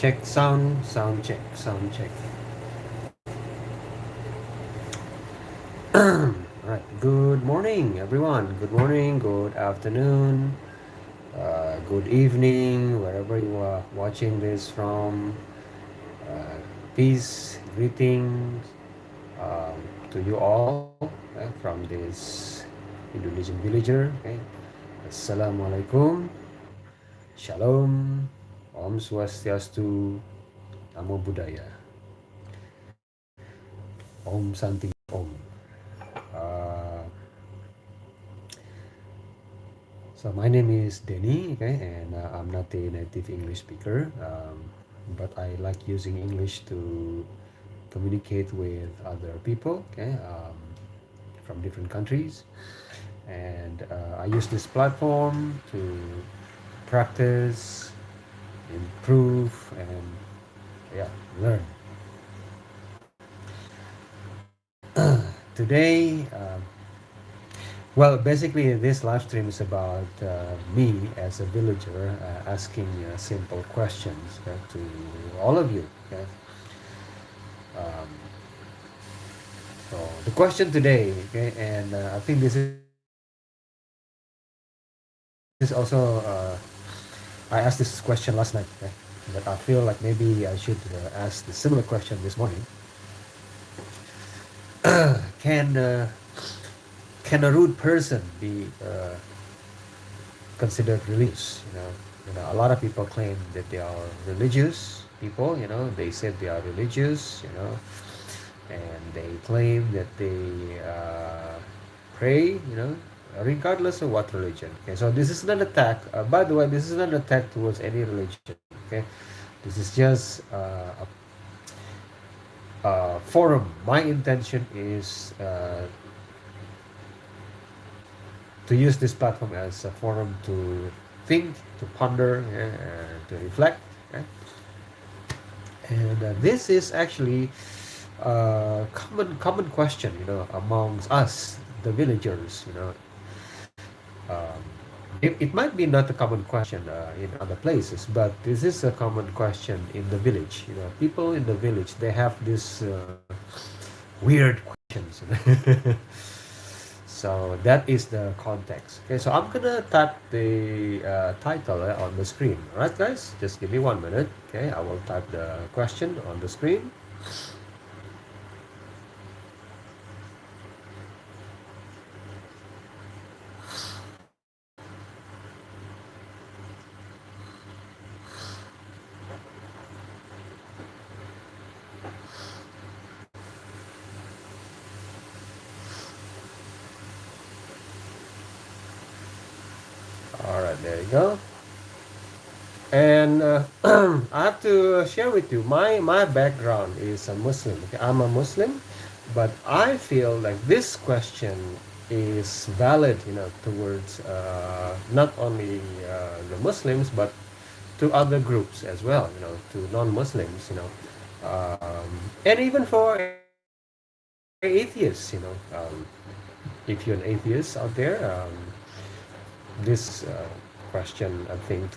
Check sound, sound check, sound check. Right. Good morning, everyone. Good morning, good afternoon, good evening, wherever you are watching this from. Peace, greetings to you all from this Indonesian villager. Okay. Assalamualaikum, Shalom, Om Swastiastu, Namo Buddhaya, Om Santi Om. Uh, So my name is Denny, okay, and I'm not a native English speaker, but I like using English to communicate with other people, okay, from different countries, and I use this platform to practice, improve, and yeah, learn. Today, well, basically, this live stream is about me as a villager asking simple questions to all of you. Okay? Um, so the question today, okay, and I think this is also I asked this question last night, okay, but I feel like maybe I should ask the similar question this morning. can can a rude person be considered religious? A lot of people claim that they are religious people. They said they are religious. And they claim that they pray. Regardless of what religion. Okay, so this is not an attack. By the way, this is not an attack towards any religion. Okay, this is just a forum. My intention is to use this platform as a forum to think, to ponder, to reflect. Okay? And this is actually a common question, amongst us, the villagers. Um, it might be not a common question in other places, but this is a common question in the village. People in the village, they have this weird questions. So that is the context. Okay, so I'm gonna type the title on the screen. All right, guys, just give me 1 minute. Okay, I will type the question on the screen. All right, there you go. And I have to share with you my background is a Muslim. Okay? I'm a Muslim, but I feel like this question is valid, towards not only the Muslims but to other groups as well, to non-Muslims, and even for atheists, if you're an atheist out there, this question, I think,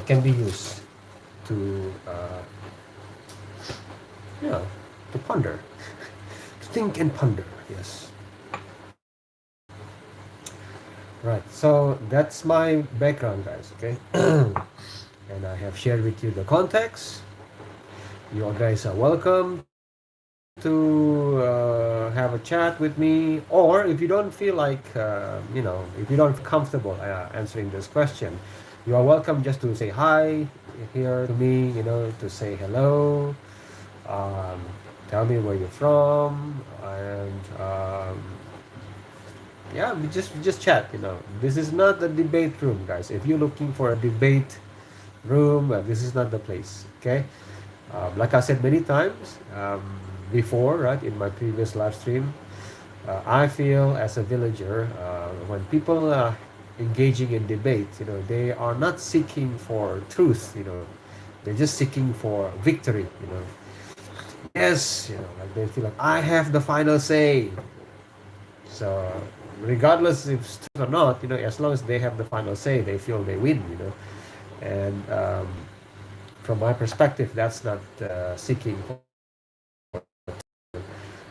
can be used to, you know, to ponder, to think and ponder. Yes. Right. So that's my background, guys. Okay. And I have shared with you the context. You all guys are welcome to have a chat with me, or if you don't feel like, if you don't feel comfortable answering this question, you are welcome just to say hi here to me, to say hello, um, tell me where you're from, and yeah, we just chat. This is not a debate room, guys. If you're looking for a debate room, this is not the place. Okay. Like I said many times before, right, in my previous live stream, I feel as a villager, when people are engaging in debate, they are not seeking for truth, they're just seeking for victory, Yes, like they feel like I have the final say. So regardless if it's true or not, as long as they have the final say, they feel they win, And from my perspective, that's not seeking for.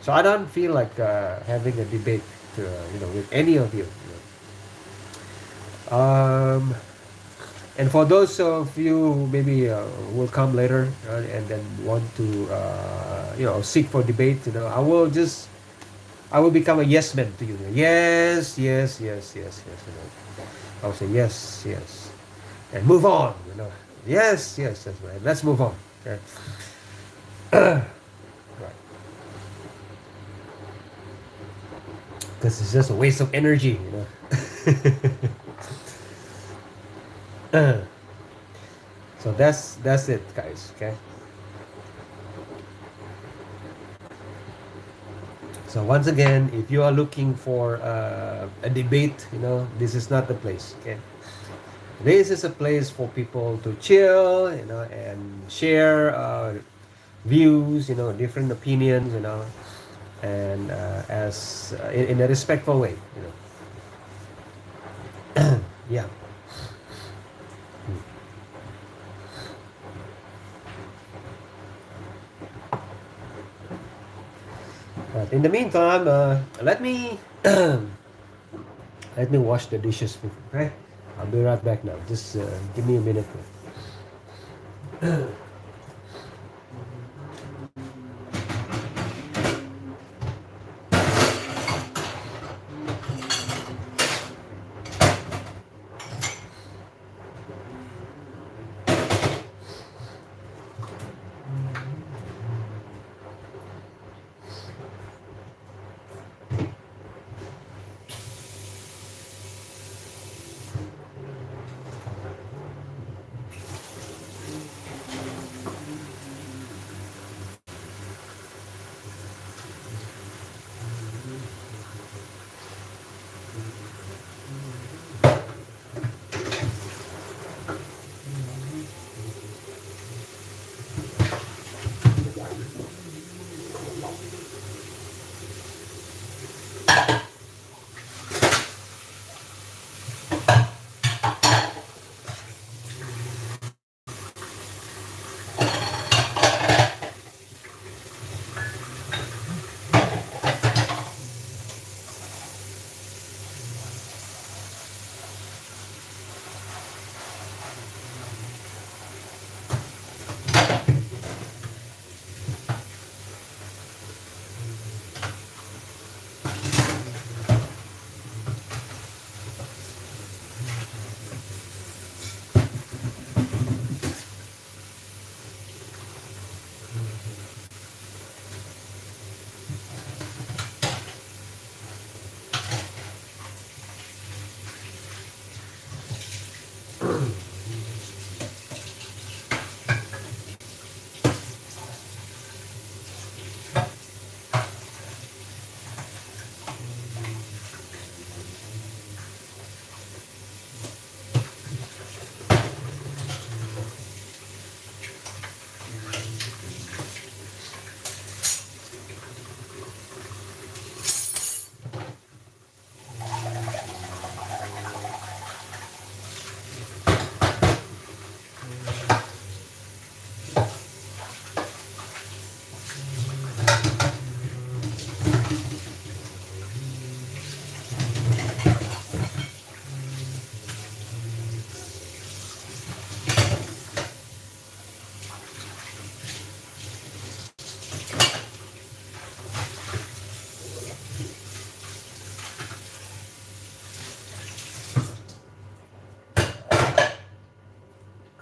So I don't feel like having a debate, with any of you. Um, and for those of you who maybe will come later and then want to, seek for debate, I will become a yes man to you. Yes, yes, yes, yes, yes. I'll say yes, yes, and move on. Yes, yes, that's right. Let's move on. Okay. Right. Because it's just a waste of energy. So that's it, guys. Okay. So once again, if you are looking for a debate, this is not the place. Okay. This is a place for people to chill, and share views, different opinions, and as in a respectful way. Yeah. But in the meantime, let me wash the dishes. Okay, I'll be right back now. Just give me a minute.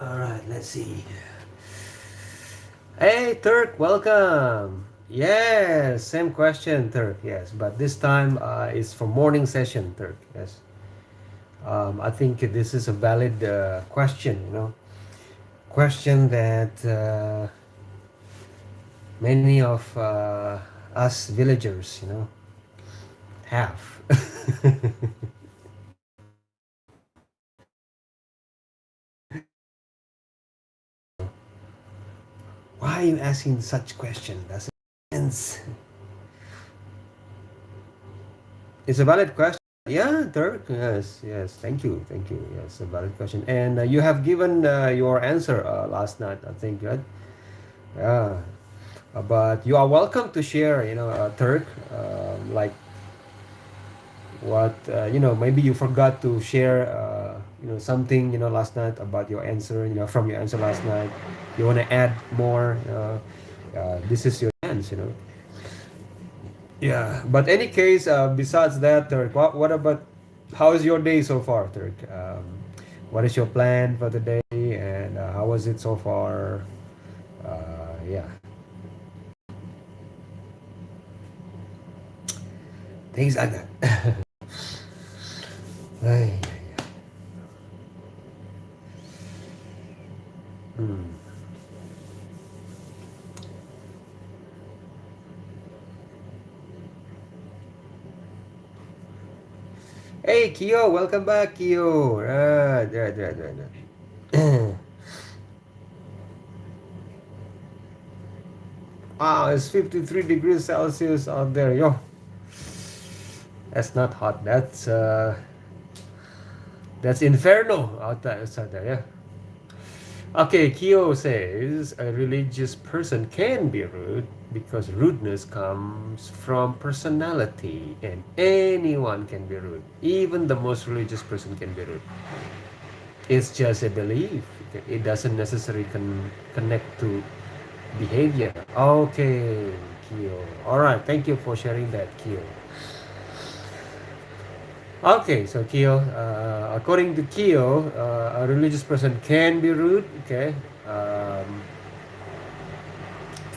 All right, let's see. Hey, Turk, welcome. Yes, same question, Turk. Yes, but this time it's for morning session, Turk. Yes. I think this is a valid question. Question that many of us villagers, have. Why are you asking such question? Does it make sense? It's a valid question. Yeah, Dirk. Yes, yes. Thank you. Yes, a valid question. And you have given your answer last night, I think, right? Yeah. But you are welcome to share, Turk, like what, maybe you forgot to share, something, last night about your answer, from your answer last night. You want to add more, this is your chance, Yeah. But any case, besides that, Turk, what about, how's your day so far, Turk? What is your plan for the day and how was it so far? Yeah. Things like that. Ay, hmm. Hey, Kyo, welcome back, Kyo. Right. Wow, it's 53 degrees Celsius out there. Yo, that's not hot. That's inferno outside there. Yeah. Okay, Kyo says a religious person can be rude because rudeness comes from personality, and anyone can be rude. Even the most religious person can be rude. It's just a belief. It doesn't necessarily connect to behavior. Okay, Kyo. All right. Thank you for sharing that, Kyo. Okay, so Kyo, according to Kyo, a religious person can be rude. Okay,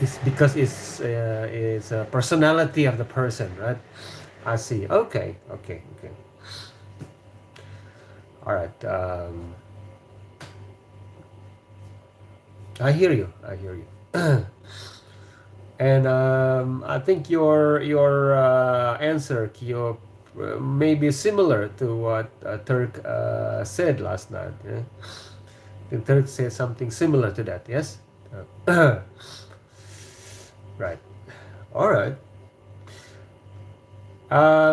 it's because it's a personality of the person, right? I see. Okay, okay, okay. All right. I hear you. I hear you. And I think your answer, Kyo, may be similar to what Turk said last night. Yeah? The Turk said something similar to that. Yes. Right. All right.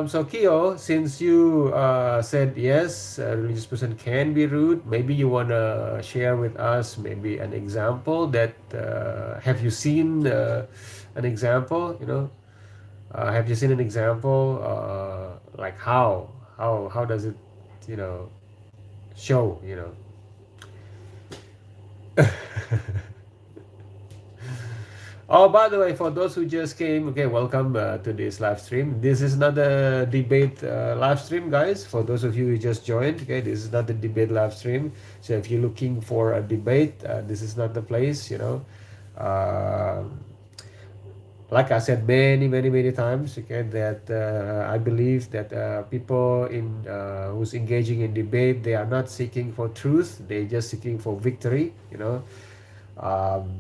So Kyo, since you said yes, a religious person can be rude, maybe you wanna share with us maybe an example that have you seen an example? Have you seen an example like how does it you know show? Oh, by the way, for those who just came, okay, welcome to this live stream. This is not a debate live stream, guys. For those of you who just joined, okay, this is not a debate live stream. So if you're looking for a debate, this is not the place, Uh, like I said many times, okay, that I believe that people who's engaging in debate, they are not seeking for truth. They're just seeking for victory.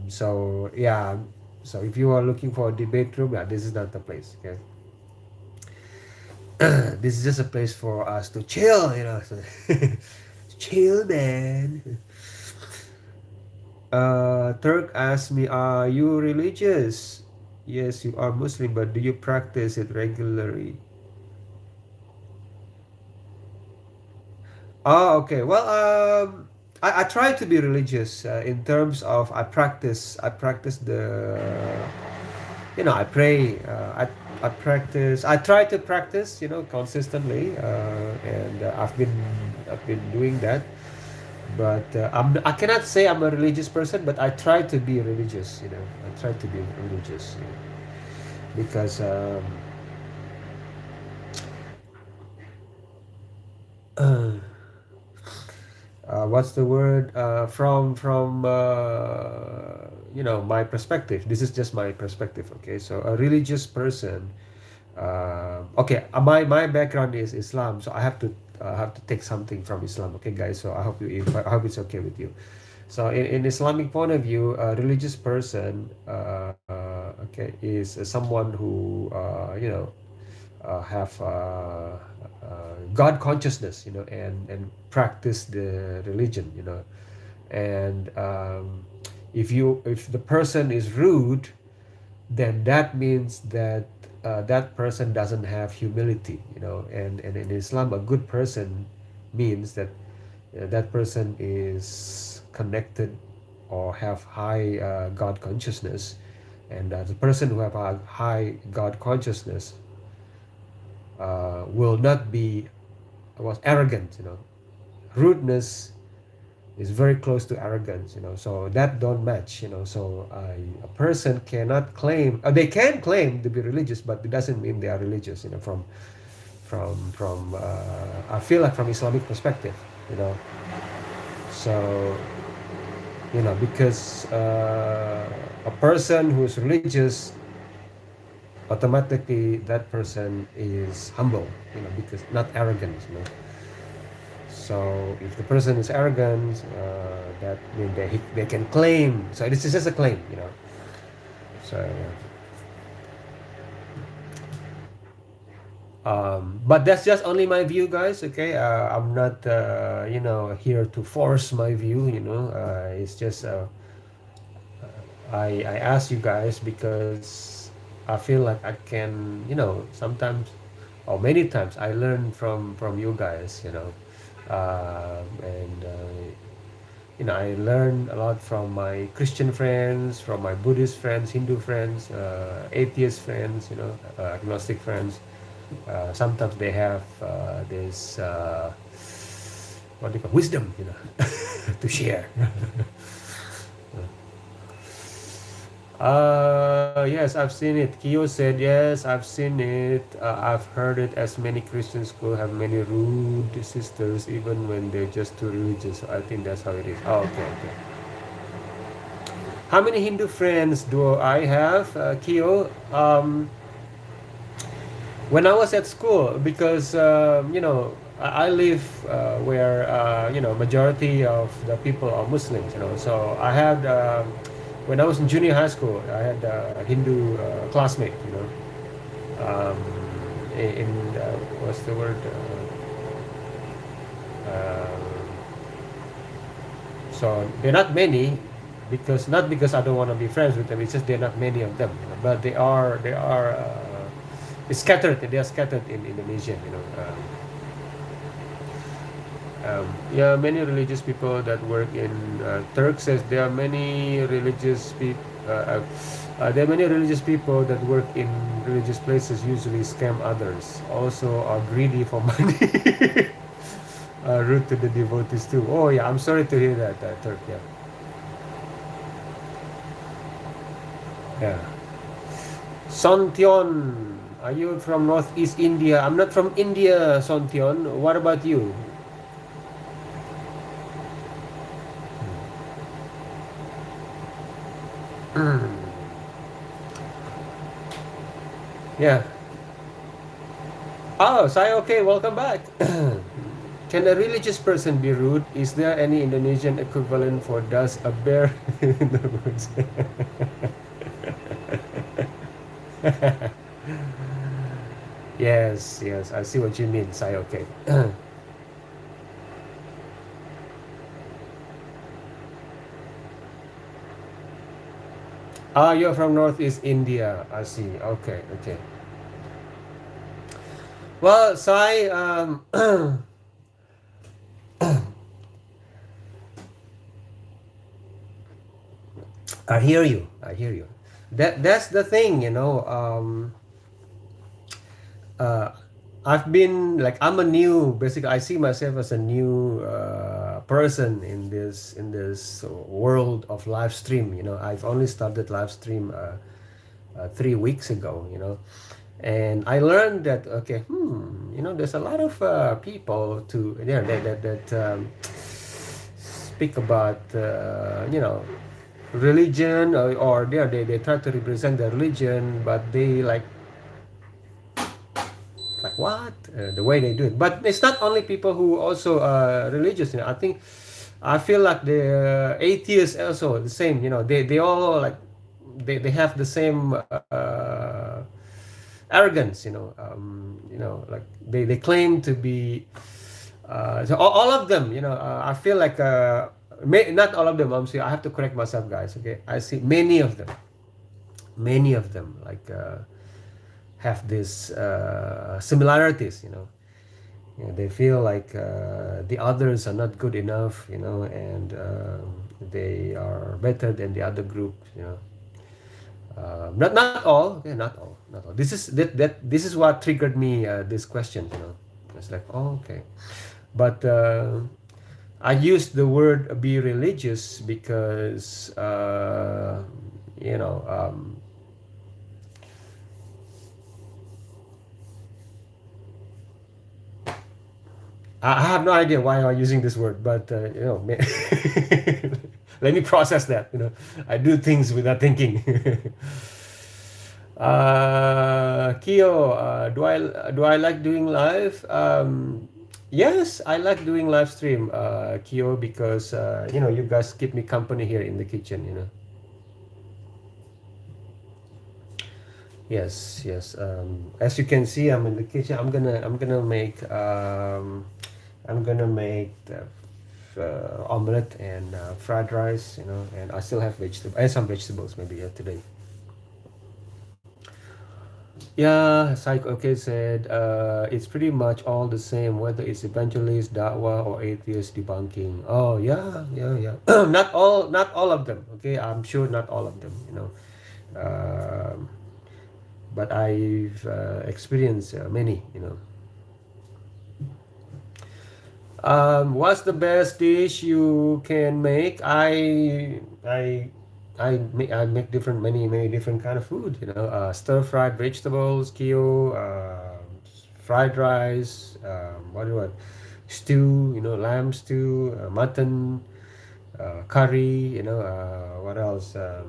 So yeah, so if you are looking for a debate room, yeah, this is not the place. Okay, this is just a place for us to chill. So chill, man. Turk asked me, "Are you religious?" Yes, you are Muslim, but do you practice it regularly? Oh, okay. Well, I try to be religious in terms of I practice I pray. I try to practice, consistently, and I've been doing that. But I cannot say I'm a religious person, but I try to be religious. I try to be religious, because what's the word from my perspective. This is just my perspective. Okay, so a religious person. Okay, my background is Islam, so I have to take something from Islam. Okay, guys. So I hope it's okay with you. So in Islamic point of view, a religious person, okay, is someone who have God consciousness, and practice the religion, and if the person is rude, then that means that that person doesn't have humility, and in Islam, a good person means that that person is connected or have high God consciousness, and the person who have a high God consciousness will not be was arrogant. Rudeness is very close to arrogance. So that don't match. So a person cannot claim, they can claim to be religious, but it doesn't mean they are religious. From I feel like from Islamic perspective. you know so because a person who's religious, automatically that person is humble, because not arrogant. So if the person is arrogant, that means they can claim. So this is just a claim. So but that's just only my view, guys. Okay, I'm not here to force my view. It's just I ask you guys because I feel like I can, sometimes or many times I learn from you guys. And I learn a lot from my Christian friends, from my Buddhist friends, Hindu friends, atheist friends, agnostic friends. Sometimes they have this what do you call wisdom, to share. Yes, I've seen it. Kyo said, yes, I've seen it. I've heard it as many Christian schools have many rude sisters, even when they're just too religious. So I think that's how it is. Oh, okay, okay. How many Hindu friends do I have, Kyo? When I was at school, because I live where majority of the people are Muslims. So I had when I was in junior high school, I had a Hindu classmate. Um, in what's the word? So they're not many, because not because I don't want to be friends with them. It's just they're not many of them. But they are. It's scattered. They are scattered in Indonesia. Yeah, many religious people that work in Turk says there are many religious people. There are many religious people that work in religious places usually scam others. Also are greedy for money. Rude to the devotees too. Oh yeah, I'm sorry to hear that, Turk. Yeah, yeah. Sontion, are you from Northeast India? I'm not from India, Sontion. What about you? Yeah. Oh, Sai, okay, welcome back. Can a religious person be rude? Is there any Indonesian equivalent for does a bear in the woods? Yes, yes, I see what you mean, Sai, okay. Ah, you're from Northeast India. I see. Okay, okay. Well, Sai, I hear you. I hear you. That's the thing. Uh, I've been like I'm a new. Basically, I see myself as a new person in this world of live stream. I've only started live stream 3 weeks ago. And I learned that okay, there's a lot of people to yeah that speak about religion, or they try to represent the religion, but they like what the way they do it. But it's not only people who also religious. I think I feel like the atheists also the same. They all like they have the same arrogance. Like they claim to be. So all of them. I feel like not all of them. I'm sorry, I have to correct myself, guys. Okay, I see many of them like. have these similarities, they feel like the others are not good enough, and they are better than the other group, not all, okay, not all. This is what triggered me this question, it's like, oh, okay. But I use the word be religious because you know I have no idea why I'm using this word, but let me process that. I do things without thinking. Kyo, do I like doing live? Yes, I like doing live stream, Kyo, because you guys keep me company here in the kitchen. Yes, yes. As you can see, I'm in the kitchen. I'm gonna make the omelette and fried rice, and I still have vegetable. I have some vegetables maybe today. Yeah, Psych okay said it's pretty much all the same, whether it's evangelist, da'wah, or atheist debunking. Oh yeah, yeah, yeah. Not all of them. Okay, I'm sure not all of them. Um, but I've experienced many. What's the best dish you can make? I make different many different kind of food. Stir fried vegetables, kio, fried rice. What do I? Stew. Lamb stew, mutton, curry. What else? Uh,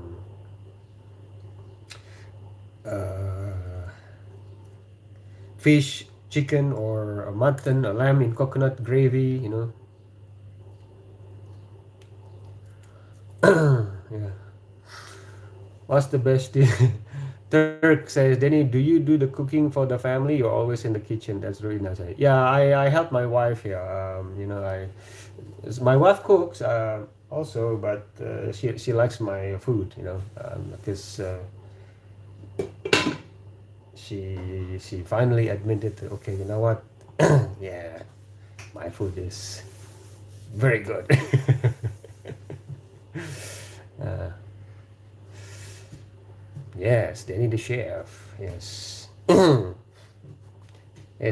Fish, chicken, or a mutton, a lamb in coconut gravy. Yeah. What's the best dish? Turk says, Danny, do you do the cooking for the family? You're always in the kitchen. That's really nice. Yeah, I help my wife here. My wife cooks also, but she likes my food. Because she finally admitted, okay, you know what? Yeah, my food is very good. uh, yes, they need a chef. Yes. Yeah,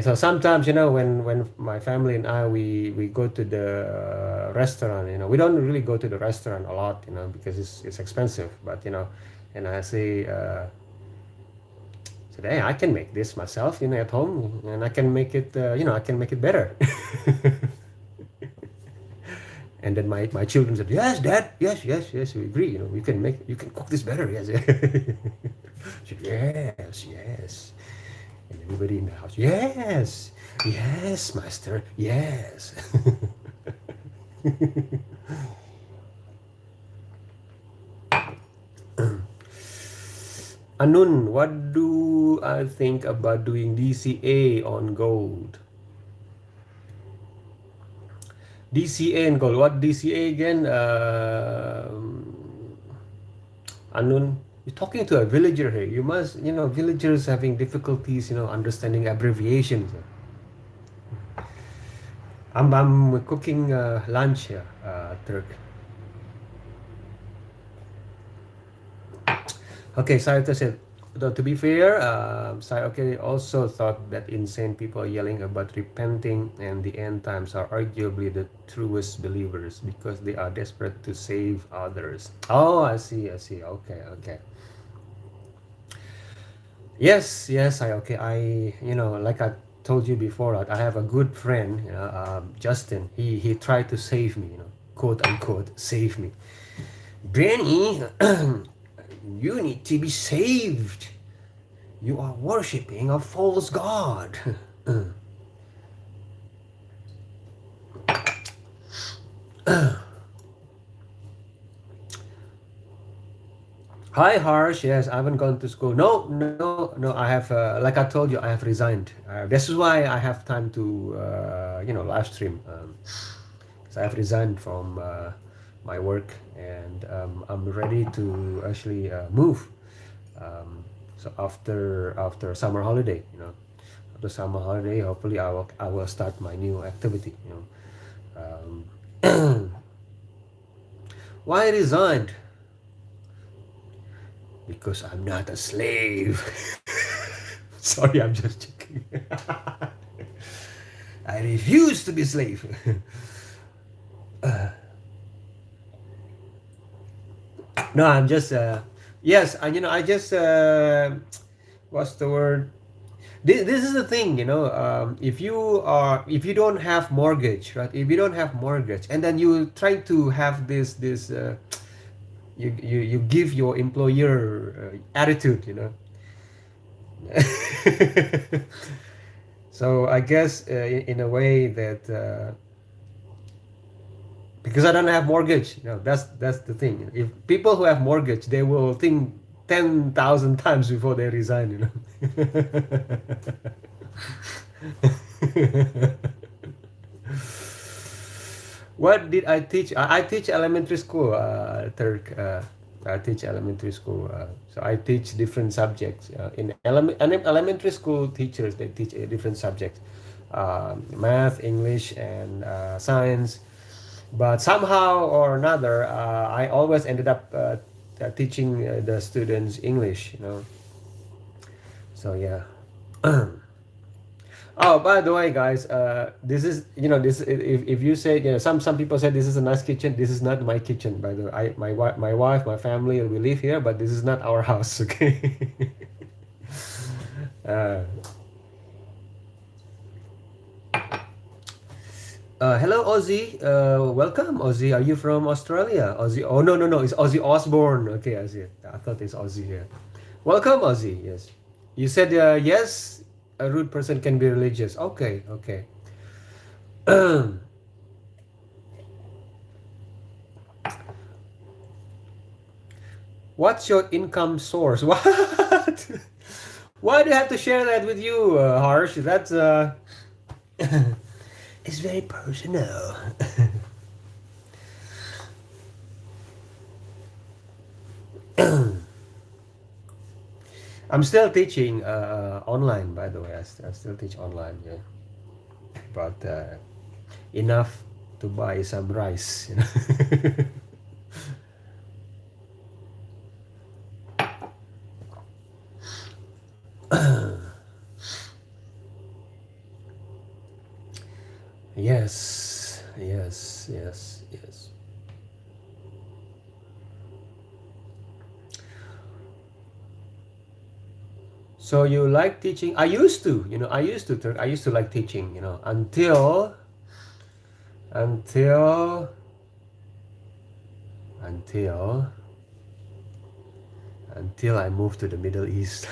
so sometimes, when my family and we go to the restaurant, we don't really go to the restaurant a lot, because it's expensive. But and I say, today I can make this myself, at home, and I can make it, I can make it better. And then my children said, yes, Dad, yes, yes, yes, we agree. You can cook this better. Yes. I said, yes, yes. And everybody in the house, yes, yes, Master, yes. Anun, what do I think about doing DCA on gold? DCA and gold. What DCA again? Anun, you're talking to a villager here. You must, villagers having difficulties, understanding abbreviations. I'm cooking lunch here, Turk. Okay, Sayaka said, though to be fair, Sayaka also thought that insane people yelling about repenting and the end times are arguably the truest believers because they are desperate to save others. Oh, I see, I see. Okay, okay. Yes, yes, like I told you before, I have a good friend, Justin. He tried to save me, quote unquote, save me. Benny, you need to be saved. You are worshiping a false god. Hi, Harsh. Yes, I haven't gone to school. No, no, no. I have, like I told you, I have resigned. This is why I have time to, live stream. So I have resigned from my work, and I'm ready to actually move. Um, So after summer holiday, after summer holiday, hopefully I will start my new activity. Why I resigned? Because I'm not a slave. Sorry, I'm just joking. I refuse to be slave. No, I'm just yes, and I just what's the word? This is the thing, if you don't have mortgage, right? If you don't have mortgage, and then you try to have this you give your employer attitude, so I guess in a way that because I don't have mortgage, that's the thing. If people who have mortgage, they will think 10,000 times before they resign, What did I teach? I teach elementary school, Turk. I teach elementary school. So I teach different subjects. Elementary school teachers, they teach different subjects, math, English, and science. But somehow or another, I always ended up teaching the students English. So yeah. Oh, by the way, guys, this is this if you say some people say this is a nice kitchen. This is not my kitchen. By the way, my wife, my family, we live here, but this is not our house. Okay. uh, Hello, Ozzy. Welcome, Ozzy. Are you from Australia? Ozzy. Oh no, no, no. It's Ozzy Osbourne. Okay, I see. I thought it's Ozzy here. Welcome, Ozzy. Yes. You said yes. A rude person can be religious. Okay, okay. What's your income source? What? Why do you have to share that with you, Harsh? That's it's very personal. I'm still teaching online, by the way. I still teach online, yeah. But enough to buy some rice. Yes, yes, yes, yes. So you like teaching? I used to, I used to like teaching, until until until I moved to the Middle East,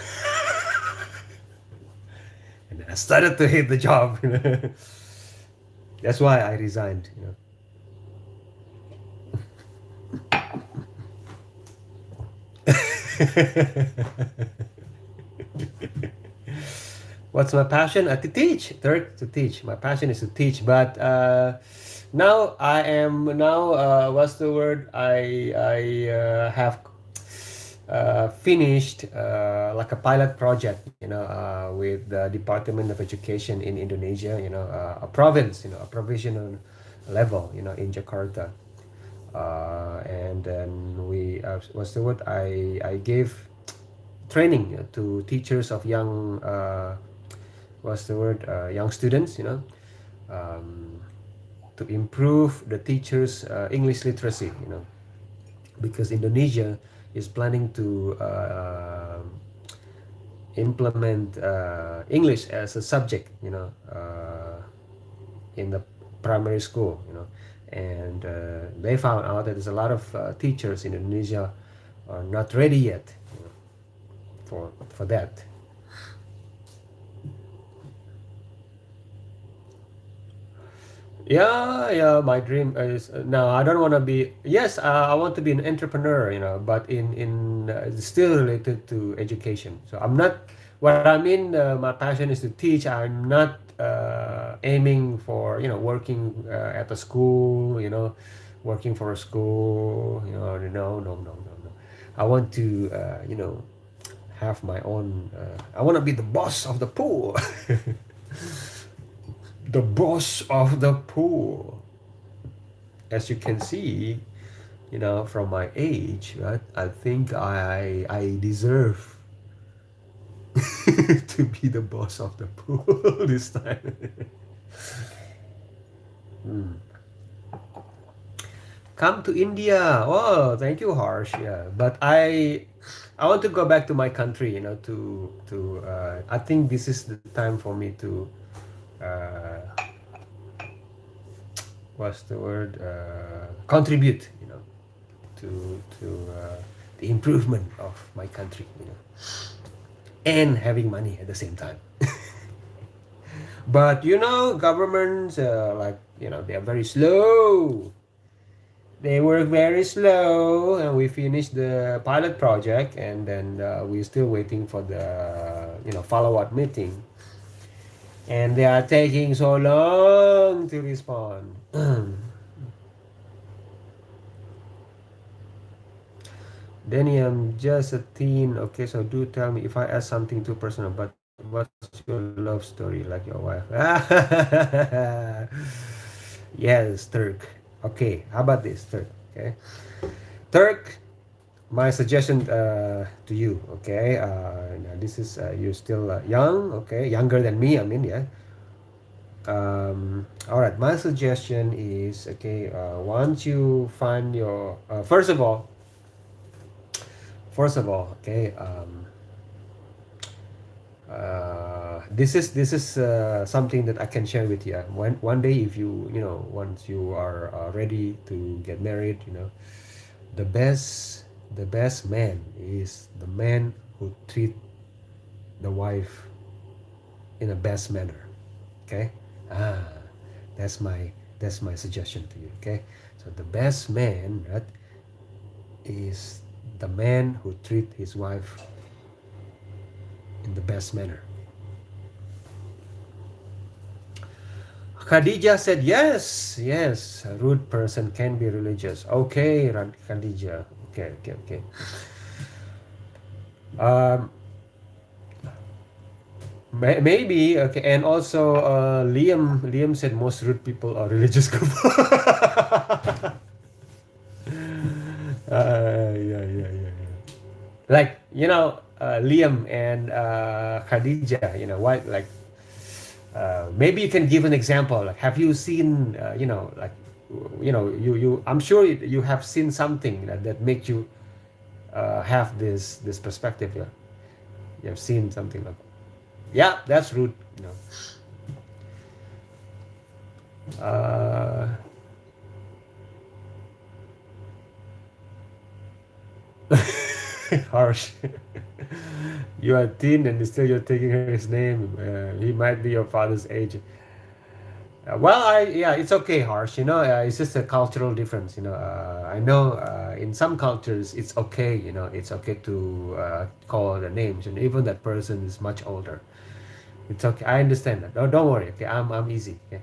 and then I started to hate the job. That's why I resigned. What's my passion? To teach. Third, to teach. My passion is to teach. But now I am now. What's the word? I have finished like a pilot project. With the Department of Education in Indonesia. A province. A provisional level. In Jakarta. And then what's the word? I gave training to teachers of young what's the word young students, um, to improve the teachers English literacy, because Indonesia is planning to implement English as a subject, in the primary school, and they found out that there's a lot of teachers in Indonesia are not ready yet, for that. Yeah, yeah. My dream is no. I don't want to be. Yes, I want to be an entrepreneur. But in still related to education. So I'm not. What I mean, my passion is to teach. I'm not aiming for working at a school. Working for a school. No, no, no, no, no, no. I want to have my own. I want to be the boss of the pool. The boss of the pool. As you can see, from my age, right? I think I deserve to be the boss of the pool this time. Hmm. Come to India. Oh, thank you, Harsh. Yeah, but I want to go back to my country. To I think this is the time for me to uh, what's the word? Contribute. To the improvement of my country. And having money at the same time. But governments they are very slow. They work very slow, and we finished the pilot project, and then we're still waiting for the follow-up meeting, and they are taking so long to respond. Danny, I'm just a teen. Okay, so do tell me if I ask something too personal, but what's your love story like your wife? Yes, Turk. Okay, how about this, Turk? Okay, Turk. My suggestion to you, okay? Now this is you're still young, okay? Younger than me, I mean, yeah. All right. My suggestion is, okay. Once you find your first of all, okay. This is something that I can share with you. One day, if once you are ready to get married, the best man is the man who treat the wife in a best manner. Okay, ah, that's my suggestion to you. Okay, so the best man, right, is the man who treat his wife in the best manner. Khadija said yes, yes. A rude person can be religious. Okay, Khadija. Okay, okay, okay. Um, maybe okay, and also Liam said most rude people are religious couple. Yeah, yeah, yeah, yeah. Like Liam and Khadija. What like maybe you can give an example. Like, have you seen like you I'm sure you have seen something that makes you have this perspective. Yeah, you have seen something like, yeah, that's rude. Uh, Harsh. You are teen and still you're taking his name. He might be your father's age. Well, yeah, it's okay, Harsh. It's just a cultural difference. I know in some cultures it's okay. It's okay to call the names, and even that person is much older. It's okay. I understand that. Don't worry. Okay, I'm easy. Okay.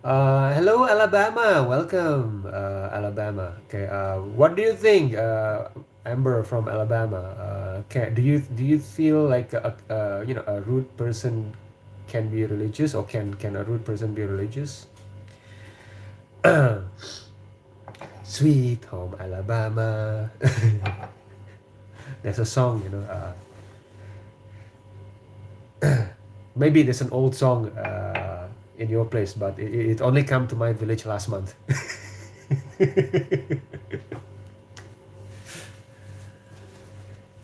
Hello, Alabama. Welcome, Alabama. Okay. What do you think, Amber from Alabama? Do you feel like a rude person can be religious, or can a rude person be religious? Sweet Home Alabama. There's a song. Maybe there's an old song in your place, but it only came to my village last month.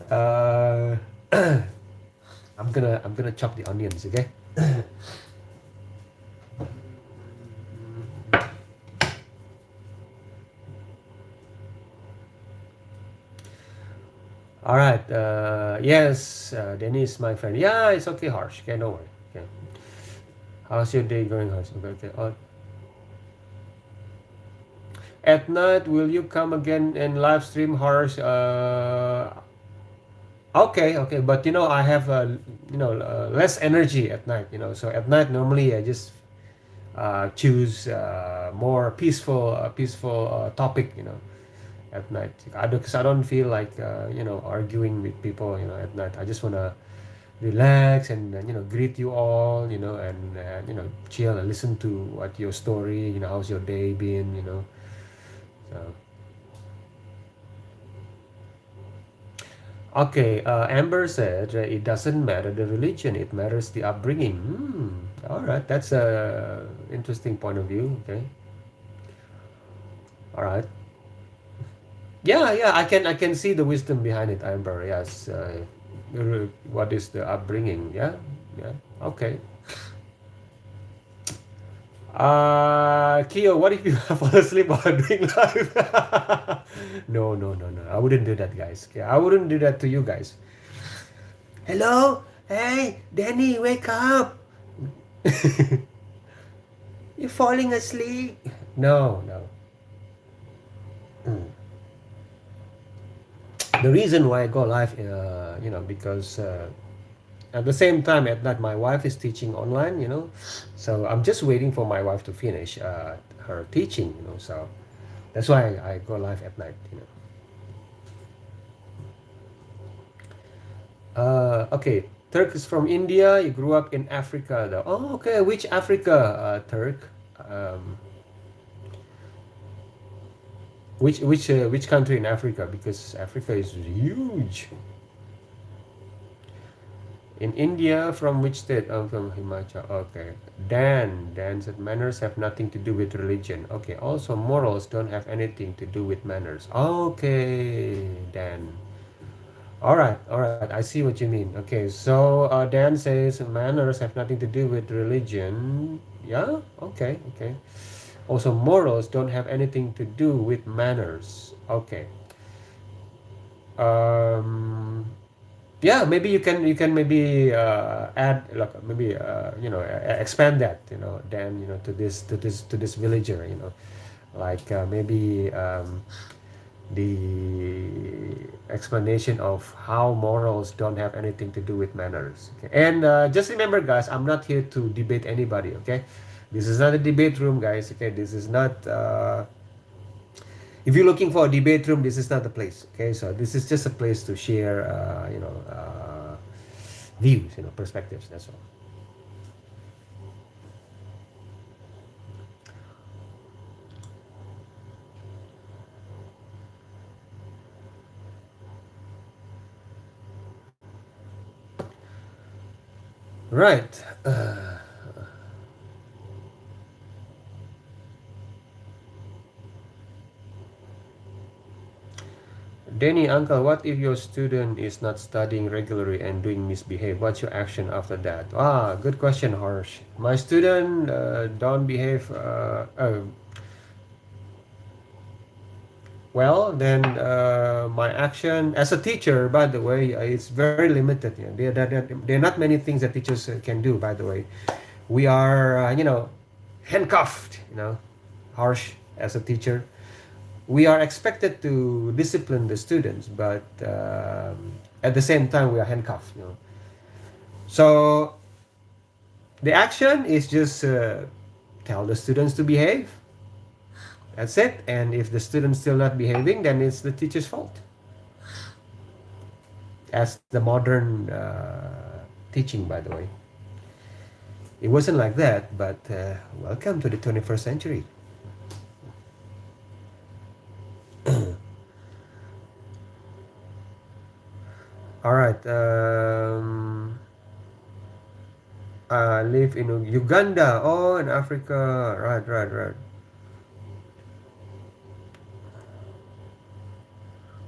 uh, I'm gonna chop the onions, okay? All right. Yes, Dennis, my friend. Yeah, it's okay, Harsh. Okay, don't worry. Okay. How's your day going, Harsh? Okay, okay. At night, will you come again and live stream, Harsh? Okay, okay. But I have less energy at night. So at night normally I just choose more peaceful topic. at night. Because I don't feel like arguing with people, at night. I just wanna relax and greet you all, and chill and listen to what your story, how's your day been. So okay, Amber said it doesn't matter the religion, it matters the upbringing. All right, that's a interesting point of view. Okay, all right. Yeah, yeah, I can see the wisdom behind it, Amber. Yes. What is the upbringing? Yeah, yeah. Okay. Kyo, what if you fall asleep while doing live? No, no, no, no. I wouldn't do that, guys. Okay, I wouldn't do that to you guys. Hello? Hey, Danny, wake up. You're falling asleep. No, no. Mm. The reason why I go live, because at the same time at night my wife is teaching online. So I'm just waiting for my wife to finish her teaching. So that's why I go live at night. Okay, Turk is from India. You grew up in Africa though. Oh, okay. Which Africa, Turk? um, which country in Africa, because Africa is huge. In India, from which state? I'm from Himachal. Okay. Dan said manners have nothing to do with religion. Okay. Also, morals don't have anything to do with manners. Okay, Dan. All right, all right. I see what you mean. Okay, so Dan says manners have nothing to do with religion. Yeah. Okay. Okay. Also, morals don't have anything to do with manners. Okay. Um, yeah, maybe you can maybe add, like, maybe expand that, then to this villager, like maybe the explanation of how morals don't have anything to do with manners. Okay? And just remember, guys, I'm not here to debate anybody. Okay, this is not a debate room, guys. Okay, this is not if you're looking for a debate room, this is not the place. Okay, so this is just a place to share views, perspectives. That's all. Right. Danny, uncle, what if your student is not studying regularly and doing misbehave? What's your action after that? Good question, Harsh. My student don't behave well, then my action as a teacher, by the way, it's very limited. There are not many things that teachers can do, by the way. We are, handcuffed, harsh as a teacher. We are expected to discipline the students, but at the same time, we are handcuffed. So the action is just tell the students to behave. That's it. And if the student's still not behaving, then it's the teacher's fault. As the modern teaching, by the way. It wasn't like that, but welcome to the 21st century. All right. I live in Uganda. Oh, in Africa. Right, right, right.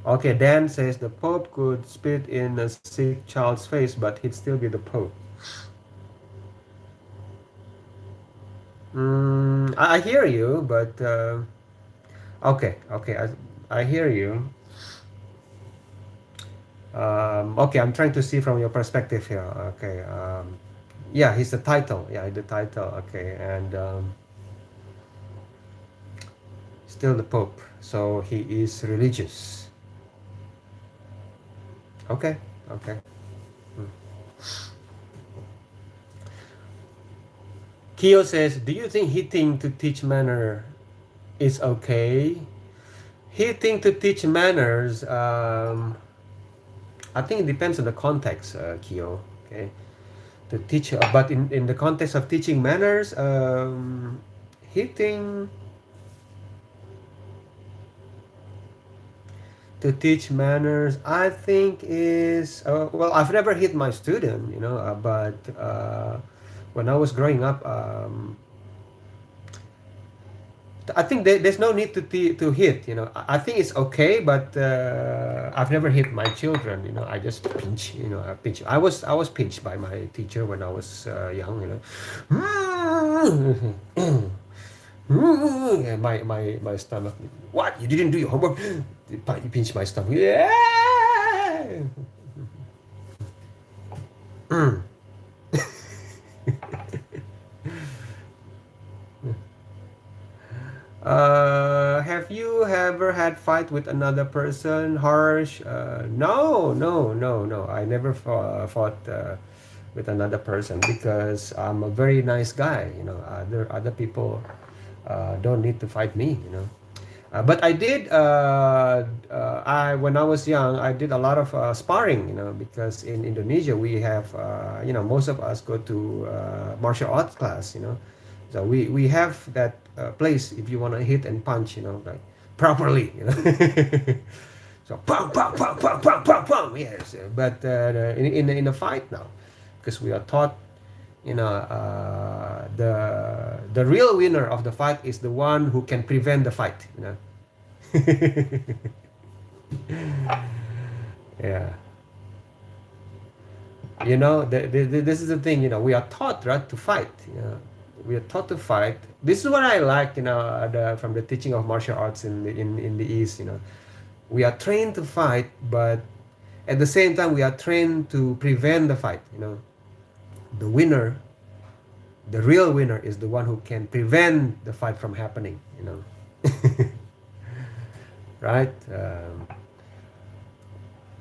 Okay, Dan says the Pope could spit in a sick child's face, but he'd still be the Pope. I hear you, but okay, okay, I hear you. Okay, I'm trying to see from your perspective here. Okay, yeah, he's the title. Yeah, the title. Okay, and still the Pope, so he is religious. Okay, okay. Hmm. Kyo says, "Do you think hitting to teach manner is okay?" Hitting to teach manners. I think it depends on the context, Kyo. Okay, to teach, but in the context of teaching manners, hitting to teach manners, I think is well. I've never hit my student, but when I was growing up, I think there's no need to hit. I think it's okay, but I've never hit my children. I just pinch. I pinch. I was pinched by my teacher when I was young. And my stomach. What? You didn't do your homework? You pinch my stomach. Yeah. Have you ever had fight with another person? Harsh? No, no, no, no. I never fought with another person because I'm a very nice guy. Other people don't need to fight me. But I did. I when I was young, I did a lot of sparring. Because in Indonesia we have. Most of us go to martial arts class. So we have that place if you want to hit and punch. Like properly. So pam pam pam pam pam pam pam. Yes, but in a fight now, because we are taught the real winner of the fight is the one who can prevent the fight. Yeah, this is the thing. We are taught, right, to fight. We are taught to fight. This is what I like, from the teaching of martial arts in the East. We are trained to fight, but at the same time we are trained to prevent the fight. The winner, the real winner, is the one who can prevent the fight from happening. Right?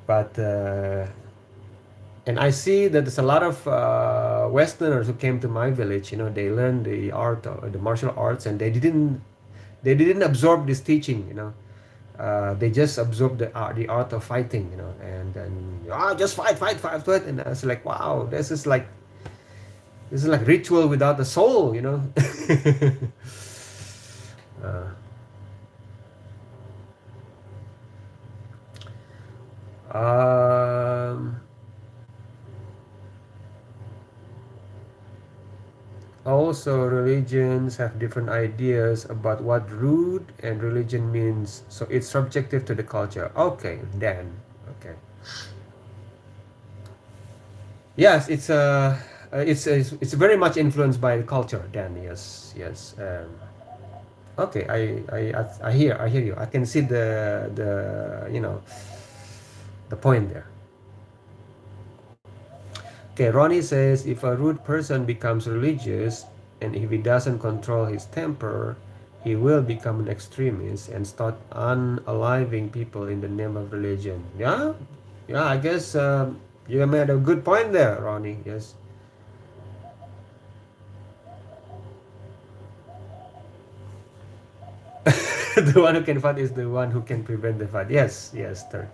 But and I see that there's a lot of Westerners who came to my village. They learned the art, the martial arts, and they didn't absorb this teaching. They just absorbed the art of fighting. And just fight, fight, fight, fight. And I was like, wow, this is like ritual without a soul. uh, um, Also, religions have different ideas about what rude and religion means, so it's subjective to the culture. Okay, then. Okay. Yes, it's very much influenced by the culture. Then, yes, yes. Okay, I hear you. I can see the point there. Okay, Ronnie says if a rude person becomes religious and if he doesn't control his temper, he will become an extremist and start unaliving people in the name of religion. Yeah, yeah. I guess you made a good point there, Ronnie. Yes. The one who can fight is the one who can prevent the fight. Yes, yes, Turk.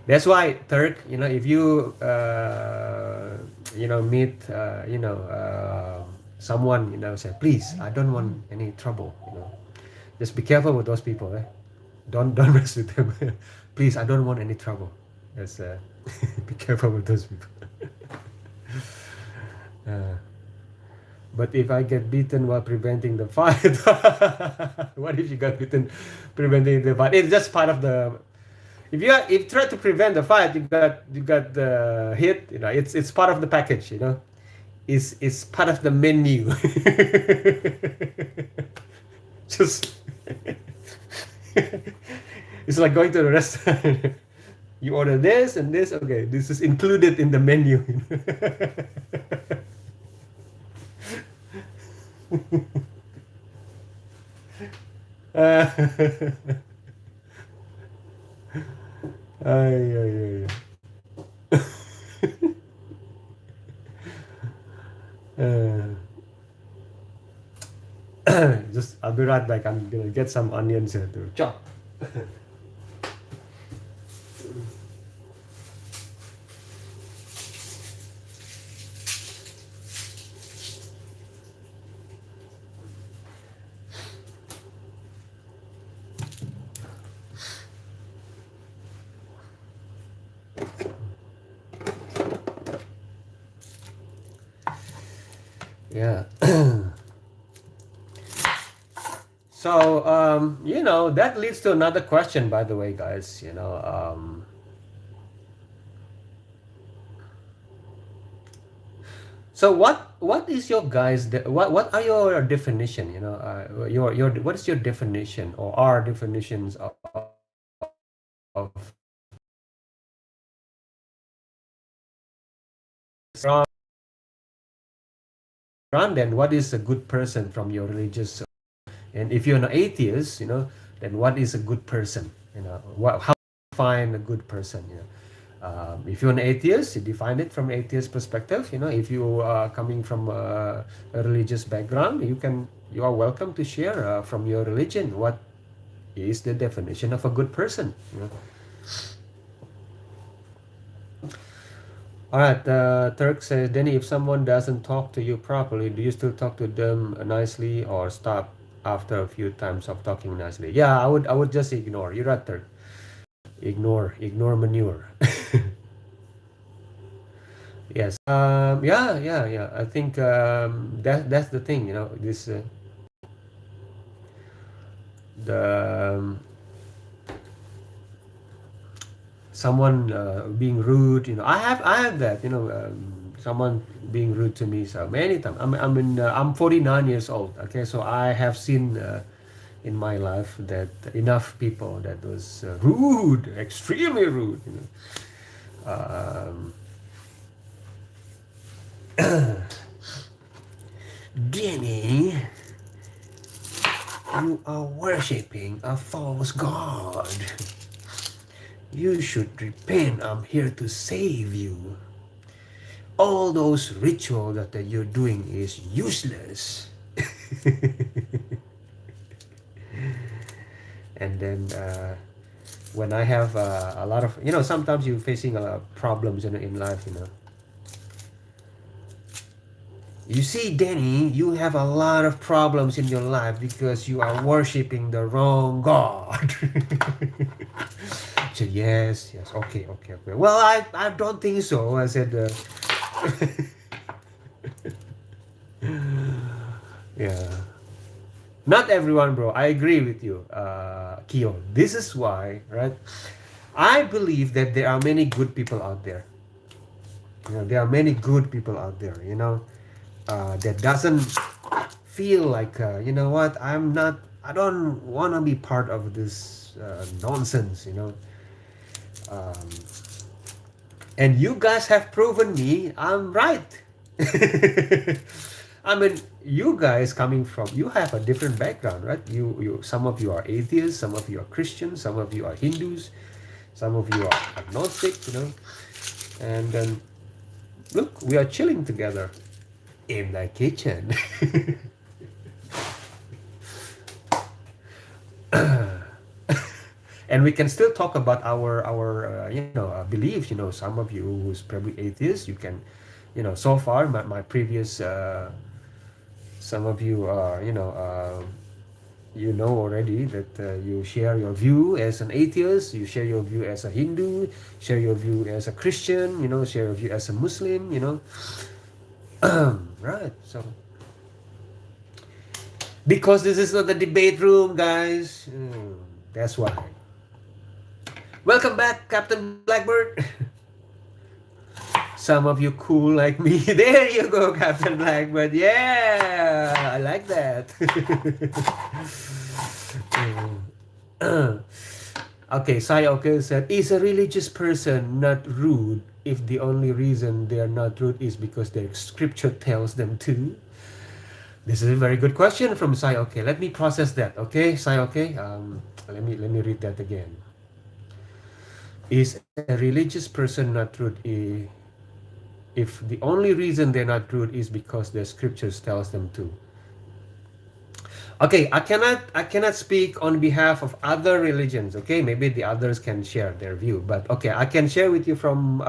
That's why, Turk, if you meet someone, say, please, I don't want any trouble. Just be careful with those people. Don't mess with them. Please, I don't want any trouble. Yes, be careful with those people. uh, but if I get beaten while preventing the fight, what if you got beaten preventing the fight? It's just part of the. If you try to prevent the fight, you got the hit. It's part of the package. It's part of the menu. Just it's like going to the restaurant. You order this and this. Okay, this is included in the menu. uh, ay, ay, ay. Uh, Just I'll be right back. I'm gonna get some onions here to chop. Yeah. So that leads to another question, by the way, guys. So what is your guys what are your definition? Your what is your definition or our definitions of from then what is a good person from your religious, and if you're an atheist, then what is a good person? How do you define a good person? If you're an atheist, you define it from atheist perspective. If you are coming from a religious background, you are welcome to share from your religion what is the definition of a good person. All right, Turk says, Denny, if someone doesn't talk to you properly, do you still talk to them nicely or stop after a few times of talking nicely? Yeah, I would just ignore. You're right, Turk. Ignore manure. Yes. Yeah. I think that's the thing. This the someone being rude. I have that. Someone being rude to me so many times. I'm 49 years old. Okay, so I have seen in my life that enough people that was rude, extremely rude. Um, Jenny, you are worshipping a false god. You should repent. I'm here to save you. All those rituals that you're doing is useless. And then when I have a lot of, sometimes you're facing a lot of problems in life. You see, Danny, you have a lot of problems in your life because you are worshiping the wrong God. I said, yes, okay. Well, I don't think so. I said, yeah. Not everyone, bro. I agree with you, Kyo. This is why, right? I believe that there are many good people out there. There are many good people out there, that doesn't feel like, what, I don't want to be part of this nonsense, um, and you guys have proven me I'm right. I mean, you guys you have a different background, right? Some of you are atheists, some of you are Christians, some of you are Hindus, some of you are agnostic, and then look, we are chilling together in the kitchen. And we can still talk about our beliefs. Some of you who's probably atheists, you can, so far my previous some of you are, already that you share your view as an atheist, you share your view as a Hindu, share your view as a Christian, share your view as a Muslim, right. So because this is not the debate room, guys, that's why. Welcome back, Captain Blackbird. Some of you cool like me. There you go, Captain Blackbird. Yeah, I like that. Okay, Sayoke said, is a religious person not rude if the only reason they are not rude is because their scripture tells them to? This is a very good question from Sayoke. Let me process that, okay, Sayoke? Let me read that again. Is a religious person not rude if the only reason they're not rude is because the scriptures tells them to? Okay, I cannot speak on behalf of other religions. Okay, maybe the others can share their view, but okay, I can share with you from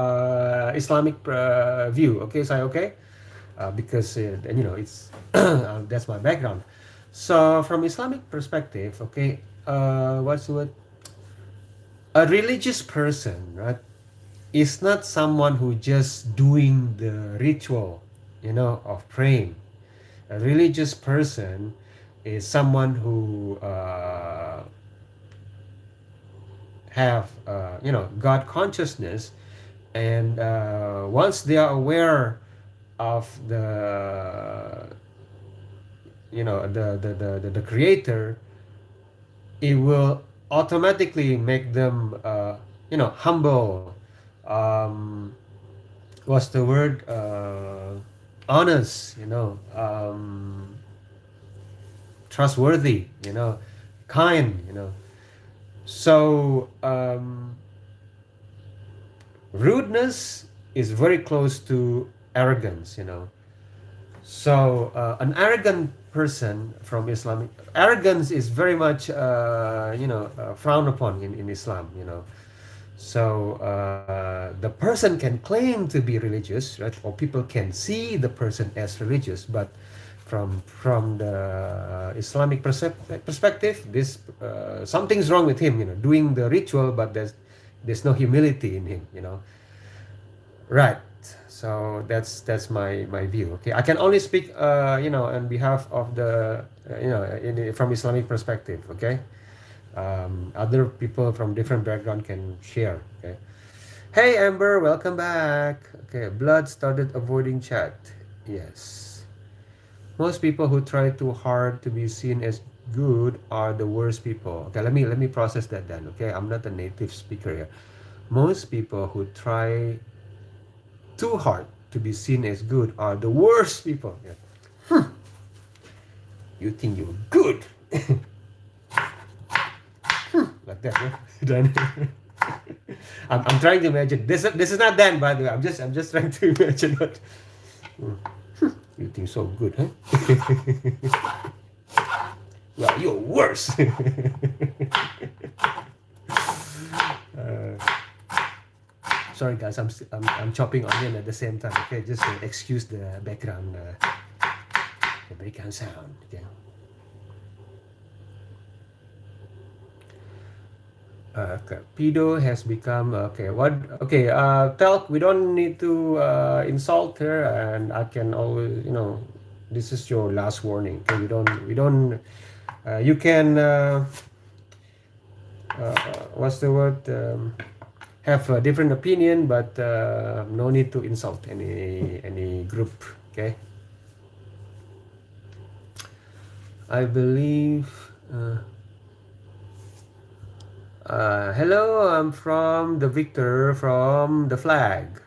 Islamic view. Okay, is that okay? Because it's that's my background. So from Islamic perspective, okay, what's the word? A religious person, right, is not someone who just doing the ritual, of praying. A religious person is someone who have God consciousness, and once they are aware of the creator, it will automatically make them humble, um, what's the word, honest, trustworthy, kind, so rudeness is very close to arrogance, so an arrogant person from Islamic, arrogance is very much frowned upon in Islam, so the person can claim to be religious, right? Or people can see the person as religious, but from the Islamic perspective, this something's wrong with him, doing the ritual, but there's no humility in him, Right. So that's my view. Okay, I can only speak on behalf of the from Islamic perspective. Okay, other people from different background can share. Okay. Hey Amber, welcome back. Okay, blood started avoiding chat. Yes. Most people who try too hard to be seen as good are the worst people. Okay, let me process that then. Okay, I'm not a native speaker here. Most people who try too hard to be seen as good are the worst people. Yeah. You think you're good, like that, yeah? Then I'm trying to imagine. This is not Dan, by the way. I'm just trying to imagine what. You think so good, huh? Well, you're worse. Sorry guys, I'm chopping onion at the same time. Okay, just excuse the background sound. Okay. Okay. Pedo has become okay. What? Okay. Telk, we don't need to insult her, and I can always, this is your last warning. Okay, we don't. You can. What's the word? Have a different opinion, but no need to insult any group. Okay. I believe. Hello, I'm from the Victor from the flag.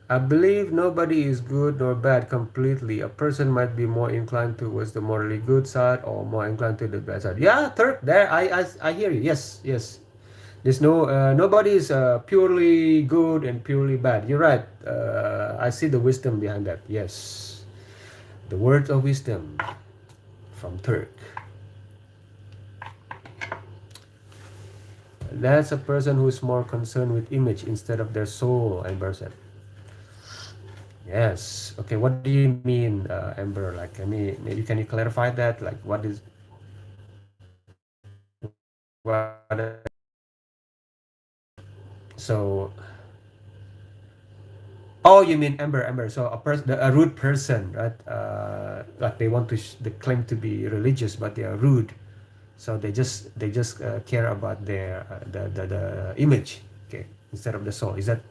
I believe nobody is good nor bad completely. A person might be more inclined towards the morally good side or more inclined to the bad side. Yeah, Turk, there, I hear you. Yes, yes. There's nobody is purely good and purely bad. You're right. I see the wisdom behind that. Yes, the words of wisdom from Turk. That's a person who's more concerned with image instead of their soul and person. Yes. Okay. What do you mean, Amber? Like, maybe can you clarify that? Like, what? So, oh, you mean Amber? Amber. So a rude person, right? Like they want to, they claim to be religious, but they are rude. So they just care about their the image, okay, instead of the soul. Is that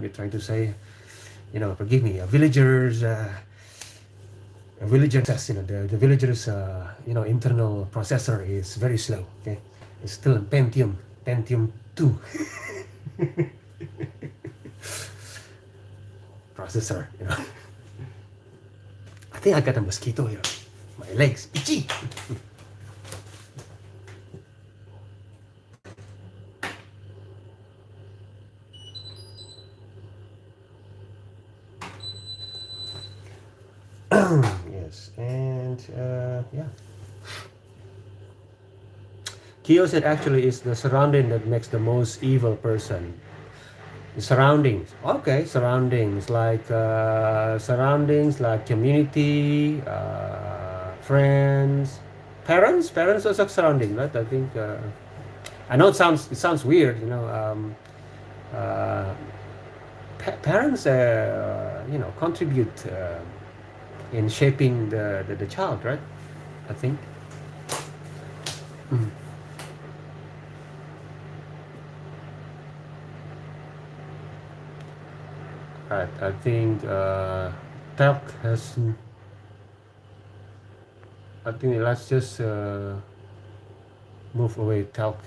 you're trying to say? Forgive me. Villagers, the villagers, internal processor is very slow. Okay, it's still in Pentium 2 processor. I think I got a mosquito here. My legs itchy. Yes. Yeah. Kyo said actually it's the surrounding that makes the most evil person. Surroundings. Okay, surroundings like community, friends, parents. Parents also surrounding, right? I think. I know it sounds weird, uh, parents, contribute in shaping the child, right? I think. Mhm. Right. I think talk has. I think let's just move away. Talk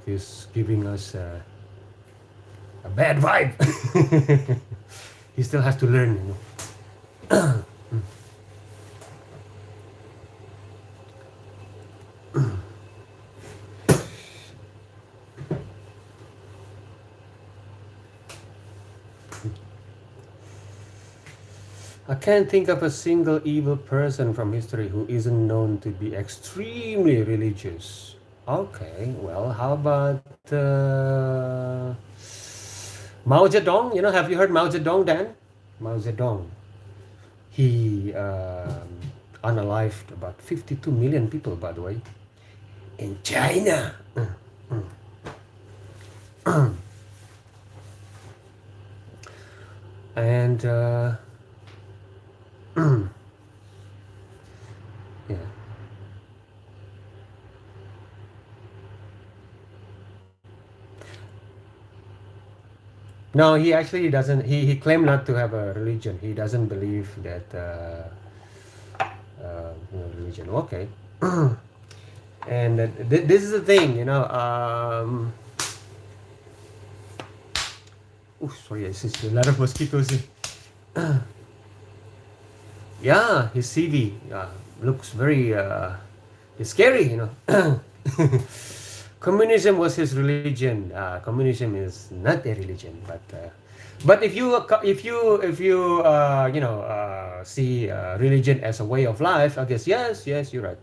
is giving us a bad vibe. He still has to learn. I can't think of a single evil person from history who isn't known to be extremely religious. Okay, well, how about Mao Zedong? Have you heard Mao Zedong, Dan? Mao Zedong. He unalived about 52 million people, by the way, in China. And yeah. No, he actually doesn't. He claimed not to have a religion. He doesn't believe that religion. Okay. And this is the thing. Oh, sorry, I see a lot of mosquitoes here. Yeah, his CV looks very scary. Communism was his religion. Communism is not a religion, but if you see religion as a way of life, I guess yes, you're right.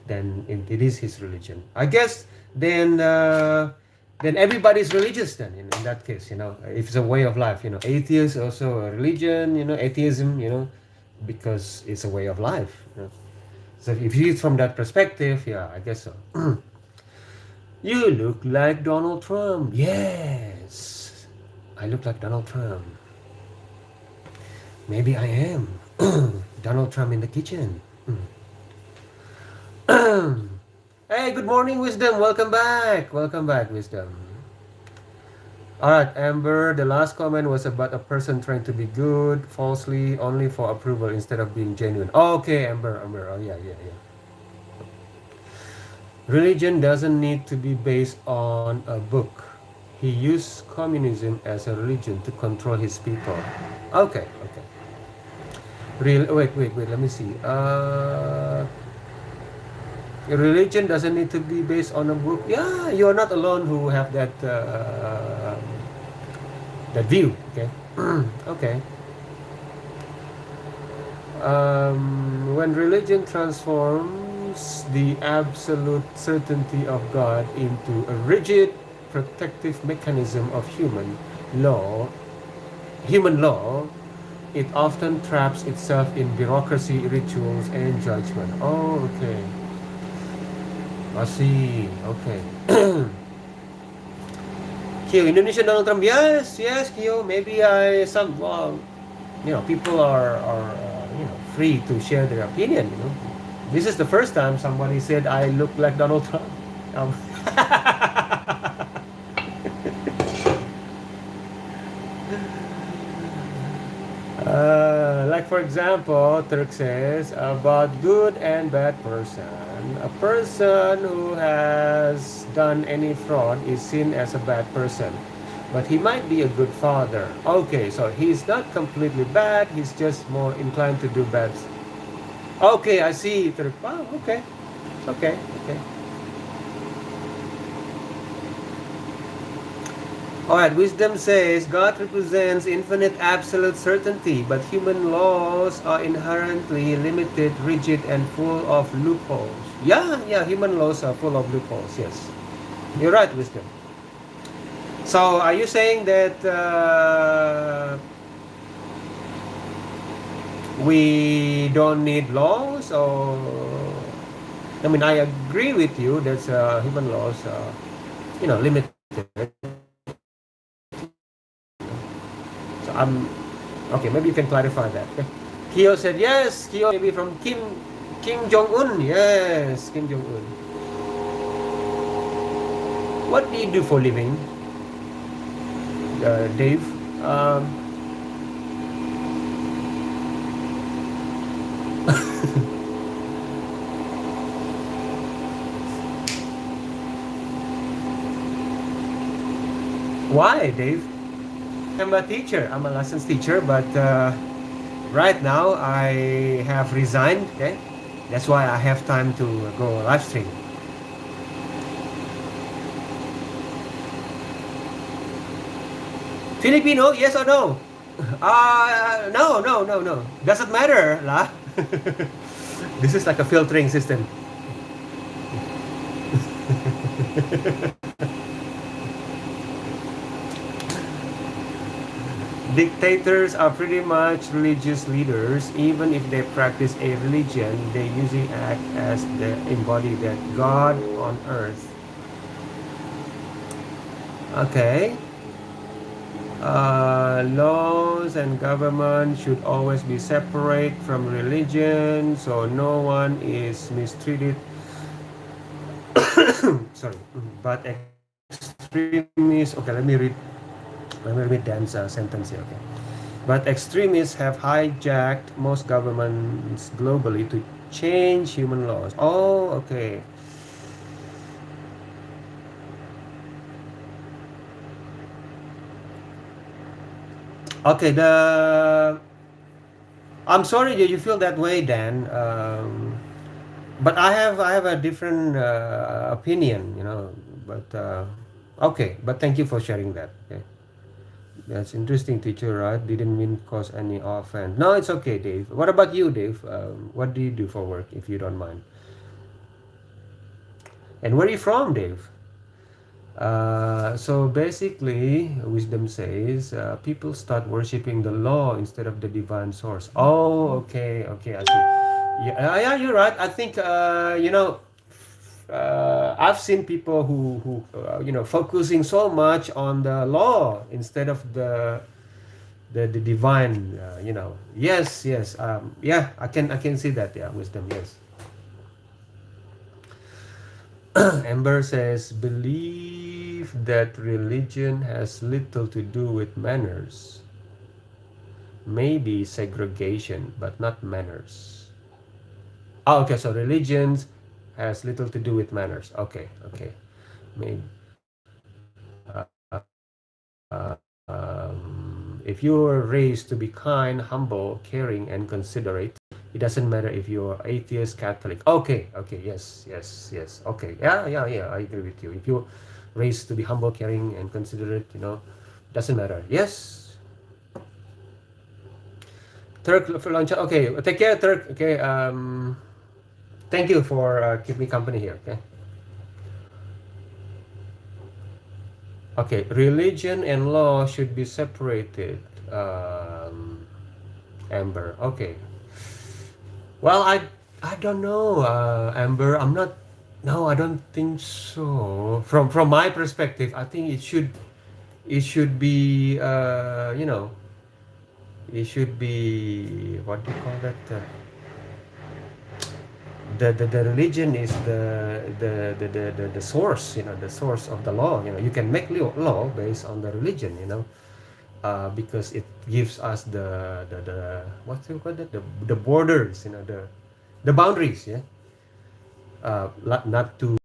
Then it is his religion. I guess then everybody's religious then in that case. If it's a way of life. Atheist also a religion. Atheism. Because it's a way of life. So if you see it from that perspective, yeah, I guess so. You look like Donald Trump. Yes, I look like Donald Trump. Maybe I am. Donald Trump in the kitchen. Hey, good morning, Wisdom. Welcome back. Welcome back, Wisdom. All right, Amber, the last comment was about a person trying to be good falsely only for approval instead of being genuine. Oh, okay, Amber. Oh, yeah. Religion doesn't need to be based on a book. He used communism as a religion to control his people. Okay. Wait, let me see. Religion doesn't need to be based on a book. Yeah, you're not alone who have that view. Okay. Okay. When religion transforms the absolute certainty of God into a rigid protective mechanism of law, human law, it often traps itself in bureaucracy, rituals, and judgment. Oh, okay. I see. Okay. Kyo, Indonesian Donald Trump. Yes, Kyo. Maybe people are free to share their opinion. This is the first time somebody said I look like Donald Trump. Like for example, Turk says about good and bad person. A person who has done any fraud is seen as a bad person, but he might be a good father. Okay, so he's not completely bad. He's just more inclined to do bad. Okay, I see. Turk. Oh, okay. All right, wisdom says God represents infinite absolute certainty, but human laws are inherently limited, rigid, and full of loopholes. Yeah, yeah, human laws are full of loopholes. Yes, you're right, wisdom. So, are you saying that we don't need laws, or I mean, I agree with you that human laws are, limited. So okay. Maybe you can clarify that. Okay? Kyo said yes. Kyo maybe from Kim Jong Un. Yes, Kim Jong Un. What do you do for living, Dave? Um, why, Dave? I'm a teacher. I'm a lessons teacher, but right now I have resigned. Okay, that's why I have time to go live stream. Filipino, yes or no? No, no, no, no. Doesn't matter, lah. This is like a filtering system. Dictators are pretty much religious leaders. Even if they practice a religion, they usually act as the embody that God on earth. Okay. Laws and government should always be separate from religion, so no one is mistreated. Sorry, but extremists. Okay, let me read. Let me read Dan's sentence here. Okay, but extremists have hijacked most governments globally to change human laws. Oh, okay. Okay, I'm sorry that you feel that way, Dan. But I have a different opinion, But okay, but thank you for sharing that. Okay, that's interesting, teacher. Right? Didn't mean cause any offense. No, it's okay, Dave. What about you, Dave? What do you do for work, if you don't mind? And where are you from, Dave? So basically, wisdom says people start worshiping the law instead of the divine source. Oh, okay, okay, I see. Yeah, yeah, you're right. I think I've seen people who focusing so much on the law instead of the divine. Yes, yes. Yeah, I can see that. Yeah, wisdom. Yes. Amber says, believe that religion has little to do with manners. Maybe segregation, but not manners. Oh, okay, so religion has little to do with manners. Okay, okay. Maybe. If you were raised to be kind, humble, caring, and considerate, it doesn't matter if you're atheist, Catholic. Okay, okay, yes, yes, yes. Okay, yeah, yeah, yeah. I agree with you. If you're raised to be humble, caring, and considerate, doesn't matter. Yes. Turk for lunch. Okay, take care, Turk. Okay. Thank you for keeping me company here. Okay. Okay, religion and law should be separated. Amber. Okay. Well, I don't know, Amber. I'm not. No, I don't think so. From my perspective, I think it should be it should be, what do you call that? The religion is the source, the source of the law. You can make law based on the religion, because it gives us the what do you call that, the borders, the boundaries, yeah. Not to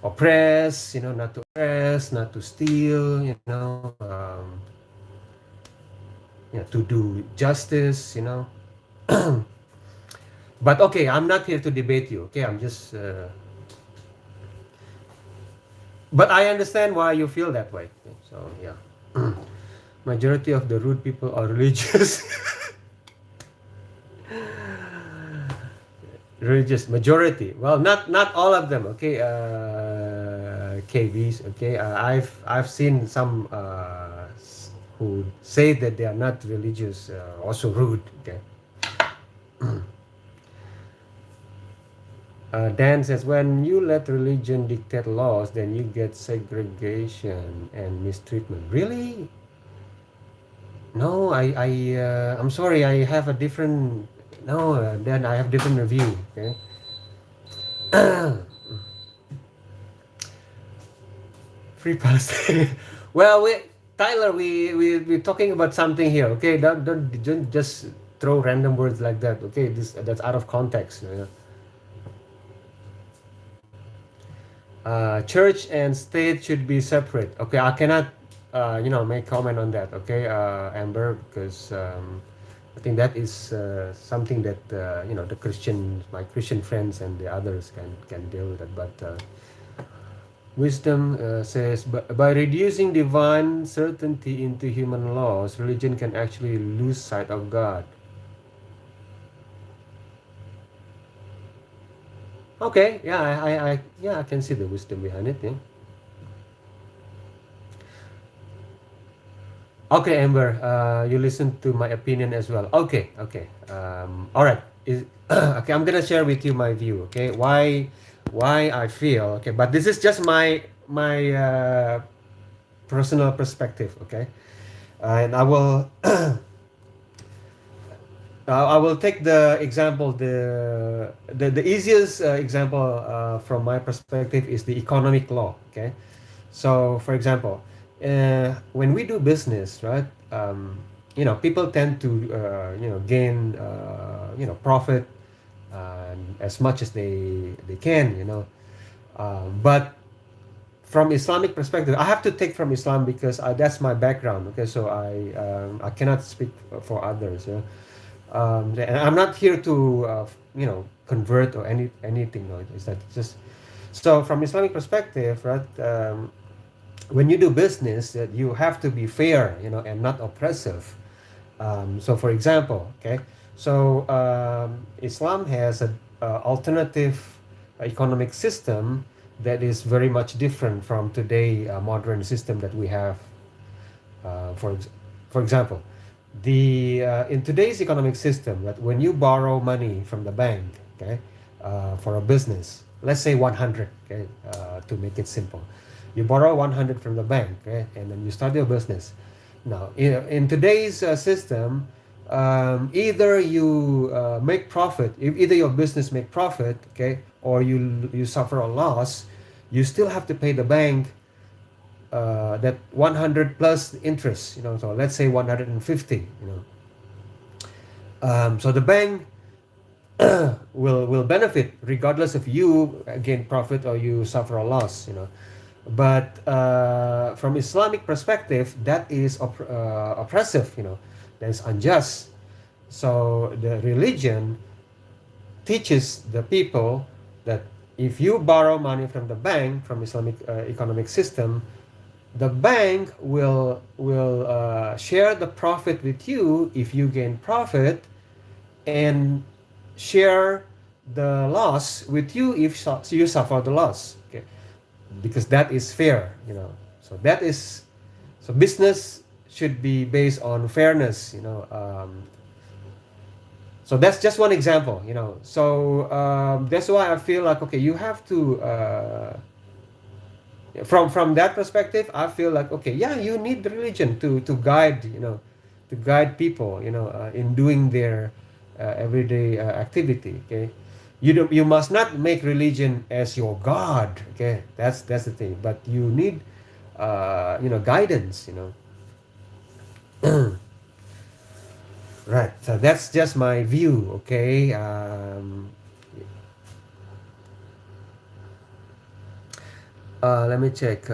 oppress, not to oppress, not to steal, to do justice, But okay, I'm not here to debate you. Okay, I'm just But I understand why you feel that way. So yeah, majority of the rude people are religious. Religious majority. Well, not all of them. Okay, KVs. Okay, I've seen some who say that they are not religious, also rude. Okay. Dan says, when you let religion dictate laws, then you get segregation and mistreatment. Really? No, I'm sorry. I have a different. No, then I have different review. Okay. Free Palestine. Well, Tyler, we're talking about something here. Okay, don't just throw random words like that. Okay, that's out of context. Church and state should be separate. Okay, I cannot, make comment on that. Okay, Amber, because I think that is something that the my Christian friends and the others can deal with it. But wisdom says, by reducing divine certainty into human laws, religion can actually lose sight of God. Okay, yeah, I can see the wisdom behind it. Yeah. Okay, Amber, you listen to my opinion as well. Okay, okay. All right. Okay, I'm gonna share with you my view. Okay, why I feel. Okay, but this is just my personal perspective. Okay, and I will take the example. The easiest example from my perspective is the economic law. Okay, so, for example, when we do business, right? People tend to, gain, profit as much as they can, but from Islamic perspective, I have to take from Islam because that's my background. Okay, so I cannot speak for others. Yeah? And I'm not here to, convert or anything. No, is that just so from Islamic perspective, right? When you do business, that you have to be fair, and not oppressive. So, for example, okay, so Islam has a alternative economic system that is very much different from today modern system that we have. Uh, for ex- for example, the in today's economic system, that when you borrow money from the bank, okay, for a business, let's say 100, okay, to make it simple, you borrow 100 from the bank, okay, and then you start your business. Now, in today's system, either you make profit, either your business make profit, okay, or you suffer a loss, you still have to pay the bank that 100 plus interest, so let's say 150, so the bank will benefit regardless if you gain profit or you suffer a loss, but from Islamic perspective, that is oppressive, that is unjust. So the religion teaches the people that if you borrow money from the bank, from Islamic economic system, the bank will share the profit with you if you gain profit, and share the loss with you if you suffer the loss. Okay, because that is fair. So that is so business should be based on fairness. So that's just one example. So that's why I feel like, okay, you have to from that perspective, I feel like, okay, yeah, you need religion to guide, to guide people, in doing their everyday activity. Okay, you must not make religion as your god. Okay, that's the thing. But you need guidance. Right. So that's just my view. Okay. Let me check.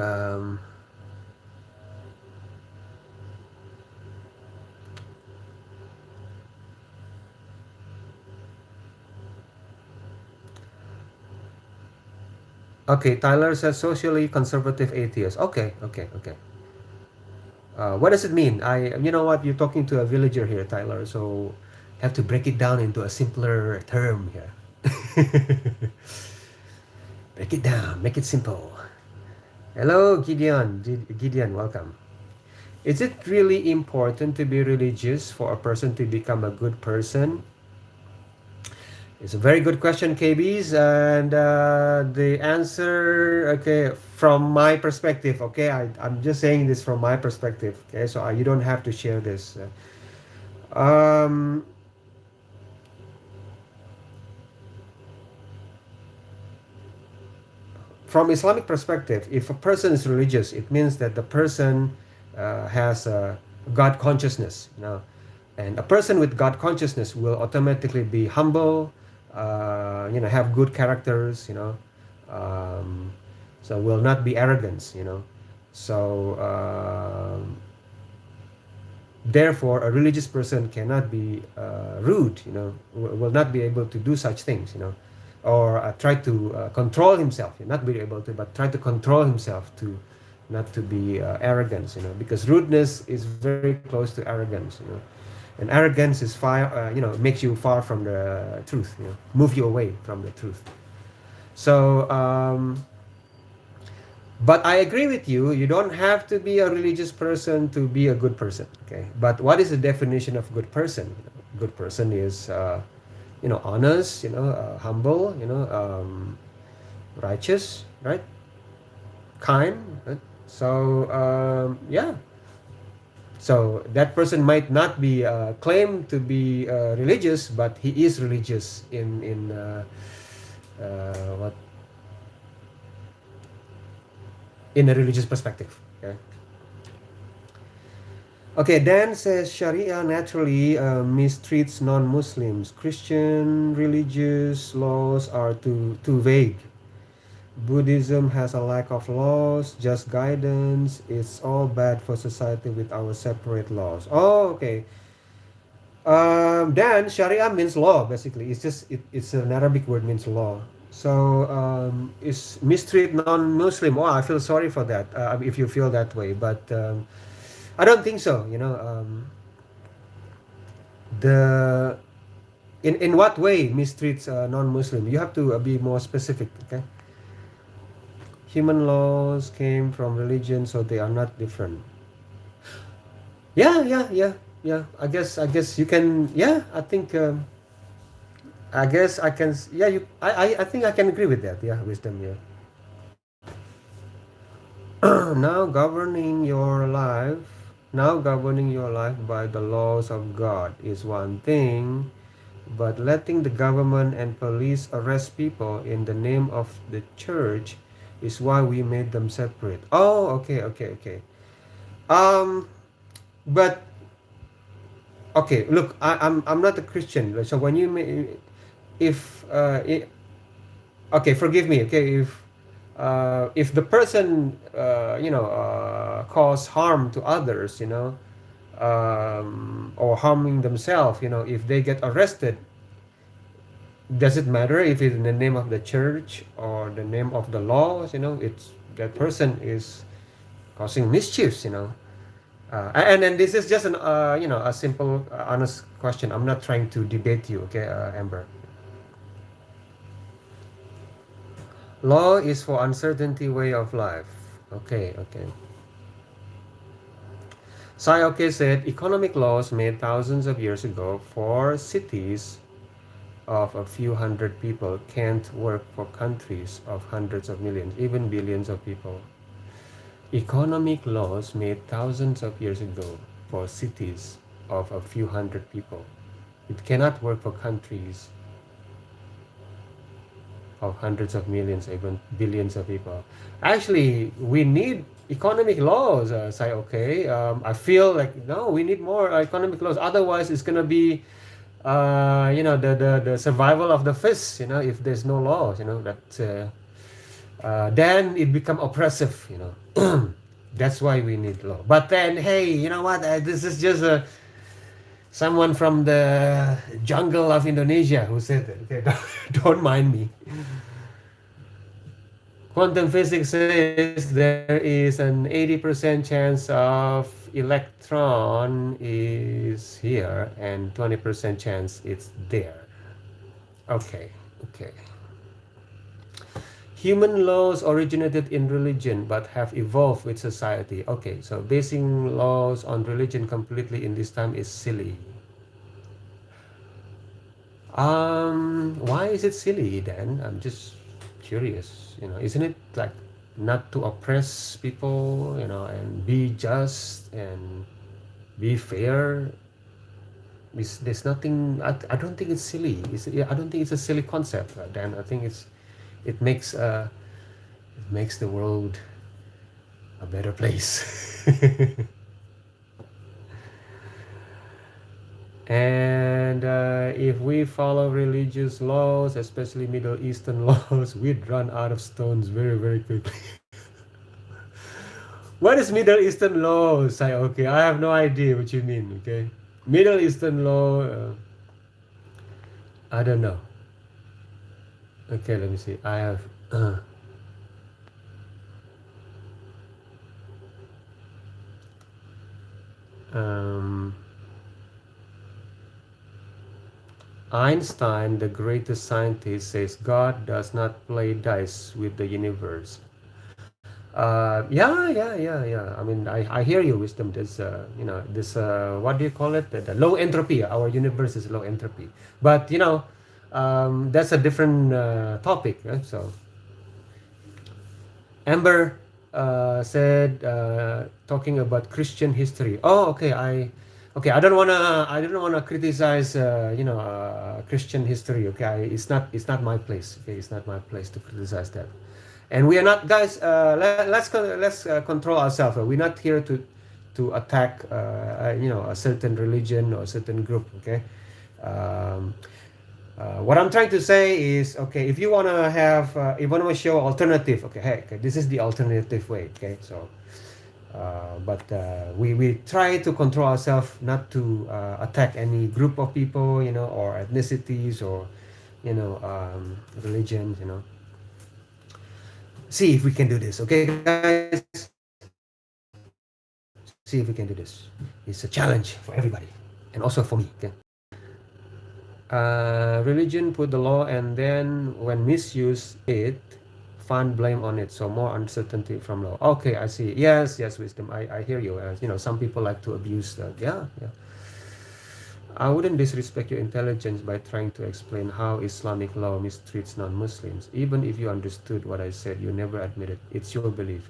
Okay, Tyler says socially conservative atheist. Okay, okay, okay. What does it mean? You know what? You're talking to a villager here, Tyler. So, have to break it down into a simpler term here. Break it down. Make it simple. Hello, Gideon. Gideon, welcome. Is it really important to be religious for a person to become a good person? It's a very good question, KBs, and the answer, okay, from my perspective, okay, I'm just saying this from my perspective, okay, so you don't have to share this. Um, from Islamic perspective, if a person is religious, it means that the person has a God consciousness, and a person with God consciousness will automatically be humble, have good characters, um, so will not be arrogance. So therefore, a religious person cannot be rude, will not be able to do such things, or try to control himself, not be able to, but try to control himself to not to be arrogant, because rudeness is very close to arrogance, and arrogance is far, makes you far from the truth, move you away from the truth. So, but I agree with you. You don't have to be a religious person to be a good person. Okay. But what is the definition of good person? Good person is, honest, humble, righteous, right? Kind. Right? So, yeah. So that person might not be claim to be religious, but he is religious what in a religious perspective. Okay. Okay, Dan says Sharia naturally mistreats non-Muslims. Christian religious laws are too vague. Buddhism has a lack of laws, just guidance. It's all bad for society with our separate laws. Oh, okay. Dan, Sharia means law, basically. It's an Arabic word, means law. So is mistreat non-Muslim. Oh, I feel sorry for that. If you feel that way, but I don't think so. The in what way mistreats non-Muslim? You have to be more specific. Okay. Human laws came from religion, so they are not different. Yeah, yeah, yeah, yeah. I guess you can. Yeah, I think. I guess I can. Yeah, I think I can agree with that. Yeah, wisdom. Yeah. now governing your life Now governing your life by the laws of God is one thing, but letting the government and police arrest people in the name of the church is why we made them separate. Oh, okay, okay, okay. um but okay, look, I'm not a Christian, so when you if okay, forgive me, okay, if the person cause harm to others, or harming themselves, if they get arrested, does it matter if it's in the name of the church or the name of the laws? It's that person is causing mischiefs. And then this is just an a simple honest question. I'm not trying to debate you, okay, Amber. Law is for uncertainty way of life. Okay, okay. Sayoke said economic laws made thousands of years ago for cities of a few hundred people can't work for countries of hundreds of millions, even billions of people. Economic laws made thousands of years ago for cities of a few hundred people. It cannot work for countries of hundreds of millions, even billions of people. Actually, we need economic laws. Say, okay. I feel like no, we need more economic laws. Otherwise, it's gonna be, the survival of the fittest. If there's no laws, that then it become oppressive. That's why we need law. But then, hey, you know what? This is just someone from the jungle of Indonesia who said it. Okay, don't mind me. Quantum physics says there is an 80% chance of electron is here and 20% chance it's there. Okay, okay. Human laws originated in religion but have evolved with society. Okay, so basing laws on religion completely in this time is silly. Why is it silly then? I'm just curious. Isn't it like not to oppress people, and be just and be fair? There's nothing. I don't think it's silly. I don't think it's a silly concept. Dan, I think it makes it makes the world a better place. And if we follow religious laws, especially Middle Eastern laws, we'd run out of stones very, very quickly. What is Middle Eastern laws? Okay, I have no idea what you mean. Okay, Middle Eastern law. I don't know. Okay, let me see. I have. Um, Einstein, the greatest scientist, says God does not play dice with the universe. Yeah. I mean, I hear you, wisdom. There's, this, what do you call it? The low entropy. Our universe is low entropy. But, that's a different topic. Right? So, Amber said, talking about Christian history. Oh, okay. Okay. I don't wanna criticize, Christian history. Okay. It's not my place. Okay. It's not my place to criticize that. And we are not, guys. Let's control ourselves. We're not here to attack, a certain religion or a certain group. Okay. Um, what I'm trying to say is, okay, if you wanna have, if you wanna show alternative, okay, hey, okay, this is the alternative way. Okay, so, but we try to control ourselves not to attack any group of people, or ethnicities or, religions, See if we can do this, okay, guys. See if we can do this. It's a challenge for everybody, and also for me. Okay. Religion put the law, and then when misuse it, find blame on it. So more uncertainty from law. Okay, I see. Yes, wisdom. I hear you. Some people like to abuse that. Yeah. I wouldn't disrespect your intelligence by trying to explain how Islamic law mistreats non-Muslims. Even if you understood what I said, you never admit it. It's your belief.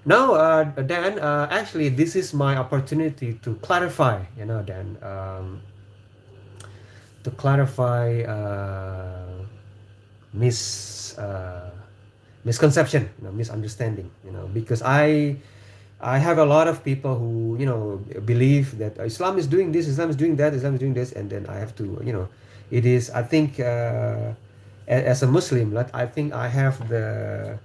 No, Dan, actually, this is my opportunity to clarify, Dan, to clarify misconception, misunderstanding, because I have a lot of people who, believe that Islam is doing this, Islam is doing that, Islam is doing this, and then I have to, it is, I think, as a Muslim, I think I have the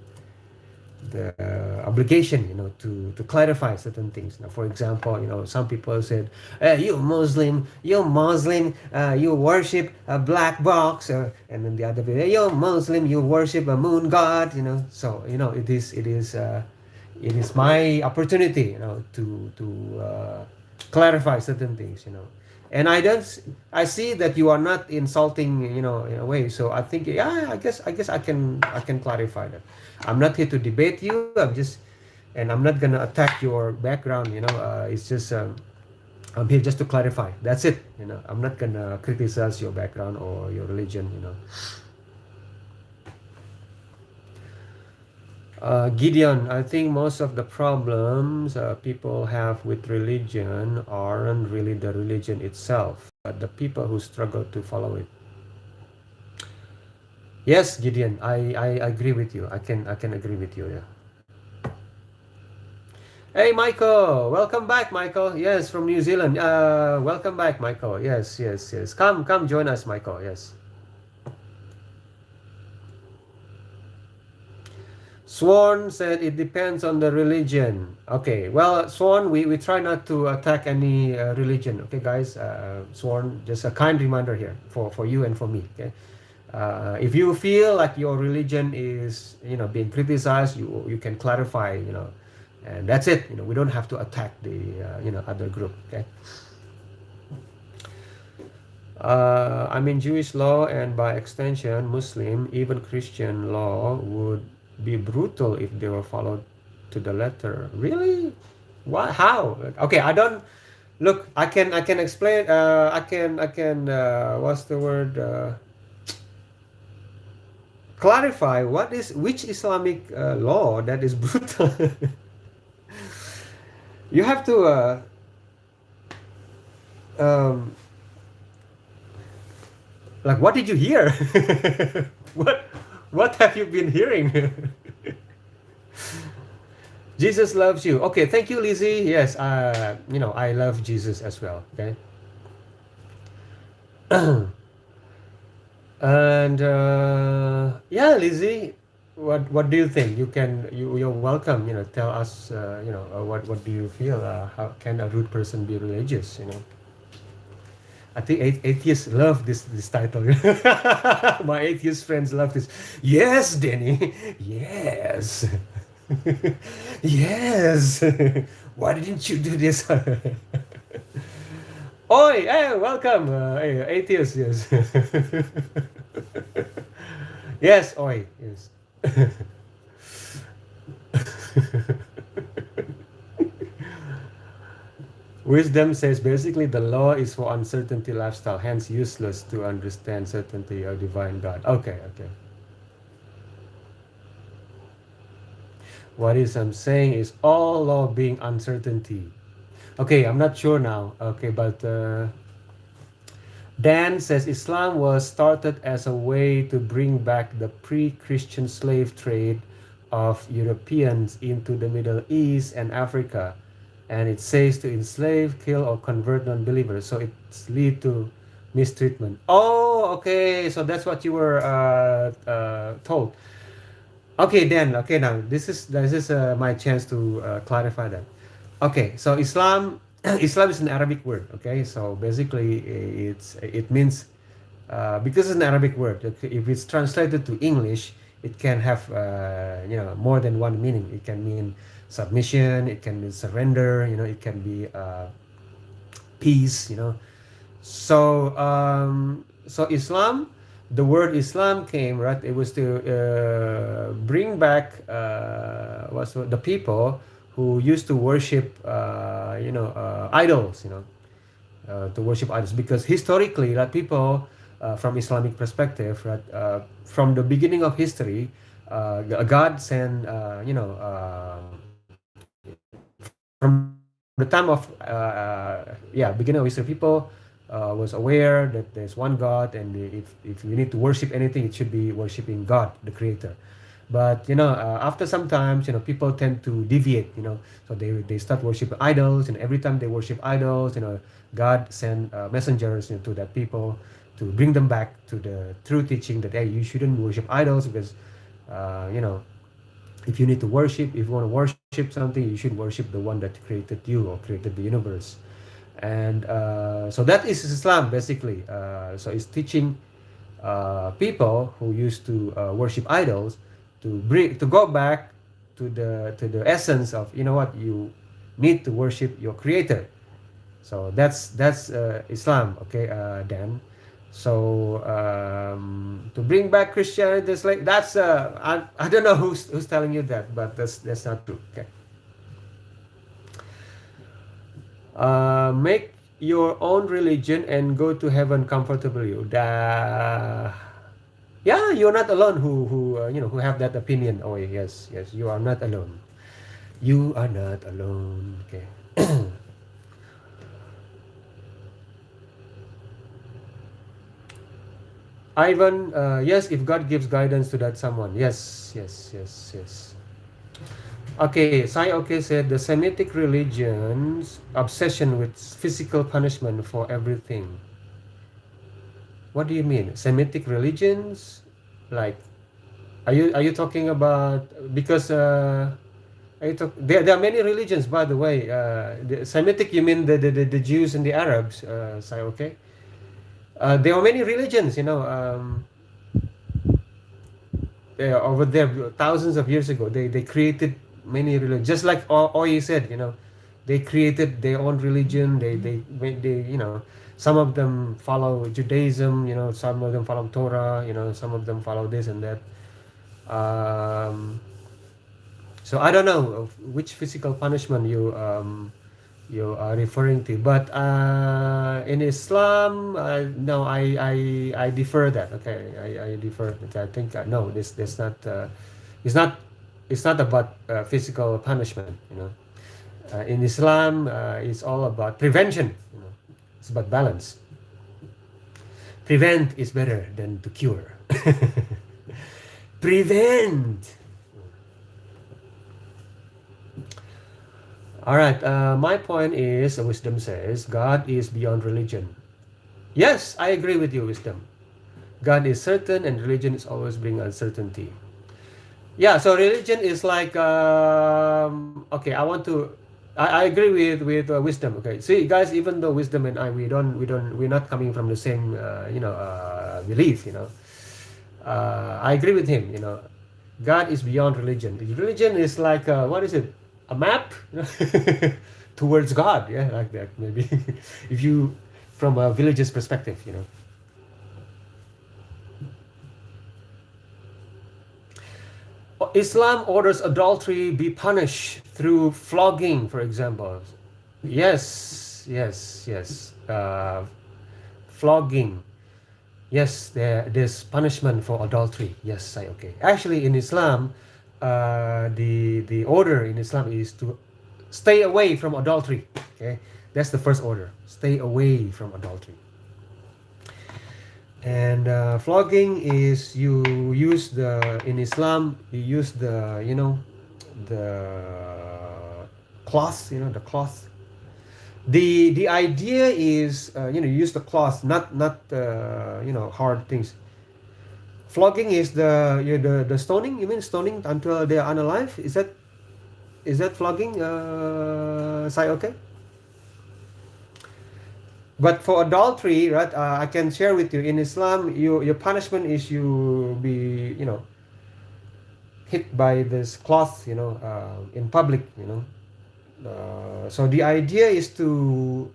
obligation, to clarify certain things. Now, for example, some people said, hey, you're Muslim, you worship a black box, and then the other people, hey, you're Muslim, you worship a moon god, So, it is my opportunity, to clarify certain things, and I see that you are not insulting, in a way. So I think, yeah, I guess I can clarify that. I'm not here to debate you. And I'm not gonna attack your background. It's just, I'm here just to clarify. That's it. I'm not gonna criticize your background or your religion. Gideon, I think most of the problems people have with religion aren't really the religion itself, but the people who struggle to follow it. Yes, Gideon, I agree with you. I can agree with you. Yeah. Hey, Michael, welcome back, Michael. Yes, from New Zealand. Welcome back, Michael. Yes. Come join us, Michael. Yes. Swan said it depends on the religion. Okay, well, Swan, we try not to attack any religion. Okay, guys. Swan, just a kind reminder here for you and for me. Okay, If you feel like your religion is, being criticized, you can clarify, and that's it. We don't have to attack the, other group. Okay. I mean, Jewish law and by extension, Muslim, even Christian law would be brutal if they were followed to the letter. Really? What? How? Okay, I don't look. I can explain. I can. What's the word? Clarify what is which Islamic law that is brutal. You have to. Um, like, what did you hear? what What have you been hearing? Jesus loves you. Okay, thank you, Lizzie. Yes, I love Jesus as well. Okay. And yeah, Lizzie, what do you think? You're welcome. Tell us. What do you feel? How can a rude person be religious? I think atheists love this title. My atheist friends love this. Yes, Denny. Yes. Yes. Why didn't you do this? Oi, hey, welcome, hey, atheist. Yes. Yes, oi, yes. Wisdom says basically the law is for uncertainty lifestyle, hence useless to understand certainty of divine God. Okay, okay. What is I'm saying is all law being uncertainty. Okay, I'm not sure now. Okay, but Dan says Islam was started as a way to bring back the pre-Christian slave trade of Europeans into the Middle East and Africa. And it says to enslave, kill, or convert non-believers. So it's lead to mistreatment. Oh, okay. So that's what you were told. Okay, then. Okay, now this is my chance to clarify that. Okay, so Islam Islam is an Arabic word. Okay, so basically it means because it's an Arabic word. Okay, if it's translated to English, it can have more than one meaning. It can mean submission. It can mean surrender. It can be peace. So Islam, the word Islam came, right. It was to bring back the people who used to worship idols, to worship idols, because historically, like, people from Islamic perspective, right, from the beginning of history, God sent from the time of beginning of history, people was aware that there's one God, and if you need to worship anything, it should be worshiping God, the Creator. But after some times, people tend to deviate. So they start worshiping idols, and every time they worship idols, God send messengers to that people to bring them back to the true teaching that, hey, you shouldn't worship idols, because if you need to worship, if you want to worship something, you should worship the one that created you or created the universe. And so that is Islam, basically. So it's teaching people who used to worship idols to go back to the essence of, what, you need to worship your Creator. So that's Islam. Okay, Dan. So to bring back Christianity, that's I don't know who's telling you that, but that's not true. Okay. Make your own religion and go to heaven comfortably. Yeah, you're not alone who have that opinion. Oh yes, you are not alone. You are not alone. Okay. Ivan, yes, if God gives guidance to that someone. Yes. Okay, Sai okay said the Semitic religion's obsession with physical punishment for everything. What do you mean? Semitic religions? Like, are you talking about, because there are many religions, by the way. The Semitic, you mean the Jews and the Arabs, Sai okay? There are many religions, over there thousands of years ago. They created many religions, just like Oye said. They created their own religion. They some of them follow Judaism. Some of them follow Torah. Some of them follow this and that. So I don't know which physical punishment you are referring to, but in Islam, no, I defer that. Okay, I defer. I think no, this not it's not it's not about physical punishment. In Islam, it's all about prevention. It's about balance. Prevent is better than to cure. Prevent. All right. My point is, wisdom says God is beyond religion. Yes, I agree with you, wisdom. God is certain, and religion is always bring uncertainty. Yeah. So religion is like okay. I agree with wisdom. Okay. See, guys, even though wisdom and I we're not coming from the same belief. I agree with him. God is beyond religion. Religion is like what is it? A map towards God. Yeah, like that maybe. If you from a village's perspective. Islam orders adultery be punished through flogging, for example. Yes, yes, yes. Flogging. Yes, there's punishment for adultery. Yes, okay. Actually, in Islam, the order in Islam is to stay away from adultery. Okay, that's the first order. Stay away from adultery. And flogging is in Islam you use the cloth, the cloth. The idea is you use the cloth, not hard things. Flogging is the stoning. You mean stoning until they are unalive? Is that flogging? Sai, okay. But for adultery, right? I can share with you. In Islam, your punishment is you be hit by this cloth, in public, So the idea is to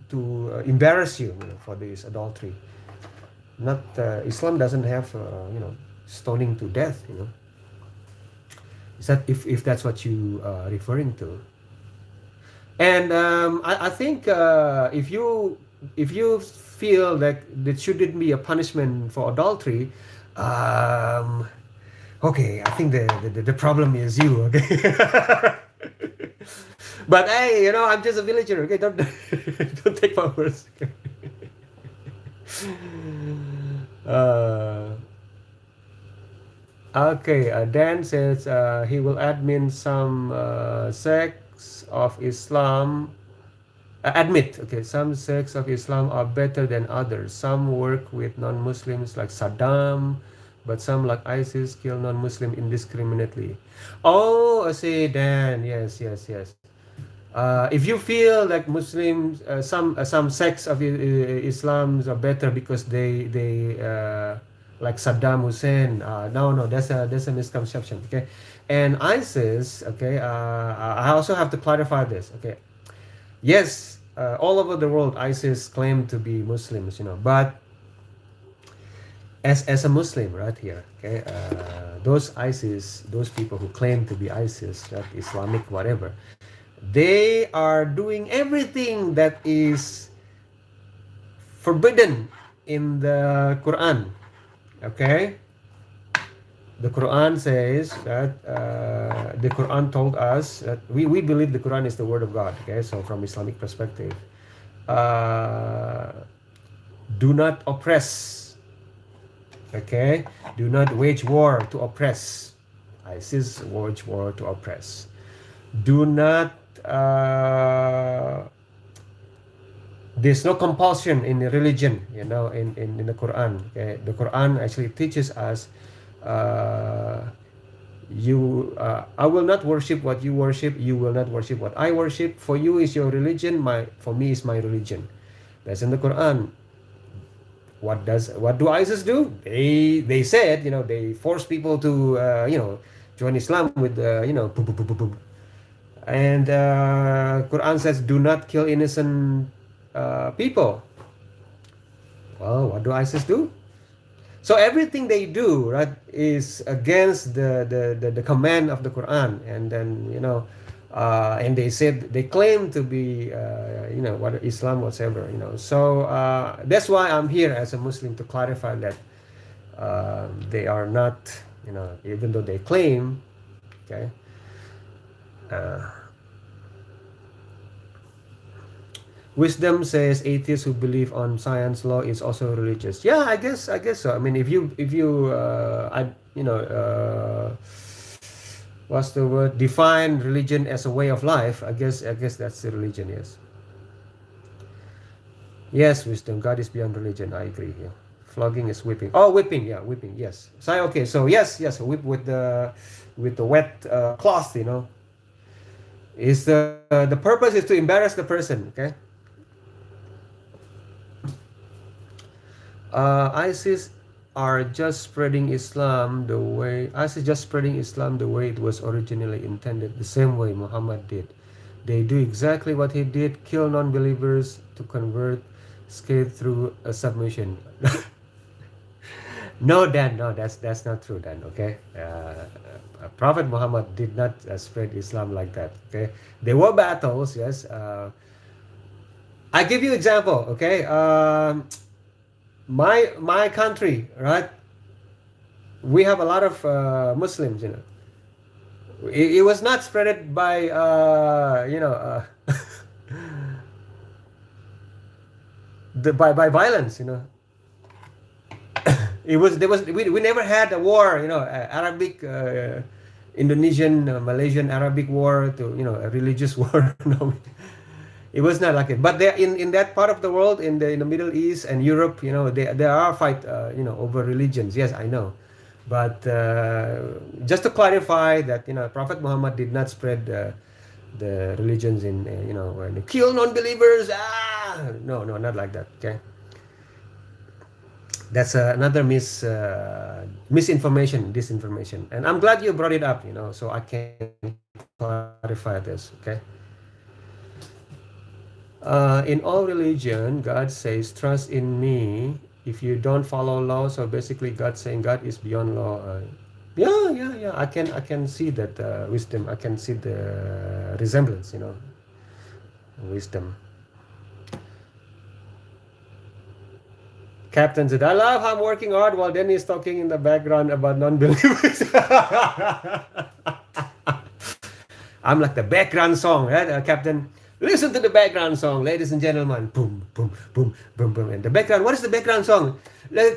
embarrass you, for this adultery. Not Islam doesn't have stoning to death. Is that if that's what you are referring to? And I think if you feel that shouldn't be a punishment for adultery, okay, I think the problem is you. Okay. But hey, I'm just a villager. Okay, don't don't take my words. Okay. Dan says he will admin some sects of Islam. Some sects of Islam are better than others. Some work with non-Muslims like Saddam, but some like ISIS kill non-Muslim indiscriminately. Oh, I see, Dan. Yes. If you feel like Muslims, some sects of Islam are better because they like Saddam Hussein. No, that's a misconception. Okay, and ISIS. Okay, I also have to clarify this. Okay, yes, all over the world, ISIS claim to be Muslims. But as a Muslim, right here, okay, those people who claim to be ISIS, that Islamic whatever. They are doing everything that is forbidden in the Quran. Okay? The Quran says that the Quran told us that we believe the Quran is the word of God. Okay? So from Islamic perspective, do not oppress. Okay? Do not wage war to oppress. ISIS wage war to oppress. Do not there's no compulsion in the religion, in the Quran. Okay? The Quran actually teaches us I will not worship what you worship, you will not worship what I worship. For you is your religion, for me is my religion. That's in the Quran. What do ISIS do? They said, they force people to join Islam with boom, boom, boom, boom, boom. And Quran says, do not kill innocent people. Well, what do ISIS do? So everything they do, right, is against the command of the Quran. And then, and they said, they claim to be, what Islam, whatever, So that's why I'm here as a Muslim, to clarify that they are not, even though they claim, okay. Uh, Wisdom says atheists who believe on science law is also religious. Yeah, I guess so. I mean, if you what's the word? Define religion as a way of life. I guess that's the religion. Yes. Yes, wisdom. God is beyond religion. I agree. Yeah. Flogging is whipping. Oh, whipping. Yeah, whipping. Yes. So okay. So yes, whip with the wet cloth. Is the purpose is to embarrass the person. Okay. ISIS are just spreading Islam the way it was originally intended, the same way Muhammad did. They do exactly what he did: kill non-believers to convert, skate through a submission. No, Dan, no, that's not true, Dan. Okay, Prophet Muhammad did not spread Islam like that. Okay, there were battles, yes. I give you example. Okay. My country, right? We have a lot of Muslims. It was not spreaded by by violence. We never had a war. Arabic, Indonesian, Malaysian Arabic war, to a religious war. No, it was not like it. But there, in that part of the world, in the Middle East and Europe, there are fight over religions. Yes, I know. But just to clarify that, Prophet Muhammad did not spread the religions in when kill non-believers. No, not like that. Okay, that's another misinformation, disinformation, and I'm glad you brought it up. So I can clarify this. Okay. In all religion, God says, trust in me if you don't follow law. So basically, God saying God is beyond law. Yeah. I can see that wisdom. I can see the resemblance. Wisdom. Captain said, I love how I'm working hard while Denny is talking in the background about non-believers. I'm like the background song, right, Captain? Listen to the background song, ladies and gentlemen. Boom, boom, boom, boom, boom. And the background, what is the background song?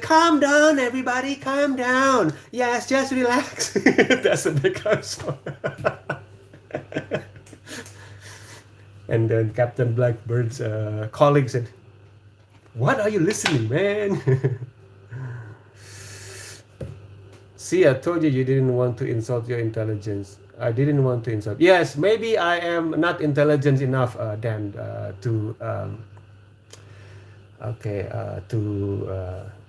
Calm down, everybody, calm down. Yes, just relax. That's the background song. And then Captain Blackbird's colleague said, what are you listening, man? See, I told you didn't want to insult your intelligence. I didn't want to insult. Yes, maybe I am not intelligent enough, Dan, to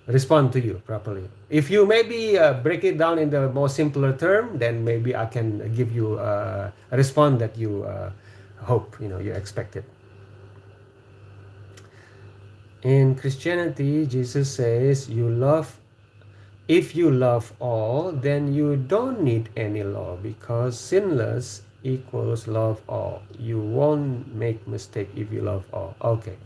respond to you properly. If you maybe break it down in the more simpler term, then maybe I can give you a response that you hope, you expected. In Christianity, Jesus says, if you love all, then you don't need any law, because sinless equals love all. You won't make mistake if you love all. Okay.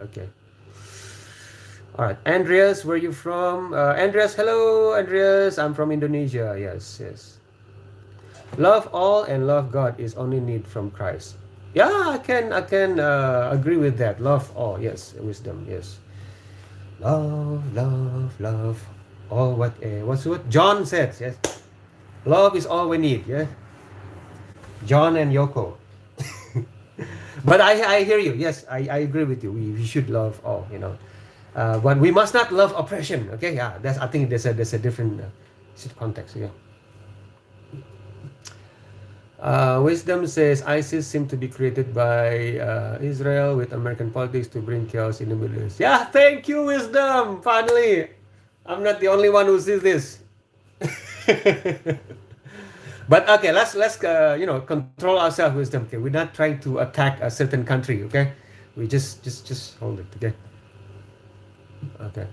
All right. Andreas, where are you from? Andreas, hello, Andreas. I'm from Indonesia. Yes. Love all and love God is only need from Christ. Yeah, I can agree with that. Love all. Yes. Wisdom. Yes. Love. All what's what John said. Yes, love is all we need. Yeah, John and Yoko. But I hear you. Yes, I agree with you. We should love all. But we must not love oppression. Okay, yeah. I think there's a different context. Yeah. Wisdom says ISIS seem to be created by Israel with American politics to bring chaos in the Middle East. Yeah, thank you, Wisdom. Finally, I'm not the only one who sees this. But okay, let's control ourselves, Wisdom. Okay, we're not trying to attack a certain country. Okay, we just hold it. Okay, okay.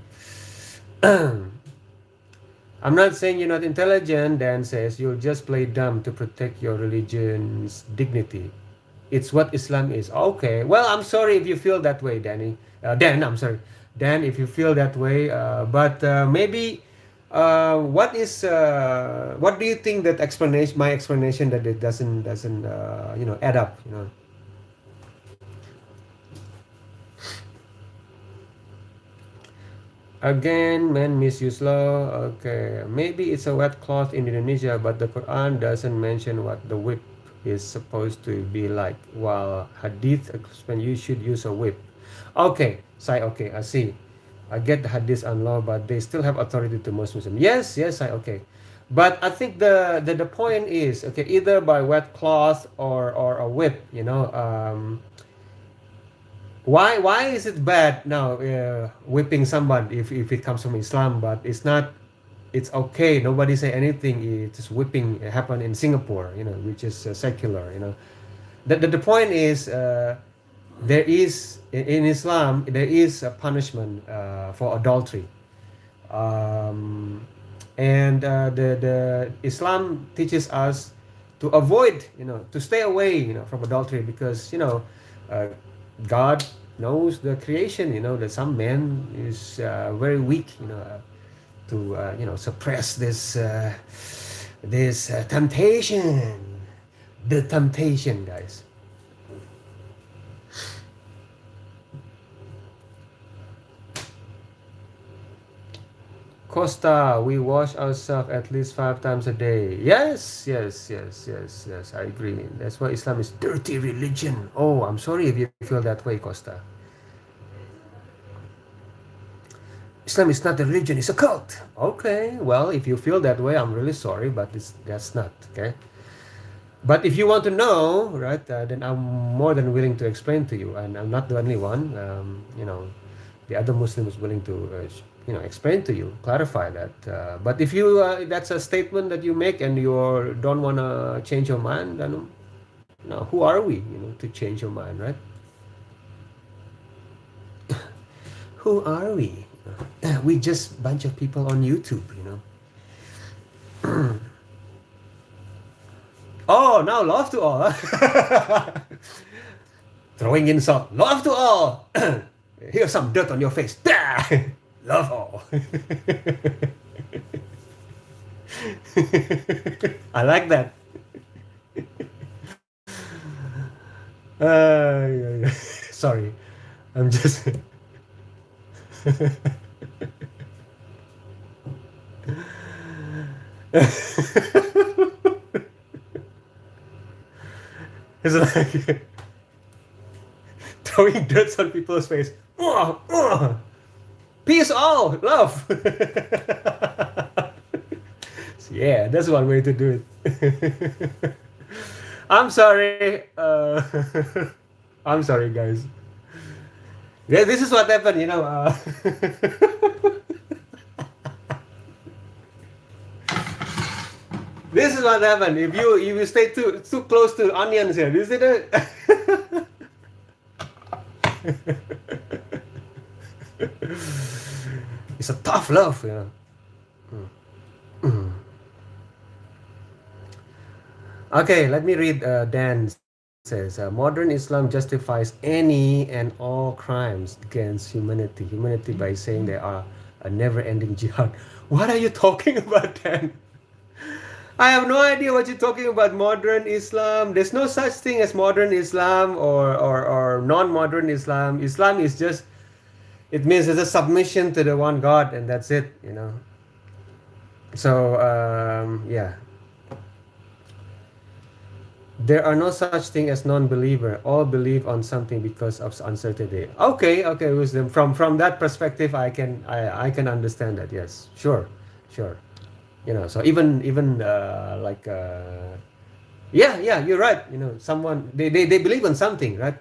I'm not saying you're not intelligent, Dan says. You'll just play dumb to protect your religion's dignity. It's what Islam is. Okay. Well, I'm sorry if you feel that way, Danny. Dan, I'm sorry. Dan, if you feel that way. But maybe, what do you think that explanation, my explanation that it doesn't add up, you know? Again, men misuse law. Okay, maybe it's a wet cloth in Indonesia, but the Quran doesn't mention what the whip is supposed to be like. While Hadith explain you should use a whip. Okay, okay, I see. I get the Hadith on law, but they still have authority to Muslims. Yes, yes, okay. But I think the point is okay, either by wet cloth or a whip. Why is it bad now whipping someone if it comes from Islam, but it's okay, nobody say anything. It's whipping happen in Singapore, which is secular. The point is there is in Islam there is a punishment for adultery, and the Islam teaches us to avoid, to stay away, from adultery, because uh, God knows the creation, that some man is very weak, to suppress this temptation, the temptation, guys. Costa, we wash ourselves at least 5 times a day. Yes, yes, yes, yes, yes. I agree. That's why Islam is dirty religion. Oh, I'm sorry if you feel that way, Costa. Islam is not a religion; it's a cult. Okay, well, if you feel that way, I'm really sorry, but that's not okay. But if you want to know, right, then I'm more than willing to explain to you, and I'm not the only one. The other Muslims willing to explain to you, clarify that. But if you that's a statement that you make and you don't want to change your mind, then who are we, to change your mind, right? Who are we? We just bunch of people on YouTube, Oh, now love to all. Throwing insult. Love to all. Here's some dirt on your face. Love all. I like that. Yeah. Sorry. I'm just. It's like throwing dirt on people's face. Peace all, love. Yeah, that's one way to do it. I'm sorry. I'm sorry, guys. Yeah, this is what happened, This is what happened if you stay too close to onions here. You see that? It's a tough love, Okay, let me read. Dan says modern Islam justifies any and all crimes against humanity by saying they are a never-ending jihad. What are you talking about, Dan? I have no idea what you're talking about. Modern Islam. There's no such thing as modern Islam or non-modern Islam. Islam is just, it means it's a submission to the one God, and that's it, So, yeah. There are no such thing as non-believer. All believe on something because of uncertainty. Okay, wisdom. From that perspective, I can understand that. Yes, sure. So even like Yeah, yeah, you're right. Someone they believe in something, right?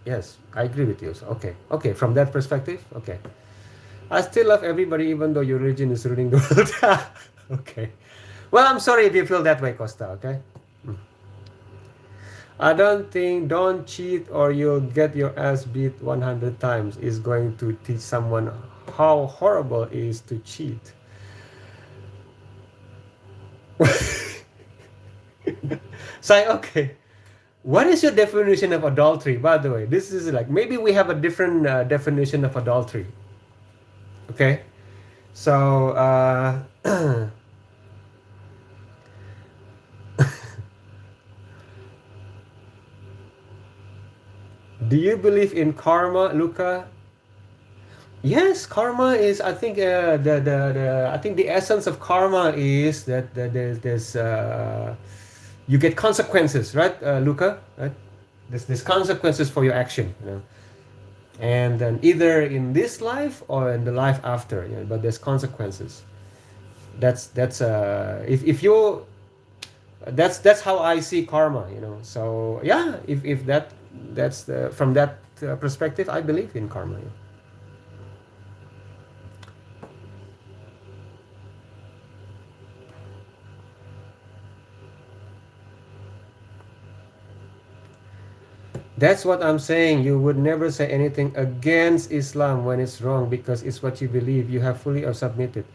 Yes, I agree with you. So, okay, okay. From that perspective, okay. I still love everybody, even though your religion is ruining the world. Okay. Well, I'm sorry if you feel that way, Costa. Okay. I don't think "don't cheat or you'll get your ass beat 100 times" is going to teach someone how horrible it is to cheat. So, okay. What is your definition of adultery, by the way? This is like maybe we have a different definition of adultery. Okay. So, do you believe in karma, Luca? Yes, karma is. I think I think the essence of karma is that there's you get consequences, right, Luca? Right? There's consequences for your action, and then either in this life or in the life after. But there's consequences. That's if you that's how I see karma. So yeah, if that's from that perspective, I believe in karma. Yeah. That's what I'm saying. You would never say anything against Islam when it's wrong because it's what you believe. You have fully submitted.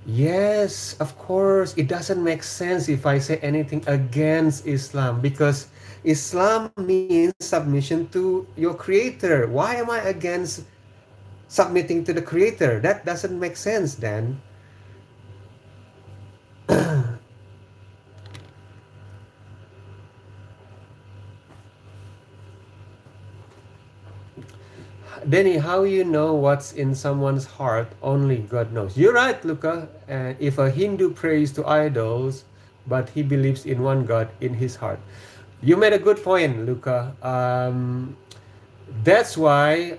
Yes, of course. It doesn't make sense if I say anything against Islam because Islam means submission to your creator. Why am I against submitting to the creator? That doesn't make sense, Dan. Denny, how you know what's in someone's heart? Only God knows. You're right, Luca. If a Hindu prays to idols, but he believes in one God in his heart. You made a good point, Luca. That's why,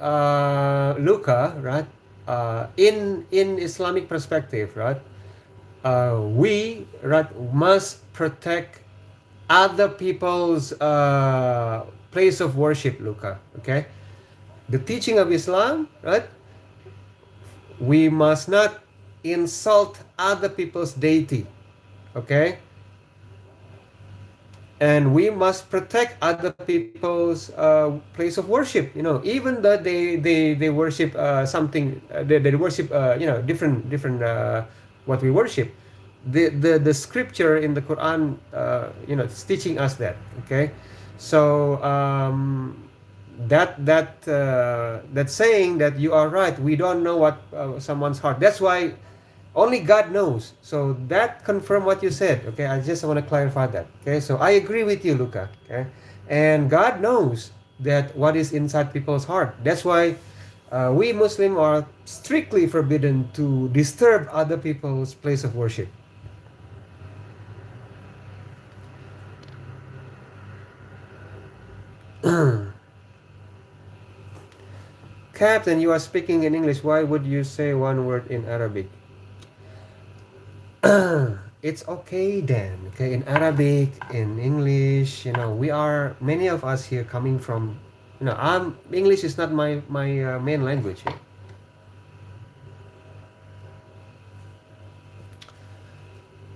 Luca, right? In Islamic perspective, right? We right must protect other people's place of worship, Luca. Okay, the teaching of Islam, right? We must not insult other people's deity, okay? And we must protect other people's place of worship. Even though they worship something, they worship different what we worship. The scripture in the Quran, it's teaching us that. Okay, so that saying that you are right, we don't know what someone's heart. That's why only God knows. So that confirm what you said. Okay, I just want to clarify that. Okay, so I agree with you, Luca. Okay, and God knows that what is inside people's heart. That's why we Muslim are strictly forbidden to disturb other people's place of worship. Captain, you are speaking in English. Why would you say one word in Arabic? It's okay then. Okay, in Arabic, in English, we are many of us here coming from, I'm English is not my main language.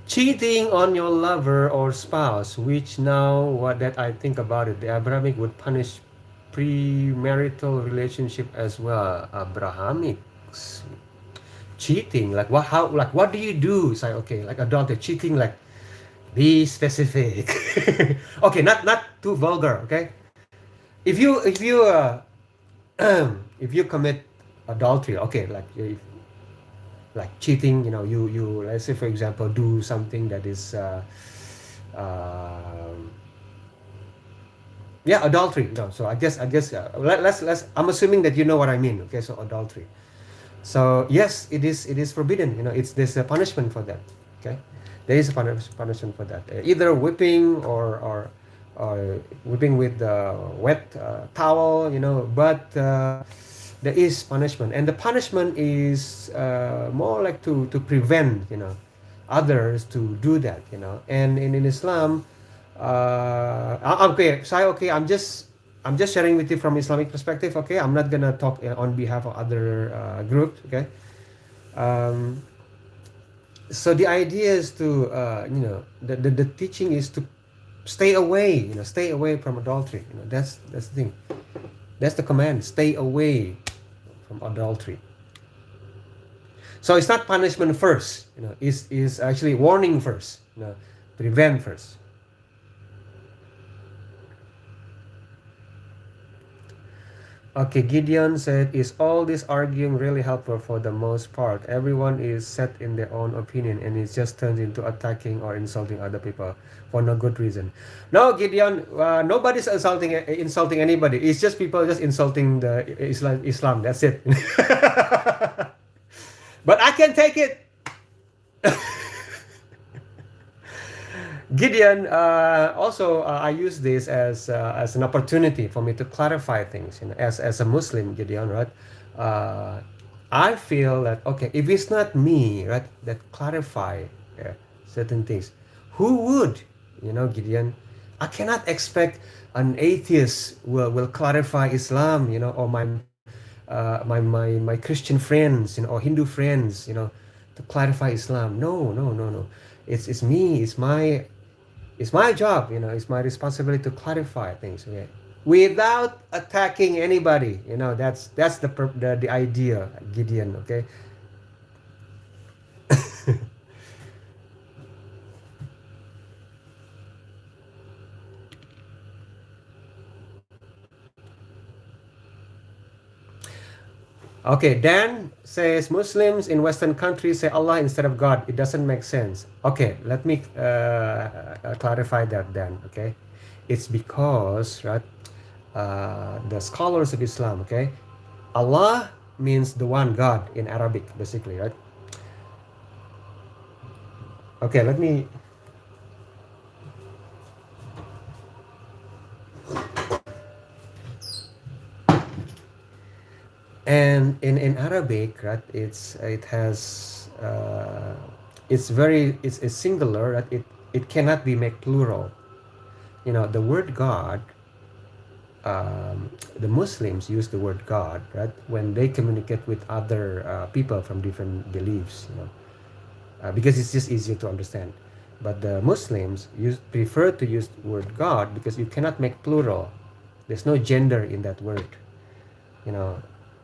Cheating on your lover or spouse, which now what that I think about it, the Abrahamic would punish premarital relationship as well. Abrahamics cheating, like what do you do? It's like, okay, like adultery, cheating, like be specific. Okay, not too vulgar. Okay, if you if you commit adultery, okay, like cheating, you let's say for example do something that is uh, yeah, adultery. No, so I guess let's I'm assuming that you know what I mean. Okay, so adultery. So yes, it is forbidden. It's there's a punishment for that. Okay, there is a punishment for that. Either whipping or whipping with the wet towel. But there is punishment, and the punishment is more like to prevent others to do that. And in Islam, Okay, so okay, I'm just sharing with you from Islamic perspective. Okay, I'm not gonna talk on behalf of other groups. Okay, um, so the idea is to the teaching is to stay away. Stay away from adultery. That's the thing. That's the command. Stay away from adultery. So it's not punishment first. Is actually warning first. Prevent first. Okay, Gideon said, is all this arguing really helpful for the most part? Everyone is set in their own opinion and it just turns into attacking or insulting other people for no good reason. No, Gideon, nobody's insulting anybody. It's just people just insulting the Islam. That's it. But I can take it. Gideon, also, I use this as an opportunity for me to clarify things. As a Muslim, Gideon, right? Uh, I feel that okay, if it's not me, right, that clarify certain things, who would? Gideon. I cannot expect an atheist will clarify Islam, or my Christian friends, or Hindu friends, to clarify Islam. No, no, no, no. It's me. It's my job, it's my responsibility to clarify things, okay? Without attacking anybody, that's the idea, Gideon, okay? Okay, Dan says Muslims in Western countries say Allah instead of God. It doesn't make sense. Okay, let me clarify that, Dan. Okay, it's because right, the scholars of Islam. Okay, Allah means the one God in Arabic, basically, right? Okay, let me. And in Arabic, right, it's singular, right? It cannot be made plural. The word God, the Muslims use the word God, right, when they communicate with other people from different beliefs, because it's just easier to understand. But the Muslims prefer to use the word God because you cannot make plural. There's no gender in that word. you know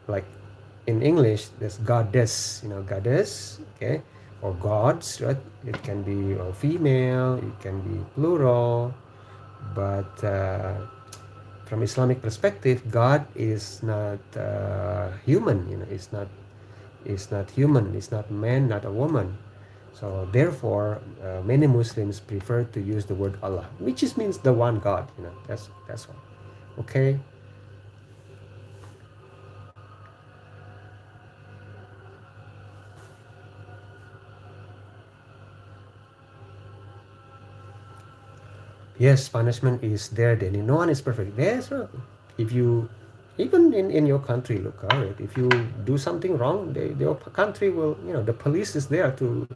like in English there's goddess, goddess, okay, or gods, right? It can be female, it can be plural, but from Islamic perspective, God is not human. It's not human, it's not man, not a woman. So therefore, many Muslims prefer to use the word Allah, which just means the one God. That's all. Okay. Yes, punishment is there, Danny. No one is perfect. There's if you even in your country, look, all right, if you do something wrong, your country will, the police is there to,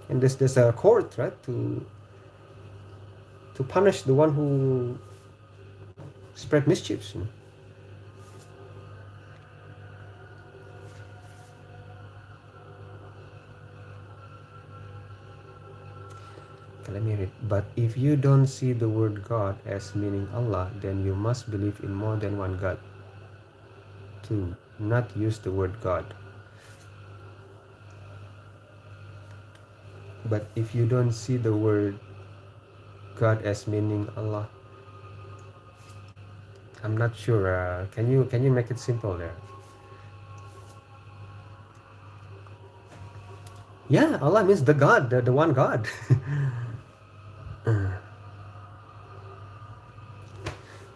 and there's a court, right, to punish the one who spread mischiefs. Okay, let me read. But if you don't see the word God as meaning Allah, then you must believe in more than one God. To not use the word God. But if you don't see the word God as meaning Allah, I'm not sure. Can you make it simple there? Yeah, Allah means the God, the one God.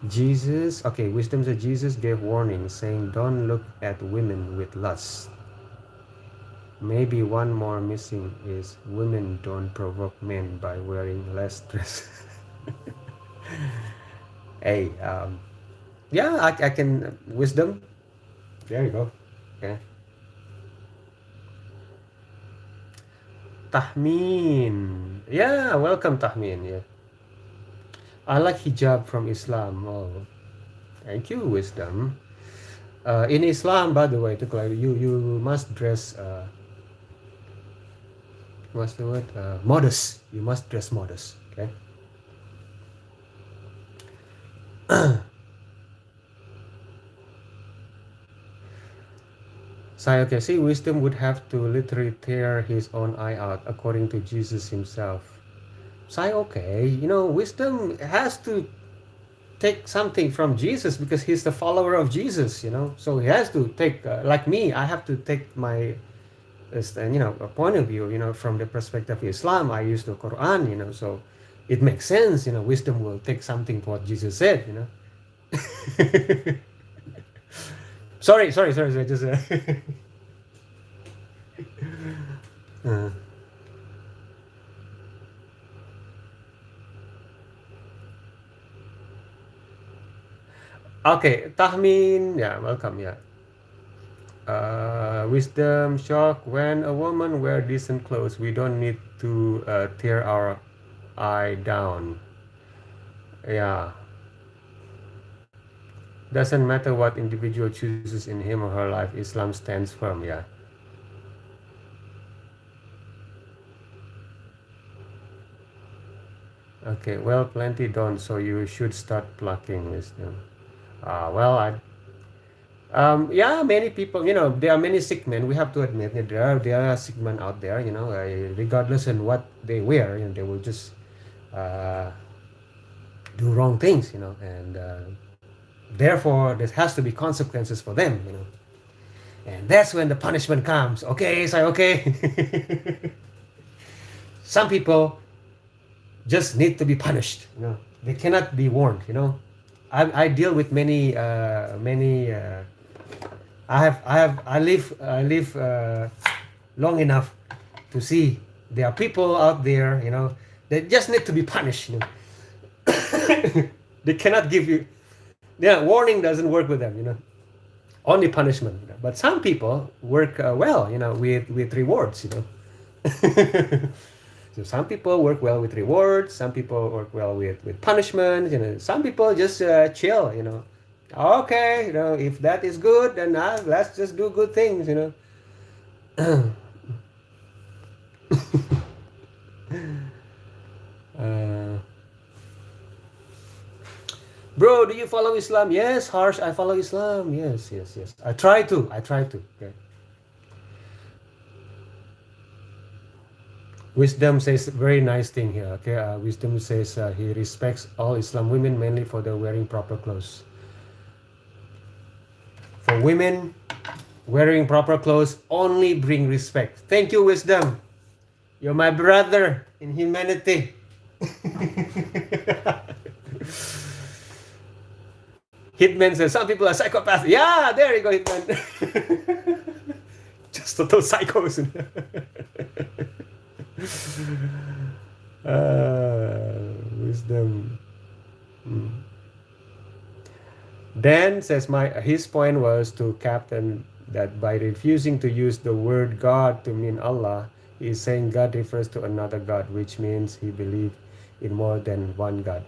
Jesus, okay, wisdom says Jesus gave warning saying, don't look at women with lust. Maybe one more missing is women don't provoke men by wearing less dress. Hey, yeah, I can, wisdom. There you go. Okay. Tahmin. Yeah, welcome, Tahmin. Yeah. I like hijab from Islam. Oh, thank you, wisdom. In Islam, by the way, to clarify, you must dress. What's the word? Modest. You must dress modest. Okay. So okay, see, wisdom would have to literally tear his own eye out, according to Jesus himself. So okay, wisdom has to take something from Jesus because he's the follower of Jesus. So he has to take, like me, I have to take my, a point of view, from the perspective of Islam. I use the Quran, so it makes sense. Wisdom will take something for what Jesus said. Sorry. Just uh, okay, Tahmin, yeah, welcome, yeah. Wisdom shock. When a woman wear decent clothes, we don't need to tear our eye down. Yeah, doesn't matter what individual chooses in him or her life. Islam stands firm. Yeah. Okay. Well, plenty don't. So you should start plucking wisdom. Well, yeah, many people. There are many sick men. We have to admit that there are sick men out there. Regardless of what they wear, they will just uh, do wrong things. And therefore there has to be consequences for them. And that's when the punishment comes. Okay, so okay. Some people just need to be punished. They cannot be warned. I deal with many. I live long enough to see there are people out there. That just need to be punished. They cannot give you. Yeah, warning doesn't work with them. Only punishment. But some people work well, with rewards. So some people work well with rewards. Some people work well with punishment. Some people just chill. Okay, if that is good, then let's just do good things. uh, Bro, do you follow Islam? Yes, Harsh, I follow Islam. Yes. I try to. Okay. Wisdom says very nice thing here. Okay. Wisdom says he respects all Islam women mainly for their wearing proper clothes. For women, wearing proper clothes only bring respect. Thank you, Wisdom. You're my brother in humanity. Hitman says some people are psychopaths. Yeah, there you go, Hitman. Just total psychos. Wisdom. Dan says his point was to Captain that by refusing to use the word God to mean Allah, he is saying God refers to another God, which means he believed in more than one God.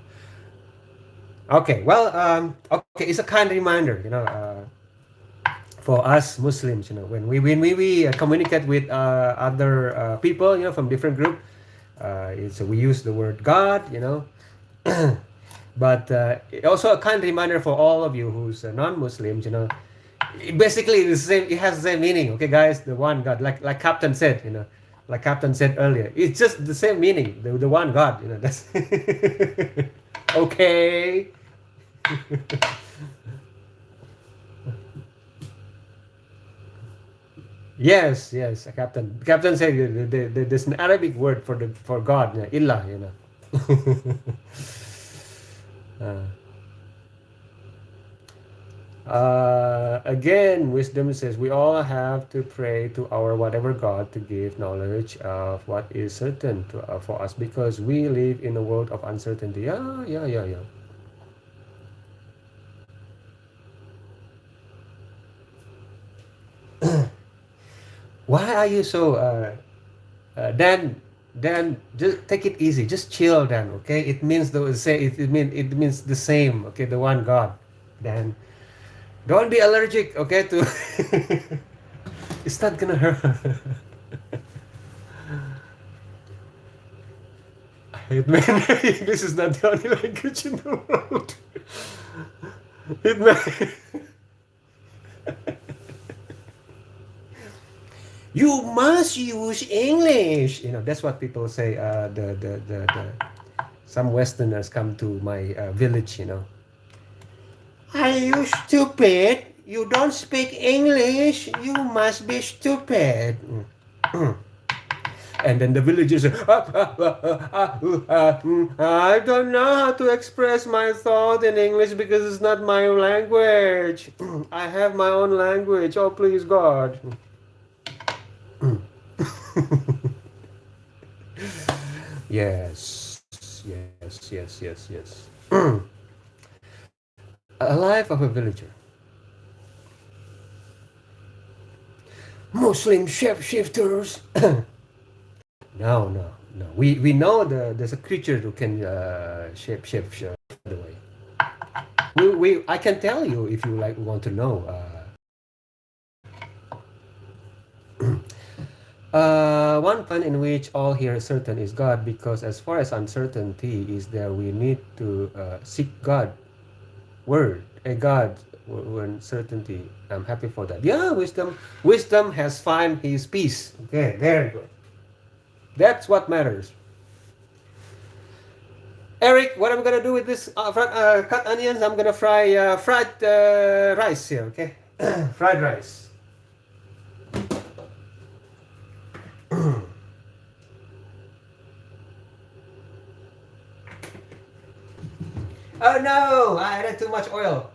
Okay, well, okay, it's a kind reminder, for us Muslims, when we communicate with other people, from different group, we use the word God, but also a kind reminder for all of you who's non-Muslims, basically it's the same. It has the same meaning. Okay, guys, the one God, like Captain said, like Captain said earlier, it's just the same meaning. The one God, that's okay. Yes, Captain. Captain said there's an Arabic word for God, Illah. uh, Again, wisdom says we all have to pray to our whatever God to give knowledge of what is certain for us because we live in a world of uncertainty. Yeah. Why are you so Dan? then just take it easy, just chill then, okay? It means the say it means the same, okay, the one God. Then don't be allergic, okay, to it's not gonna hurt. It may English is not the only language in the world. It may you must use English. You know, that's what people say. Some Westerners come to my village. You know, are you stupid? You don't speak English. You must be stupid. And then the villagers say, I don't know how to express my thought in English because it's not my language. I have my own language. Oh, please, God. Yes, yes. A life of a villager. Muslim shapeshifters. No. We know there's a creature who can shift the way. I can tell you if you like want to know. One plan in which all here is certain is God, because as far as uncertainty is there, we need to seek God word, a God uncertainty. I'm happy for that. Yeah, wisdom has found his peace. Okay, there you go. That's what matters. Eric, what I'm gonna do with this cut onions? I'm gonna fry fried rice here. Okay, fried rice. Oh no! I added too much oil.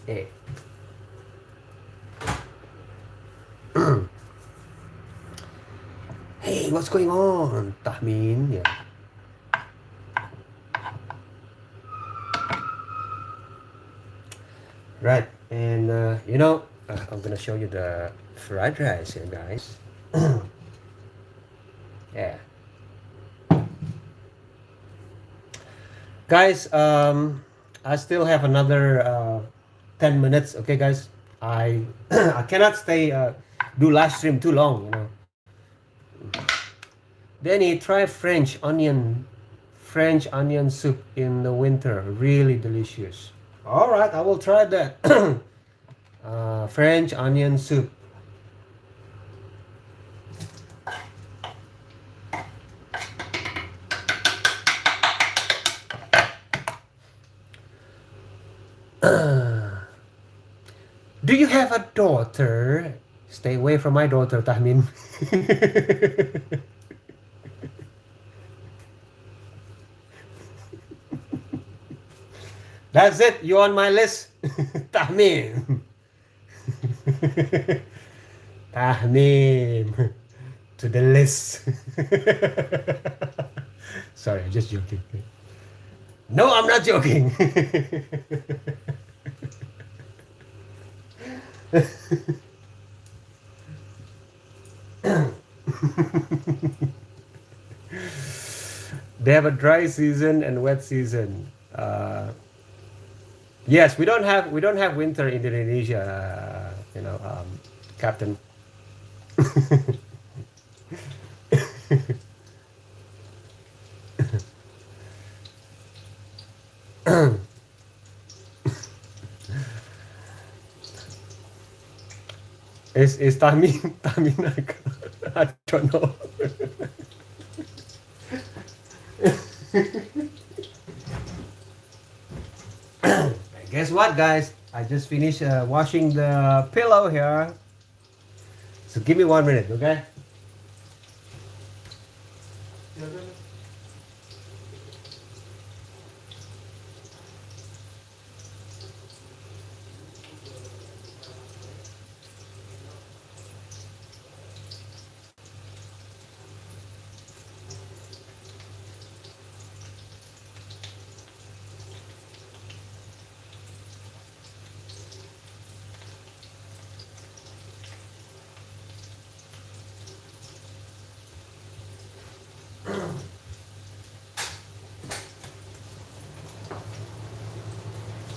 Hey. Hey, what's going on, Tahmin? Yeah. Right, and I'm gonna show you the fried rice here, guys. Yeah. Guys, I still have another 10 minutes. Okay, guys, I I cannot stay do live stream too long. Danny, try French onion soup in the winter. Really delicious. All right, I will try that. French onion soup. Do you have a daughter? Stay away from my daughter, Tahmin. That's it. You on my list, Tahmin. Tahmin to the list. Sorry, I'm just joking. No, I'm not joking. They have a dry season and wet season. Yes, we don't have winter in Indonesia. Captain. Is Tamin I don't know. Guess what, guys? I just finished washing the pillow here. So give me 1 minute, okay?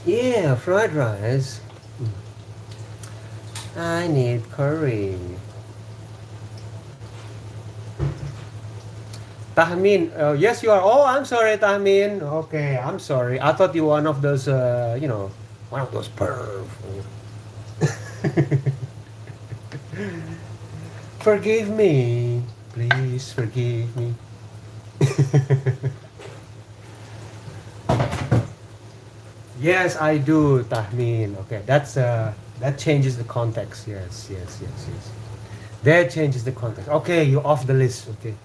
Yeah, fried rice. I need curry. Tahmin, yes, you are. Oh, I'm sorry, Tahmin. Okay, I'm sorry. I thought you were one of those, one of those perv. Forgive me. Please forgive me. Yes, I do, Tahmin. Okay, that changes the context. Yes, yes, yes, yes. That changes the context. Okay, you're off the list. Okay.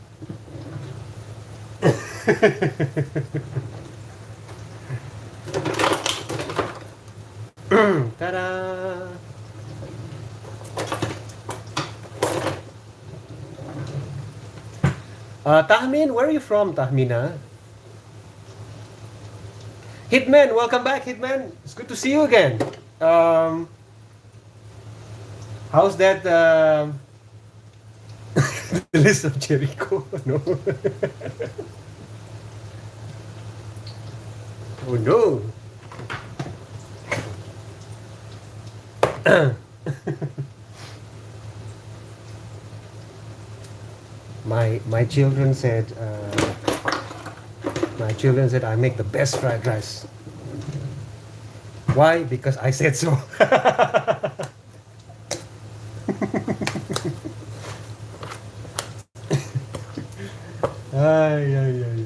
Ta-da! Tahmin, where are you from, Tahmina? Hitman, welcome back, Hitman. It's good to see you again. Um, how's that? The list of Jericho? No. Oh no. My children said I make the best fried rice. Why? Because I said so. Ay, ay, ay.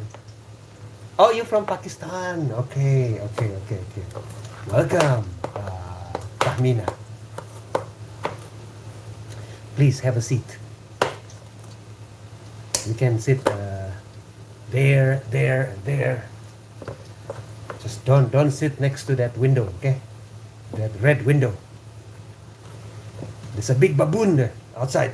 Oh, you're from Pakistan. Okay, okay, okay, okay. Welcome, Tahmina. Please have a seat. You can sit there, there, there. Just don't sit next to that window, okay? That red window. There's a big baboon there outside.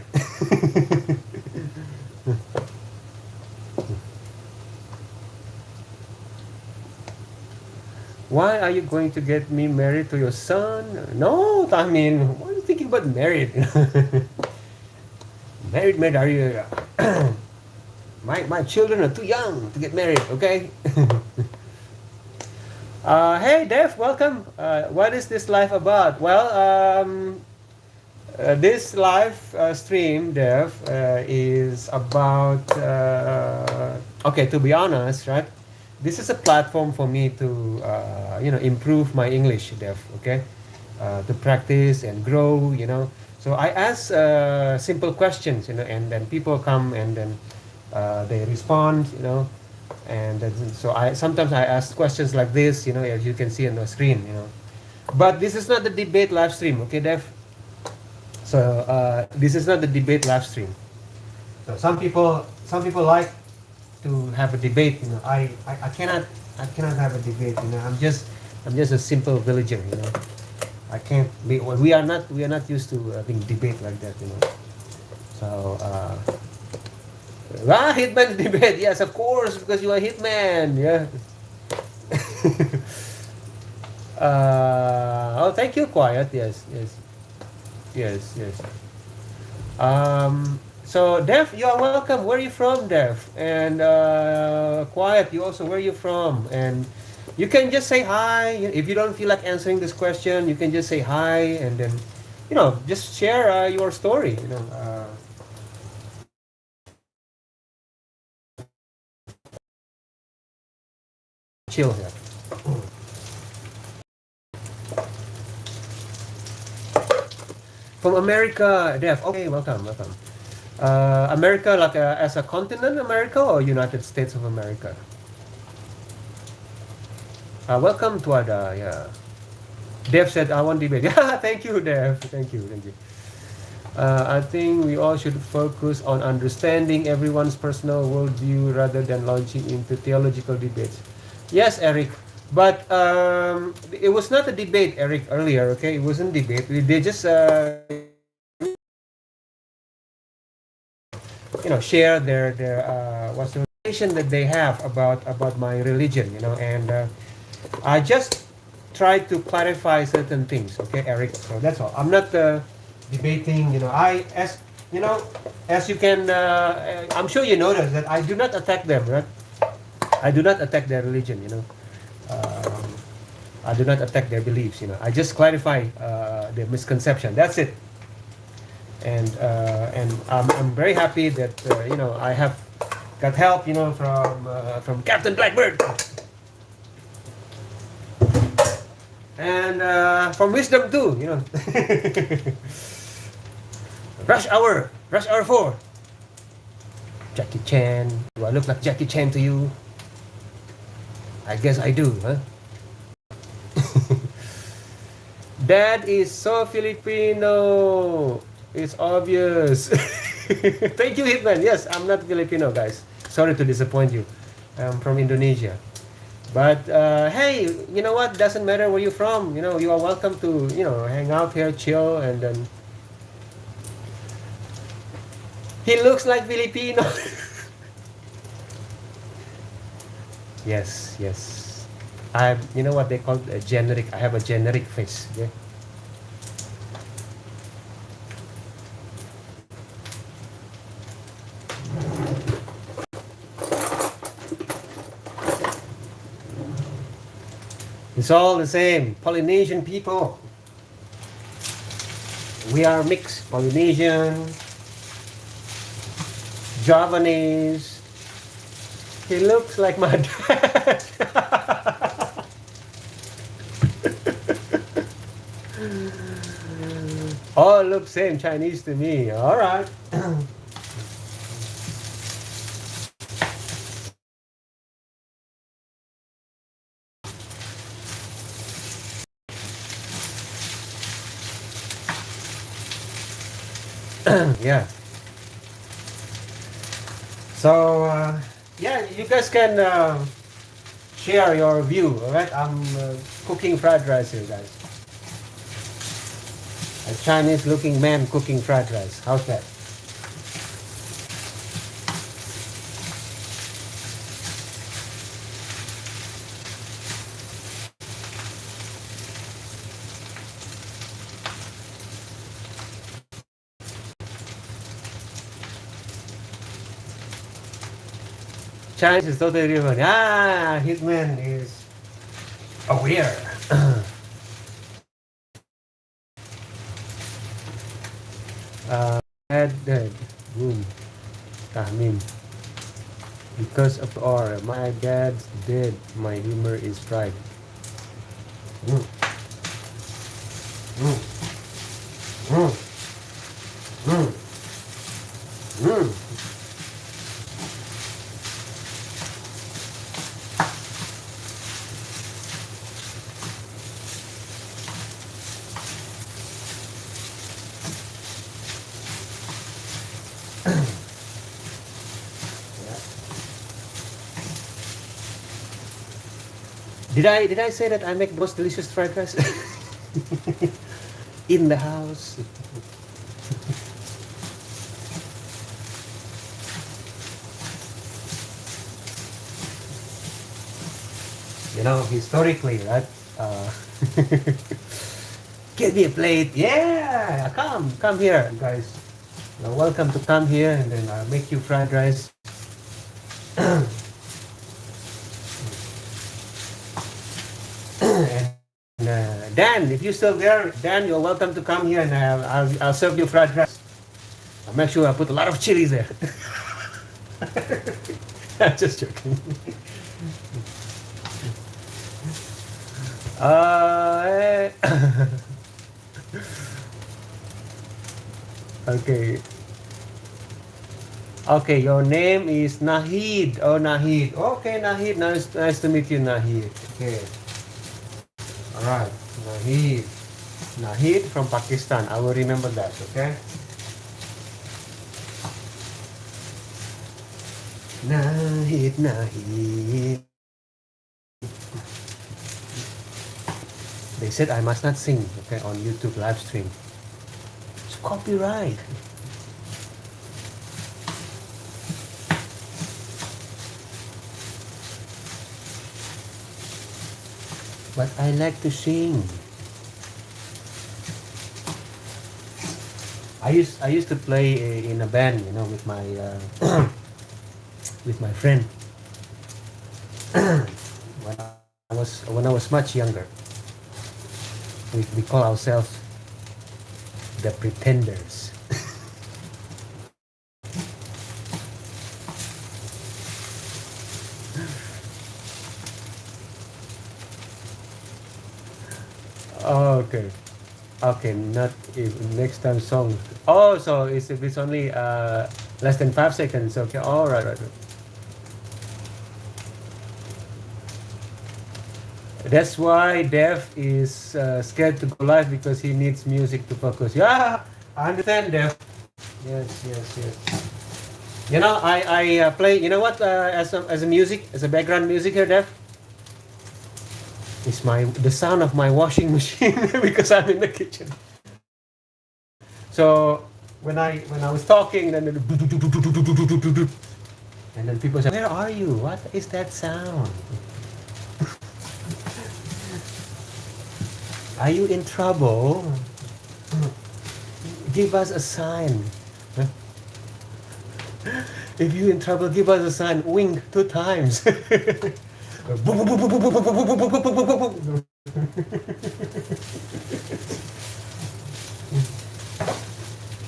Why are you going to get me married to your son? No, Tahmin. Why are you thinking about married? Married, are you? My children are too young to get married, okay? Hey, Dev, welcome. What is this live about? Well, this live stream, Dev, is about. Okay, to be honest, right? This is a platform for me to, improve my English, Dev. Okay, to practice and grow. So I ask simple questions, and then people come and then they respond, and then, so I sometimes I ask questions like this, as you can see on the screen, But this is not the debate live stream, okay, Dev? So this is not the debate live stream. So some people like to have a debate, I cannot have a debate, I'm just a simple villager, I can't be. Well, we are not used to being debate like that, So Hitman debate. Yes, of course, because you are Hitman. Yeah. Oh, thank you, Quiet. Yes, yes, yes, yes. So Dev, you are welcome. Where are you from, Dev? And Quiet, you also. Where are you from? And you can just say hi. If you don't feel like answering this question, you can just say hi, and then, just share your story. Chill here. From America, Dev. Okay, welcome, welcome. America, like as a continent, America or United States of America? Welcome, Tuada. Yeah. Dev said, I want debate. Yeah, thank you, Dev. Thank you, thank you. I think we all should focus on understanding everyone's personal worldview rather than launching into theological debates. Yes, Eric. But it was not a debate, Eric, earlier, okay? It wasn't debate. They just, share their what's the relation that they have about my religion, and I just try to clarify certain things, okay, Eric? So that's all. I'm not debating, as you can, I'm sure you notice that I do not attack them, right? I do not attack their religion, um, I do not attack their beliefs. I just clarify the misconception. That's it. And I'm very happy that I have got help from Captain Blackbird and from Wisdom too. Rush Hour 4. Jackie Chan. Do I look like Jackie Chan to you? I guess I do, huh? Dad is so Filipino. It's obvious. Thank you, Hitman. Yes, I'm not Filipino, guys. Sorry to disappoint you. I'm from Indonesia. But hey, you know what? Doesn't matter where you're from. You are welcome to hang out here, chill, and then. He looks like Filipino. Yes. You know what they call a generic. I have a generic face. Okay? It's all the same. Polynesian people. We are mixed. Polynesian, Javanese. He looks like my dad. All look same Chinese to me. All right. Yeah. So yeah, you guys can share your view. All right, I'm cooking fried rice here, guys. A Chinese-looking man cooking fried rice. How's that? Chinese is totally different. Hitman is aware. Dead. Boom. Tahmin. Because of R. My dad's dead. My humor is right. Mm. Mm. Mm. Mm. Mm. Did I say that I make the most delicious fried rice in the house? Historically, right? Get me a plate. Yeah, come here, guys. You're welcome to come here, and then I'll make you fried rice. And Dan, if you're still there, Dan, you're welcome to come here, and I'll serve you fried rice. I'll make sure I put a lot of chilies there. I'm just joking. Okay. Okay, your name is Nahid. Oh, Nahid. Okay, Nahid. Nice to meet you, Nahid. Okay. All right, Nahid. Nahid from Pakistan. I will remember that. Okay. Nahid. They said I must not sing, okay, on YouTube live stream. It's copyright. But I like to sing. I used to play in a band, with my with my friend when I was much younger. We call ourselves the pretenders. Oh, okay. Okay, not if next time song. Oh, so it's only less than 5 seconds. Okay, all right, right, right. That's why Dev is scared to go live because he needs music to focus. Yeah, I understand, Dev. Yes, yes, yes. You know, I play. You know what? As a music, as a background music here, Dev. It's the sound of my washing machine because I'm in the kitchen. So when I was talking, then and then people say, "Where are you? What is that sound? Are you in trouble? Give us a sign. If you're in trouble, give us a sign. Wink 2 times."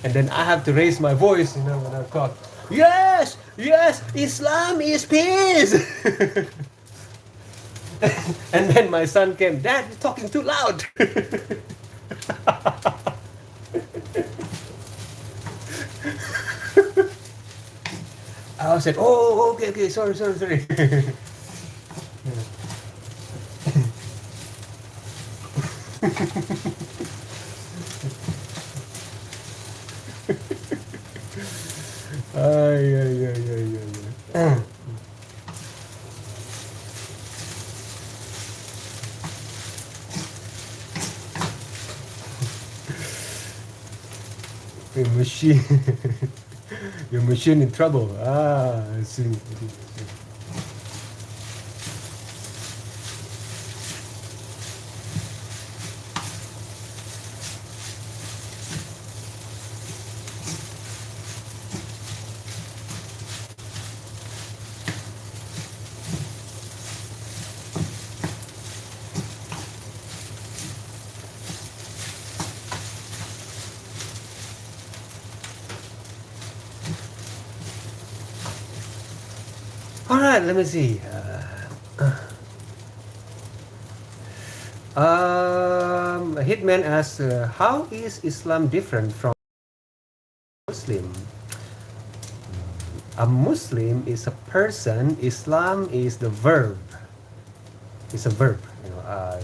And then I have to raise my voice, when I talk. Yes, yes, Islam is peace. And then my son came, Dad, you're talking too loud. I said, oh, okay, sorry. Yeah. Your machine, your machine in trouble. I see. All right, let me see. Hitman asks, how is Islam different from Muslim? A Muslim is a person. Islam is the verb. It's a verb.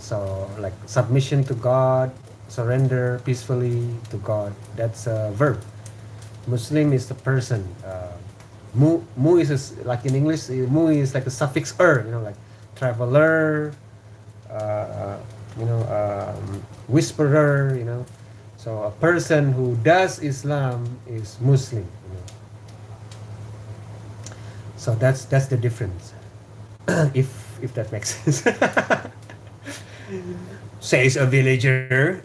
So like submission to God, surrender peacefully to God. That's a verb. Muslim is the person. Mu is like in English. Mu is like a suffix er. Like traveler. Whisperer. So a person who does Islam is Muslim. So that's the difference. if that makes sense. Says a villager.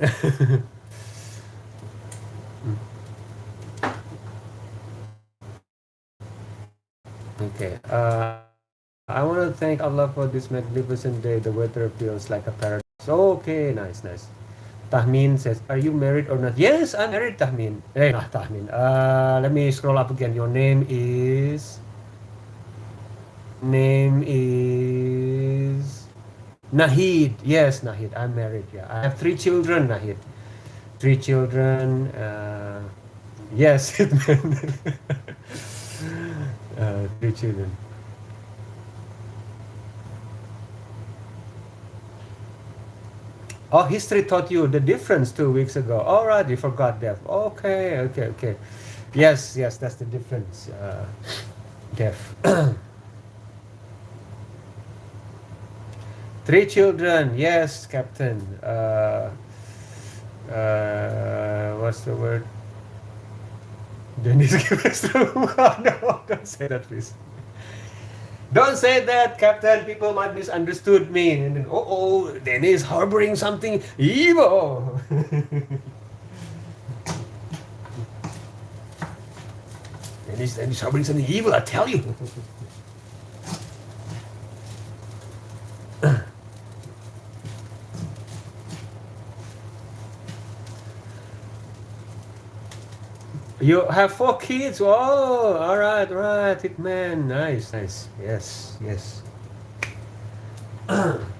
Okay. I want to thank Allah for this magnificent day. The weather feels like a paradise. Okay, nice. Tahmin says, are you married or not? Yes, I'm married, Tahmin. Hey, not Tahmin. Let me scroll up again. Your name is Nahid. Yes, Nahid. I'm married. Yeah, I have 3 children, Nahid. 3 children. Yes, 3 children. Oh, history taught you the difference 2 weeks ago. All right, you forgot that. Okay. Yes, that's the difference. Deaf. 3 children. Yes, Captain. What's the word? Dennis, give us the no, don't say that, please. Don't say that, Captain. People might misunderstood me. And then, Dennis harboring something evil. Dennis harboring something evil, I tell you. You have 4 kids. Oh, all right, right, Hitman. Nice, nice. Yes, yes. um,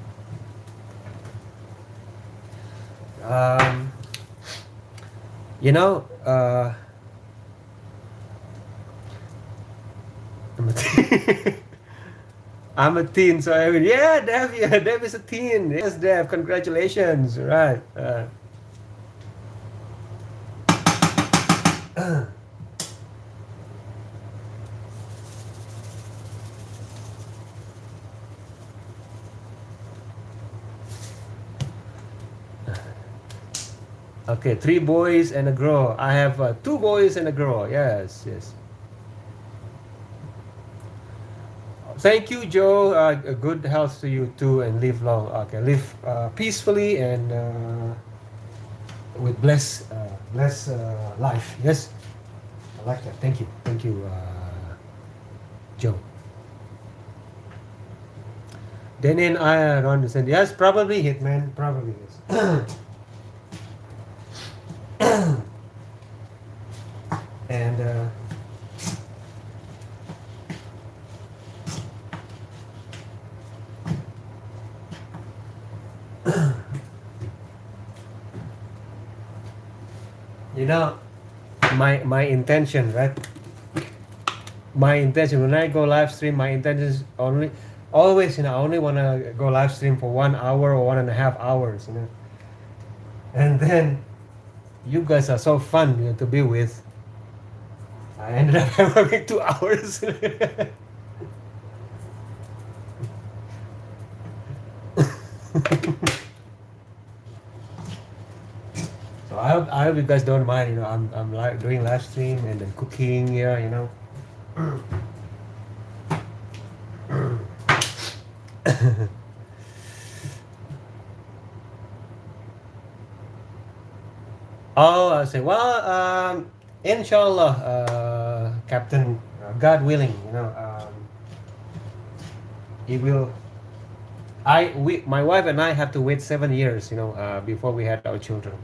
you know, I'm a teen. I'm a teen, so I mean, yeah, Dev, yeah, Dev is a teen. Yes, Dev, congratulations. Right. Okay, 3 boys and a girl. I have 2 boys and a girl. Yes, yes. Thank you, Joe. Good health to you too, and live long. Okay, live peacefully and with bless life. Yes, I like that. Thank you, Joe. Then I don't understand. Yes, probably Hitman. Probably yes. And you know, my intention, right? My intention when I go live stream, my intention is always, I only want to go live stream for 1 hour or 1.5 hours, And then you guys are so fun, to be with. I ended up having 2 hours. So I hope you guys don't mind. I'm doing live stream and then cooking here. Oh, I say, well, inshallah, Captain, God willing, he will. My wife and I have to wait 7 years, before we had our children.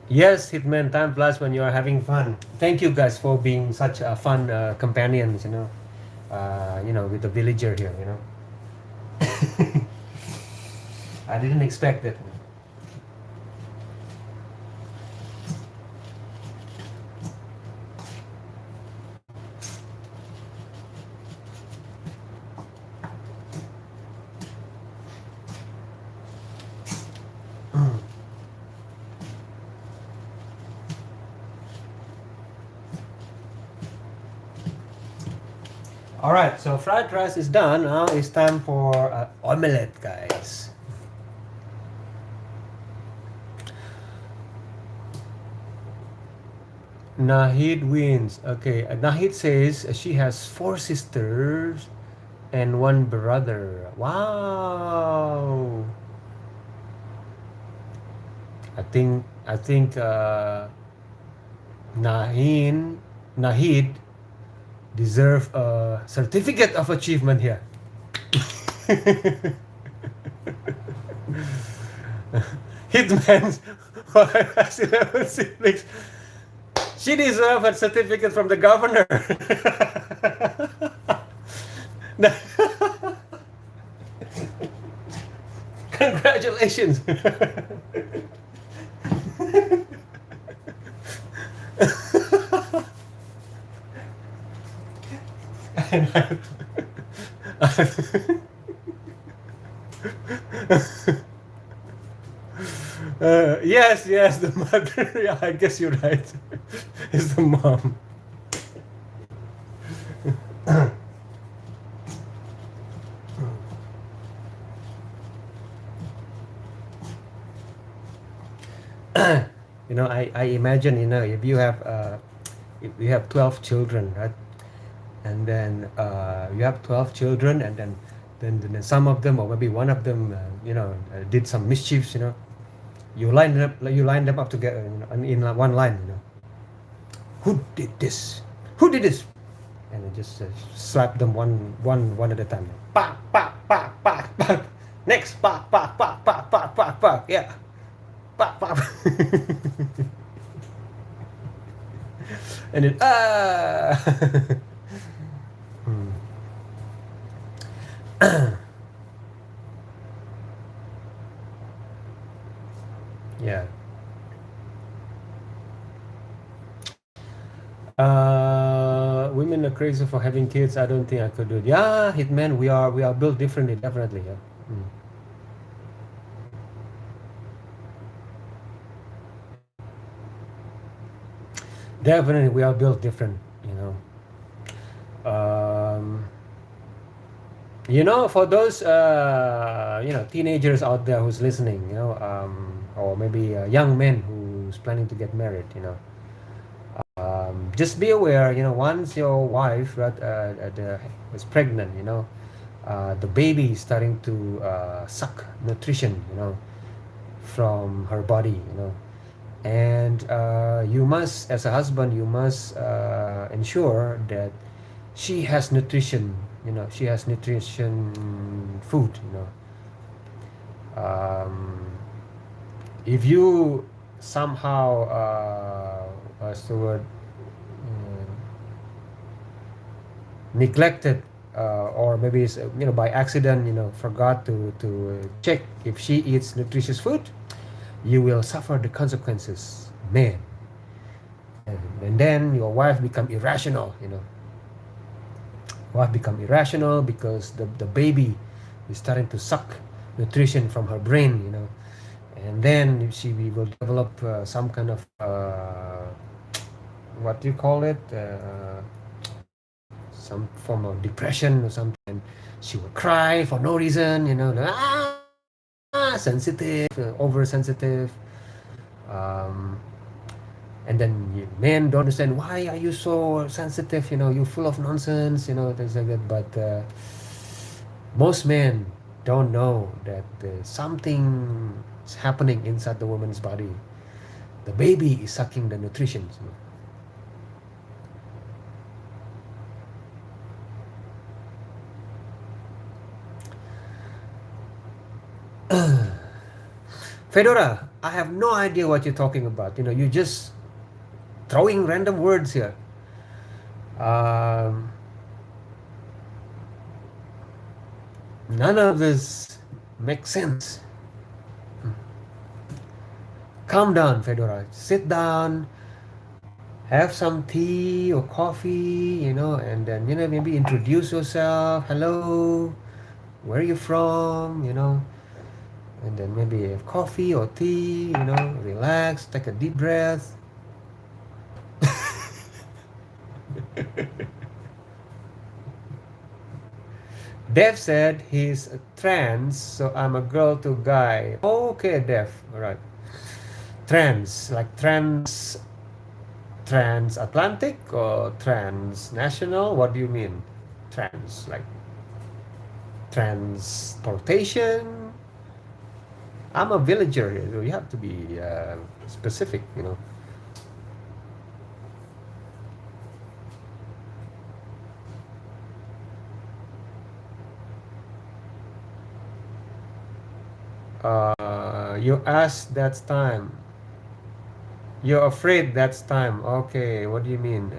Yes, Hitman, time flies when you are having fun. Thank you guys for being such fun companions, with the villager here, I didn't expect it. All right, so fried rice is done. Now it's time for omelette, guys. Nahid wins. Okay, Nahid says she has 4 sisters and 1 brother. Wow. I think Nahid deserve a certificate of achievement here. Hitman's wife has 11 siblings. She deserves a certificate from the governor. Congratulations. Yes, the mother. Yeah, I guess you're right. It's the mom. I imagine, if you have 12 children, right? And then you have 12 children, and then some of them, or maybe one of them, did some mischiefs. You line them up together, in one line. Who did this? Who did this? and then just slap them one at a time. Pa pa pa pa pa. Next pa pa pa pa pa pa pa. Yeah. Pa pa. And then yeah. Women are crazy for having kids. I don't think I could do it. Yeah, hitman, we are built differently, definitely. Yeah. Mm. Definitely, we are built different. Um, for those teenagers out there who's listening, or maybe young men who's planning to get married, just be aware, once your wife was pregnant, the baby is starting to suck nutrition, from her body, and you must, as a husband, you must ensure that she has nutrition, she has nutrition food, if you somehow what's the word, neglected, or maybe it's, by accident, forgot to check if she eats nutritious food, you will suffer the consequences, man. And then your wife become irrational, wife become irrational because the baby is starting to suck nutrition from her brain, and then she will develop some kind of what do you call it, some form of depression or something. She will cry for no reason, sensitive, oversensitive, and then men don't understand, why are you so sensitive, you're full of nonsense, things like that. But most men don't know that something is happening inside the woman's body. The baby is sucking the nutrition, Fedora, I have no idea what you're talking about. You just throwing random words here. None of this makes sense. Calm down, Fedora. Sit down, have some tea or coffee, and then, maybe introduce yourself. Hello, where are you from, and then maybe have coffee or tea, relax, take a deep breath. Dev said he's a trans, so I'm a girl to guy. Okay, Dev, all right. Trans, like transatlantic or transnational? What do you mean? Trans, like transportation? I'm a villager, so you have to be specific, You asked that's time. You're afraid that's time. Okay, what do you mean?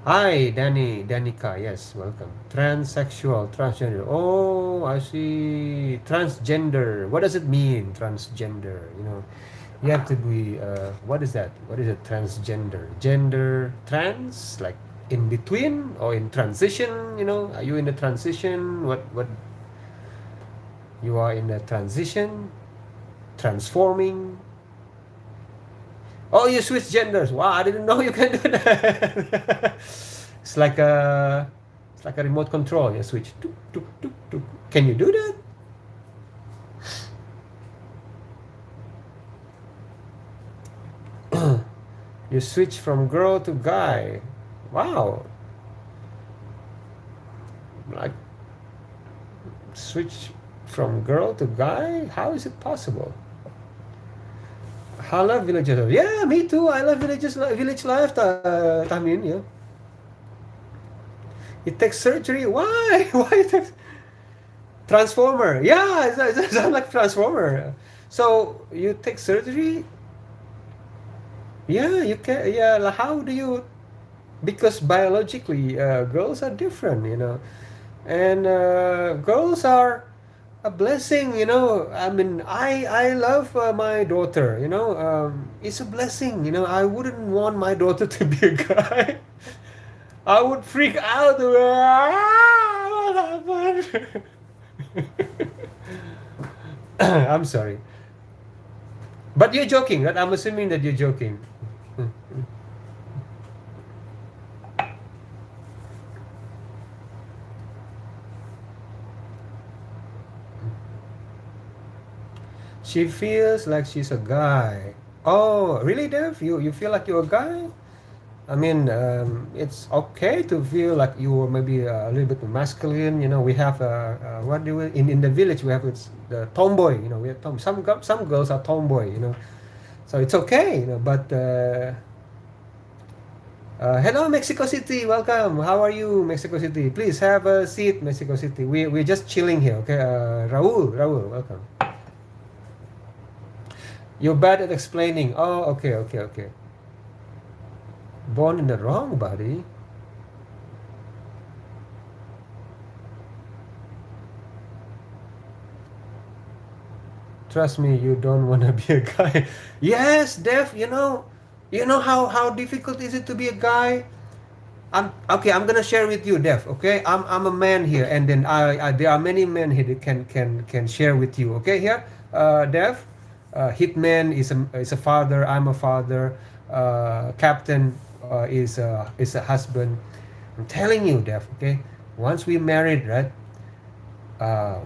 Hi, Danica. Yes, welcome. Transsexual, transgender. Oh, I see. Transgender. What does it mean, transgender? You have to be. What is that? What is it? Transgender. Gender trans, like in between or in transition. Are you in the transition? What? You are in a transition, transforming. Oh, you switch genders. Wow, I didn't know you can do that. It's like a remote control. You switch. Tuk, tuk, tuk, tuk. Can you do that? You switch from girl to guy. Wow. Like switch from girl to guy? How is it possible? I love villages. Yeah, me too. I love village life. Tamin, yeah. It takes surgery. Why? Why it takes Transformer? Yeah, it sounds like Transformer. So you take surgery? Yeah, you can. Yeah, like how do you? Because biologically, girls are different, and girls are a blessing. I mean, I love my daughter. It's a blessing. I wouldn't want my daughter to be a guy. I would freak out. Ah, what happened? I'm sorry. But you're joking, right? I'm assuming that you're joking. She feels like she's a guy. Oh, really, Dev? You feel like you're a guy? I mean, it's okay to feel like you're maybe a little bit masculine. We have what do we in the village we have it's the tomboy. We have some girls are tomboy. So it's okay. But hello, Mexico City. Welcome. How are you, Mexico City? Please have a seat, Mexico City. We're just chilling here. Okay, Raul, welcome. You're bad at explaining. Oh, okay. Born in the wrong body. Trust me, you don't want to be a guy. Yes, Dev. How difficult is it to be a guy? I'm gonna share with you, Dev. Okay, I'm a man here, and then I there are many men here that can share with you. Okay, here, Dev, Hitman is a father. I'm a father. Captain is a husband. I'm telling you, Dev. Okay, once we married, right?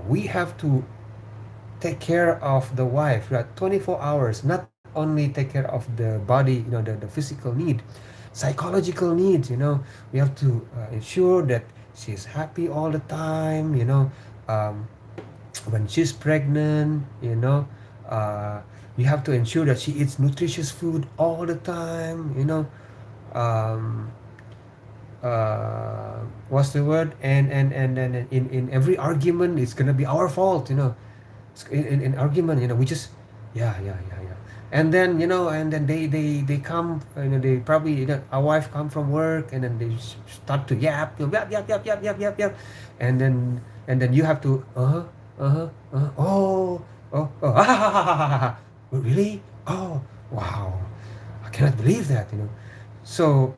We have to take care of the wife, right? 24 hours. Not only take care of the body, the physical need, psychological needs. We have to ensure that she's happy all the time. When she's pregnant, you have to ensure that she eats nutritious food all the time. Um, what's the word? And in every argument, it's gonna be our fault. In argument, we just yeah. And then they come, they probably, our wife come from work, and then they start to yap, yap, and then you have to really, oh wow, I cannot believe that. So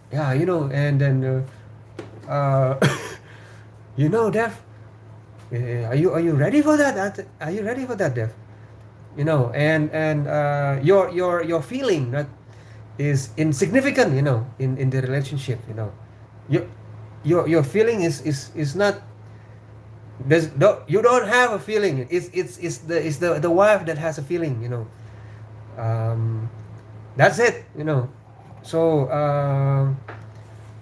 yeah, and then Dev, are you ready for that? Are you ready for that, Dev? And your feeling that is insignificant, in the relationship. your your feeling is not, you don't have a feeling. It's the wife that has a feeling. That's it. So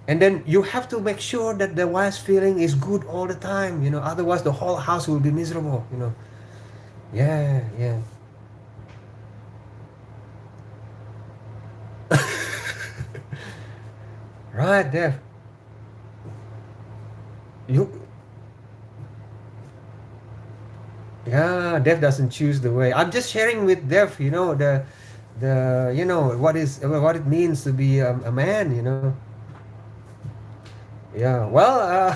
and then you have to make sure that the wife's feeling is good all the time. Otherwise the whole house will be miserable. Yeah. Right, Dev. You Yeah, Dev doesn't choose the way. I'm just sharing with Dev, the what it means to be a man. Yeah. Well,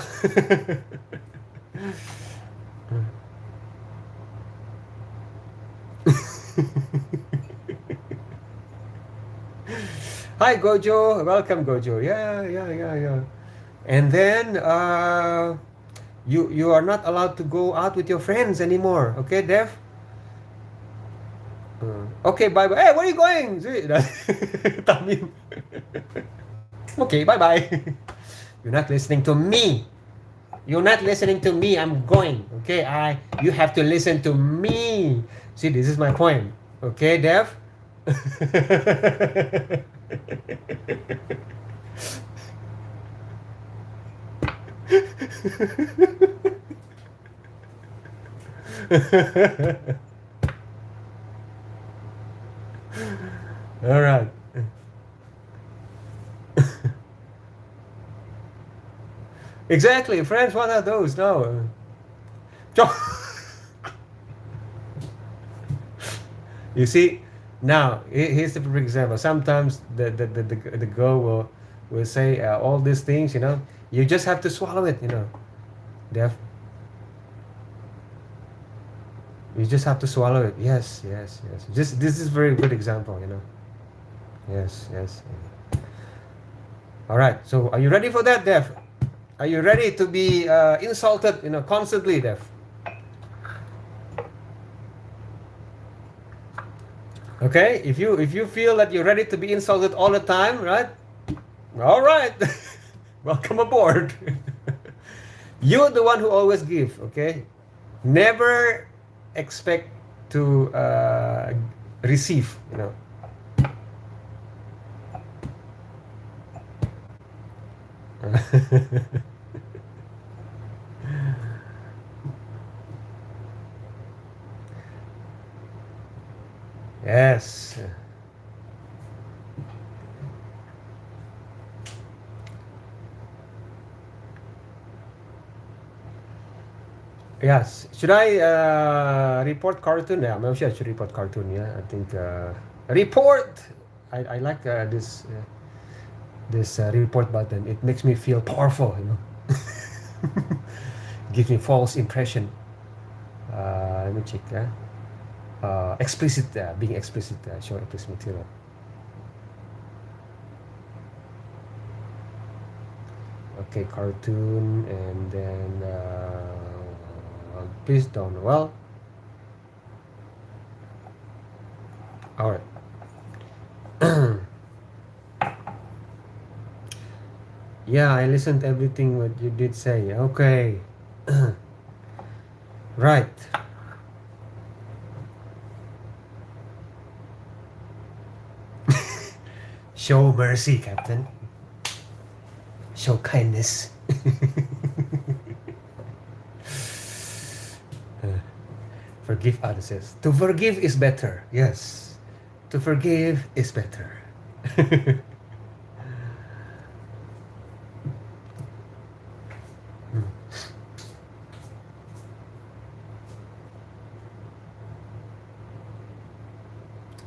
hi Gojo, welcome Gojo. Yeah. And then you are not allowed to go out with your friends anymore. Okay, Dev? Okay, bye bye. Hey, where are you going? Tamin. Okay, bye bye. You're not listening to me. You're not listening to me. I'm going. Okay, you have to listen to me. See, this is my point. Okay, Dev? All right. Exactly. Friends, what are those? No. You see, now here's the perfect example. Sometimes the girl will say all these things. You just have to swallow it. They have, you just have to swallow it. Yes, yes, yes. Just this is very good example. Yes, yes. All right. So are you ready for that, Dev? Are you ready to be insulted, constantly, Dev? Okay. If you feel that you're ready to be insulted all the time, right? All right. Welcome aboard. You're the one who always give. Okay. Never expect to receive. Yes. Yes. Should I report cartoon? Yeah, maybe I should report cartoon. Yeah, I think report. I like this report button. It makes me feel powerful. Gives me false impression. Let me check. Yeah. Explicit. Being explicit. Show explicit material. Okay, cartoon, and then please don't. Well, all right. Yeah, I listened everything what you did say. Okay. Right. Show mercy, Captain. Show kindness. Forgive others. Yes. To forgive is better. Yes. To forgive is better.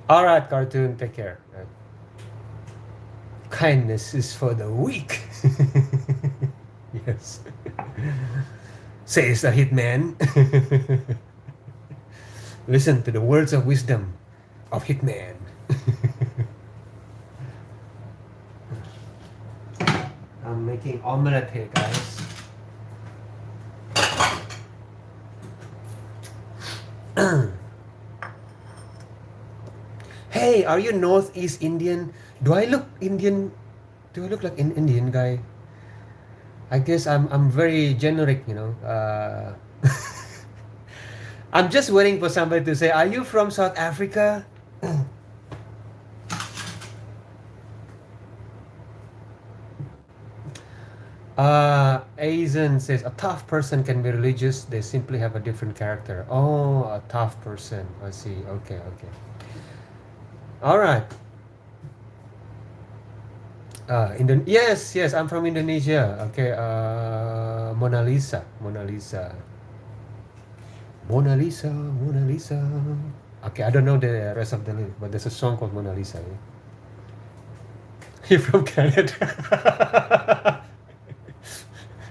All right, cartoon. Take care. Kindness is for the weak. Yes. Says the hitman. Listen to the words of wisdom of hitman. I'm making omelette here, guys. Hey, are you Northeast Indian? Do I look Indian? Do I look like an Indian guy? I guess I'm very generic. I'm just waiting for somebody to say, "Are you from South Africa?" Aizen says a tough person can be religious. They simply have a different character. Oh, a tough person. I see. Okay, okay. All right. Yes, yes, I'm from Indonesia. Okay. Mona Lisa. Mona Lisa. Mona Lisa. Mona Lisa. Okay, I don't know the rest of the lyric, but there's a song called Mona Lisa. Yeah? You're from Canada.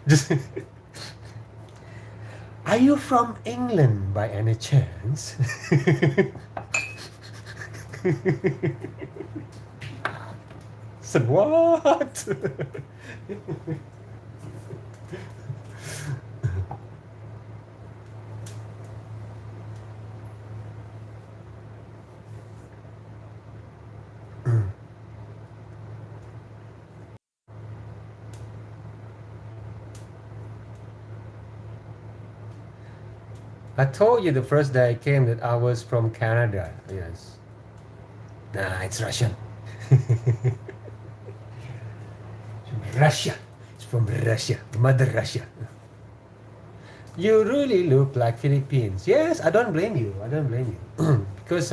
Just. Are you from England by any chance? Said what? I told you the first day I came that I was from Canada. Yes. Nah, it's Russian. Russia. It's from Russia. Mother Russia. You really look like Philippines. Yes, I don't blame you. I don't blame you. Because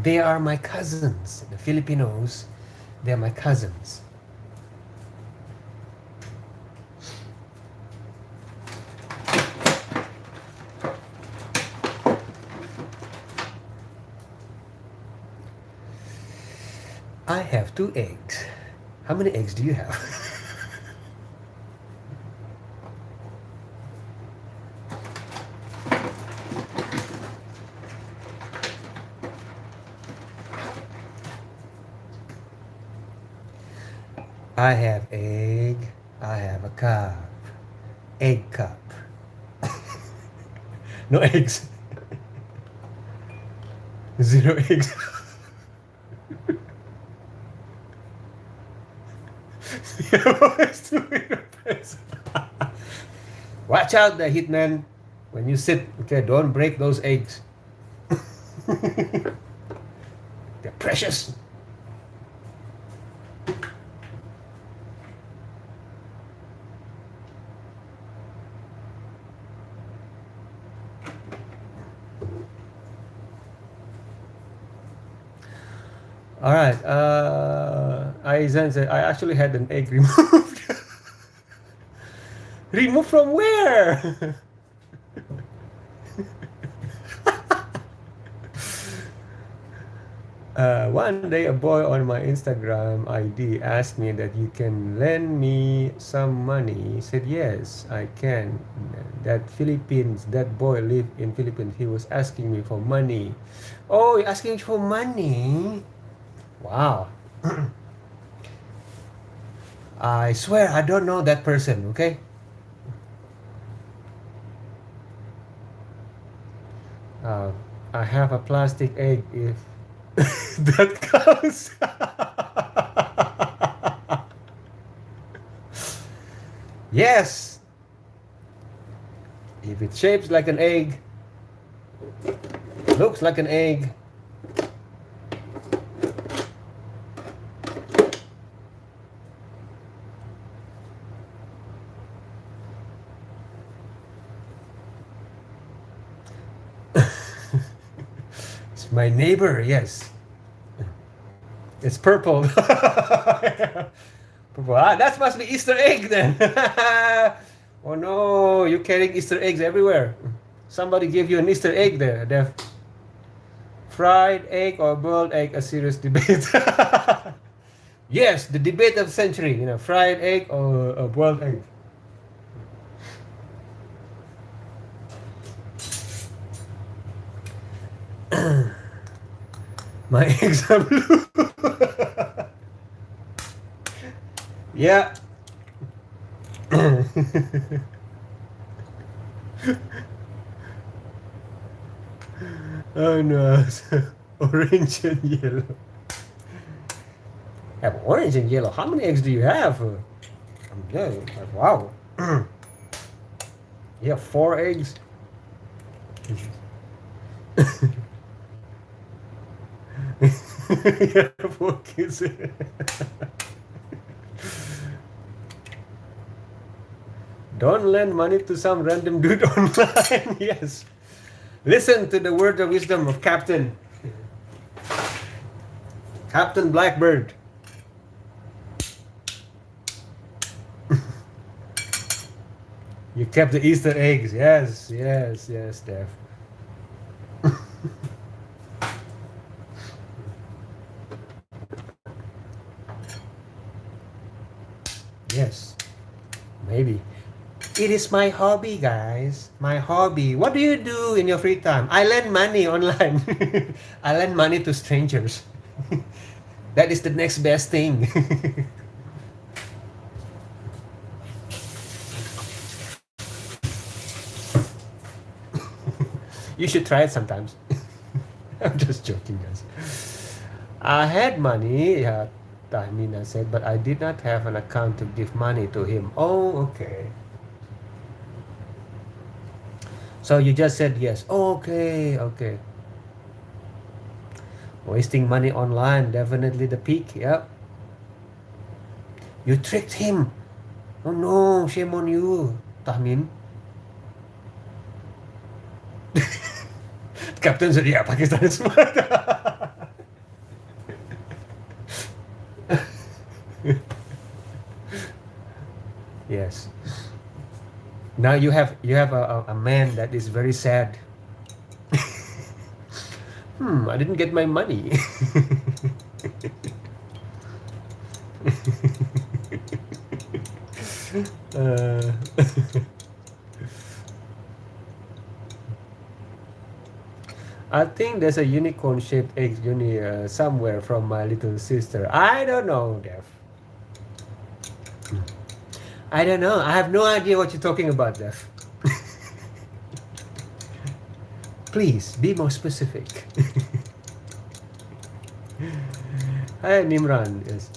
They are my cousins. The Filipinos, they're my cousins. I have 2 eggs. How many eggs do you have? I have egg. I have a cup. Egg cup. No eggs. 0 eggs. Watch out, the hitman. When you sit, okay, don't break those eggs. They're precious. All right. Aizan said, I actually had an egg removed. Removed from where? One day, a boy on my Instagram ID asked me that you can lend me some money. He said, yes, I can. That boy lived in Philippines. He was asking me for money. Oh, you're asking for money? Wow. I swear I don't know that person, okay? I have a plastic egg if that counts. Yes. If it shapes like an egg, looks like an egg, it's my neighbor, yes. It's purple. Purple. That must be Easter egg then. Oh no, you're carrying Easter eggs everywhere. Somebody gave you an Easter egg there. The fried egg or boiled egg, a serious debate. Yes, the debate of the century, fried egg or a boiled egg. My eggs are blue. Yeah. Oh no. Orange and yellow. Have orange and yellow. How many eggs do you have? Yeah, wow. You have 4 eggs. Yeah, 4 kids. Don't lend money to some random dude online. Yes. Listen to the word of wisdom of Captain Blackbird. You kept the Easter eggs. Yes, Steph. Yes, maybe. It is my hobby, guys. My hobby. What do you do in your free time? I lend money online. I lend money to strangers. That is the next best thing. You should try it sometimes. I'm just joking, guys. I had money, I said, but I did not have an account to give money to him. Oh, okay. So you just said yes. Oh, okay. Wasting money online, definitely the peak. Yep. You tricked him. Oh no, shame on you, Tahmin. Captain said, yeah, Pakistan is smart. Yes. Now you have a man that is very sad. I didn't get my money. uh, I think there's a unicorn shaped egg somewhere from my little sister. I don't know, Dev. I don't know. I have no idea what you're talking about, Dev. Please be more specific. Hi, Nimran. Yes.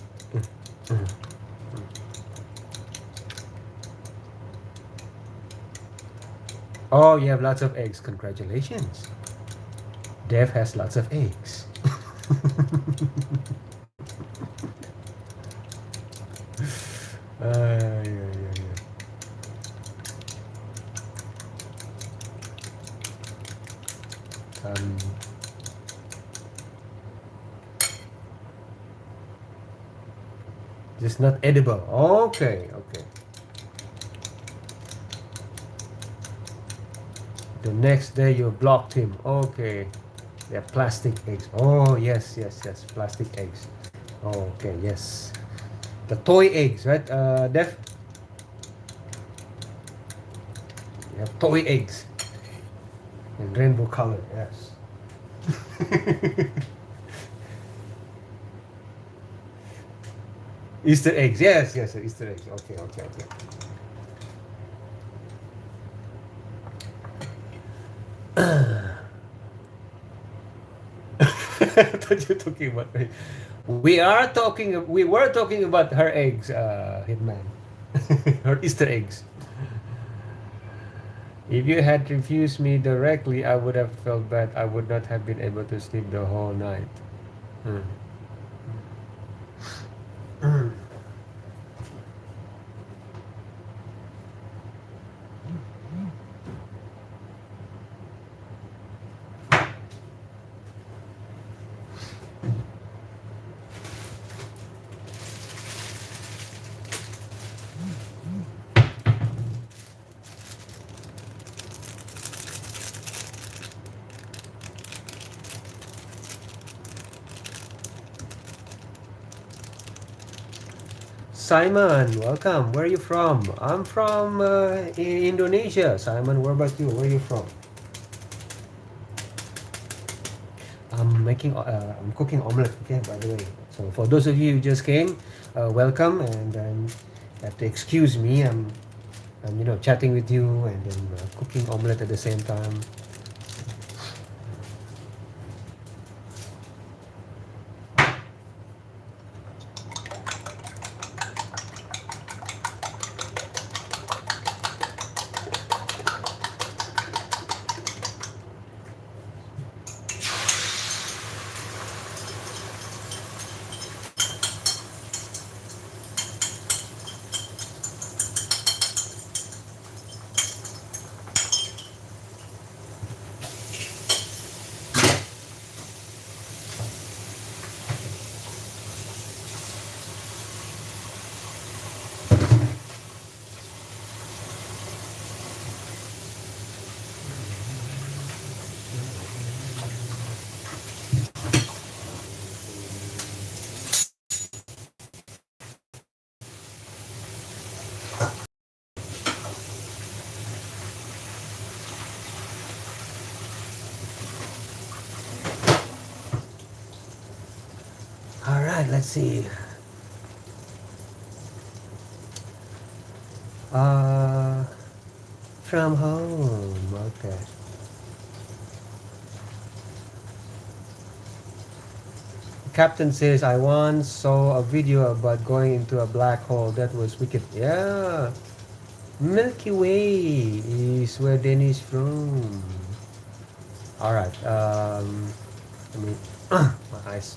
Oh, you have lots of eggs. Congratulations. Dev has lots of eggs. Yeah, yeah, yeah. Um, just not edible. Okay, okay. The next day you blocked him. Okay. They're plastic eggs. Oh, yes, yes, yes. Plastic eggs. Oh, okay, yes. The toy eggs, right? Def? You have toy eggs. In rainbow color, yes. Easter eggs, yes, yes, Easter eggs. Okay, okay, okay. I thought you were talking about we were talking about her eggs, Hitman. Her Easter eggs. If you had refused me directly, I would have felt bad. I would not have been able to sleep the whole night. Hmm. Simon, welcome. Where are you from? I'm from Indonesia. Simon, where about you? Where are you from? I'm cooking omelette. Okay, by the way. So for those of you who just came, welcome, and have to excuse me. I'm chatting with you and then cooking omelette at the same time. All right, let's see. Uh, from home. Okay. Captain says, I once saw a video about going into a black hole. That was wicked. Yeah. Milky Way is where Dennis from. All right. Let me. My eyes.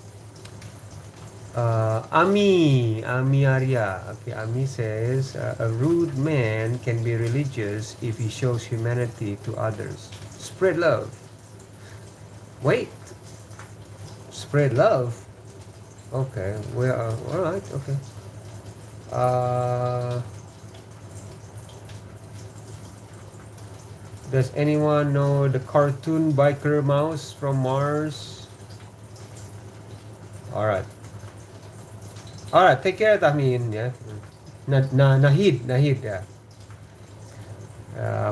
Ami Arya. Okay, Ami says a rude man can be religious if he shows humanity to others. Spread love. Wait, spread love. Okay, we are all right. Okay. Uh, Does anyone know the cartoon biker mouse from Mars? All right. All right. Take care, Tahmin. Yeah. Nahid. Yeah.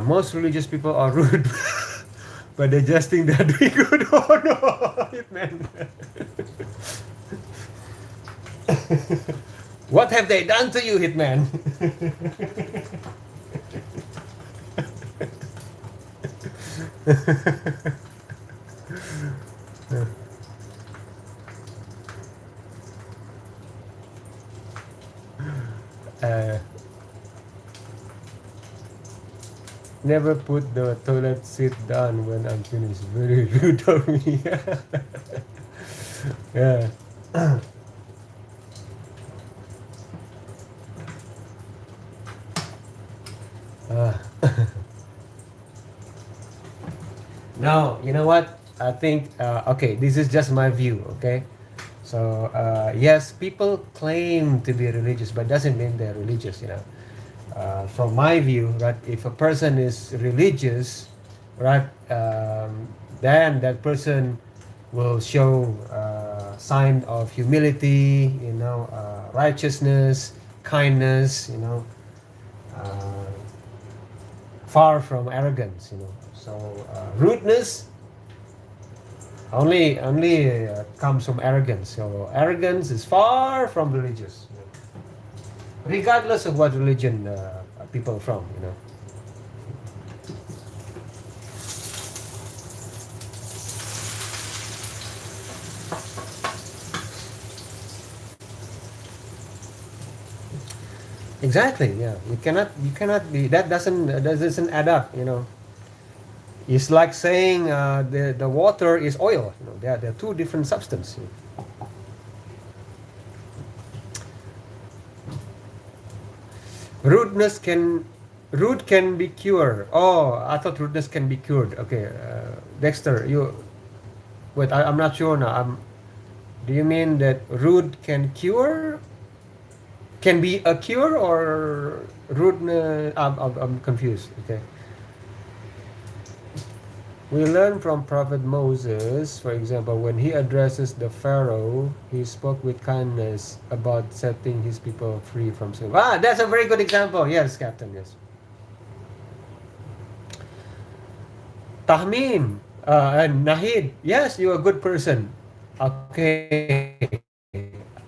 Most religious people are rude, but they just think they're doing good. Oh no, Hitman. What have they done to you, Hitman? uh, Never put the toilet seat down when I'm finished. Very rude of me. Yeah. Uh, no, you know what? I think, okay, this is just my view, okay? So, yes, people claim to be religious, but doesn't mean they're religious, you know. From my view, right, if a person is religious, right, then that person will show sign of humility, you know, righteousness, kindness, you know, uh, far from arrogance, you know. So rudeness only comes from arrogance. So arrogance is far from religious, you know, regardless of what religion people are from, you know. Exactly. Yeah. You cannot be. That doesn't add up. You know. It's like saying the water is oil. You know. They're two different substances. Rudeness can rude can be cured. Oh, I thought rudeness can be cured. Okay, Dexter, you wait. I'm not sure now. Do you mean that rude can cure? Can be a cure or rudeness? I'm confused. Okay. We learn from Prophet Moses, for example, when he addresses the Pharaoh, he spoke with kindness about setting his people free from slavery. Ah, that's a very good example. Yes, Captain. Yes. Tahmim and Nahid. Yes, you're a good person. Okay.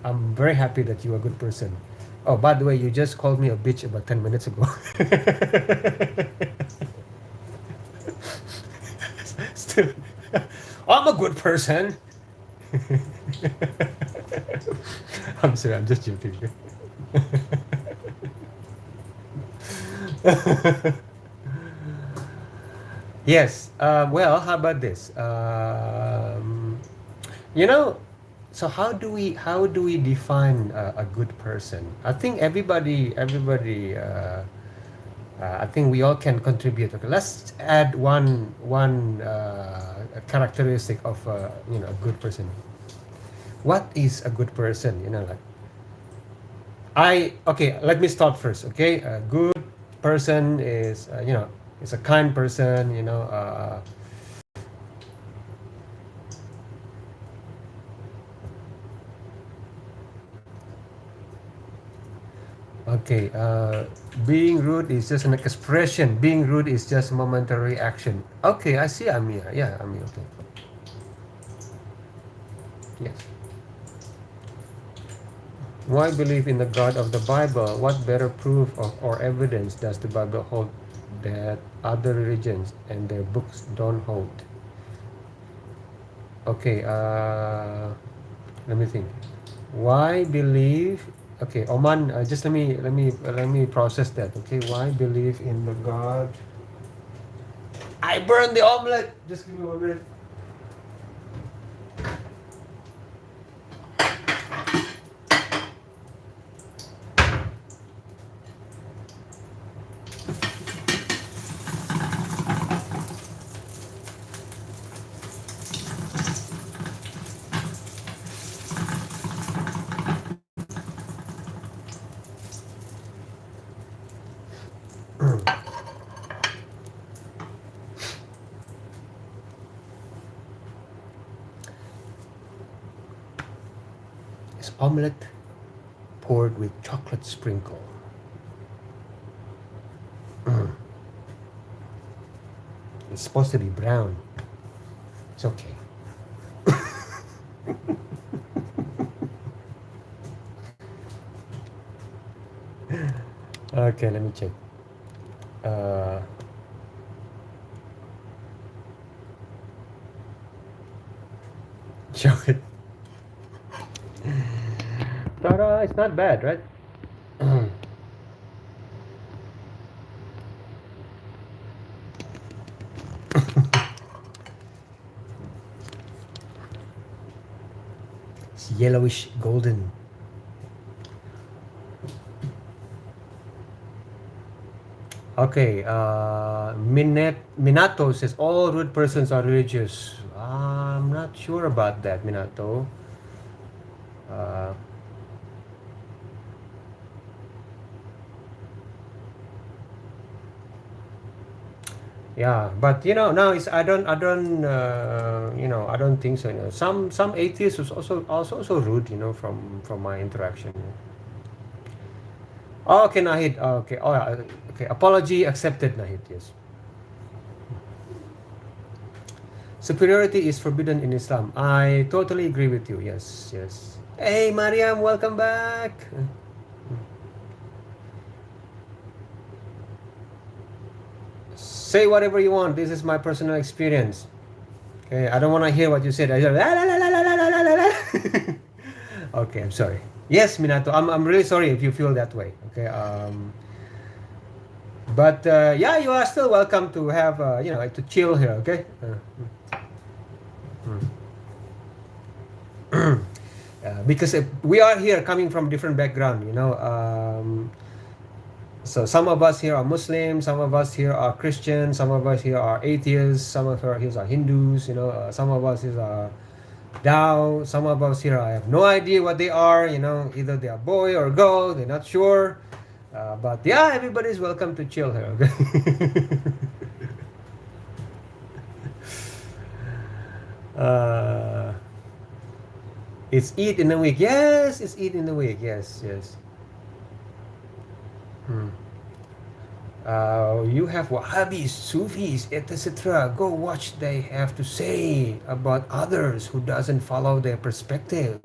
I'm very happy that you're a good person. Oh, by the way, you just called me a bitch about 10 minutes ago. Still, I'm a good person. I'm sorry, I'm just joking. Yes. Well, how about this? You know, so how do we define a good person? I think I think we all can contribute. Okay, let's add one characteristic of a good person. What is a good person? You know, like okay. Let me start first. Okay, a good person is is a kind person. Okay, being rude is just an expression. Being rude is just momentary action. Okay, I see, Amir. Yeah, Amir. Okay. Yes. Why believe in the God of the Bible? What better proof or evidence does the Bible hold that other religions and their books don't hold? Okay, let me think. Why believe? Okay, Oman. Just let me process that. Okay, why believe in the God? I burned the omelet. Just give me 1 minute. omelette poured with chocolate sprinkle. Mm. It's supposed to be brown. It's okay. Okay, let me check. Uh, show it. Ta-da! It's not bad, right? It's yellowish golden. Okay, Minato says all rude persons are religious. I'm not sure about that, Minato. Uh, yeah, but now it's I don't think so. Some atheists was also rude. From my interaction. Oh, okay, Nahid. Oh, okay. Oh, yeah. Okay. Apology accepted, Nahid. Yes. Superiority is forbidden in Islam. I totally agree with you. Yes, yes. Hey, Mariam, welcome back. Say whatever you want. This is my personal experience. Okay, I don't want to hear what you said. Okay, I'm sorry. Yes, Minato, I'm really sorry if you feel that way. Okay, but yeah, you are still welcome to have to chill here. Okay. Because we are here coming from different background. So some of us here are Muslims, some of us here are Christians, some of us here are atheists, some of us here are Hindus. Some of us here are Dao, some of us here I have no idea what they are. Either they are boy or girl, they're not sure. But yeah, everybody's welcome to chill here. Okay? It's Eid in a week. Yes, it's Eid in a week. Yes, yes. You have Wahhabis, Sufis, etc. Go watch they have to say about others who doesn't follow their perspective.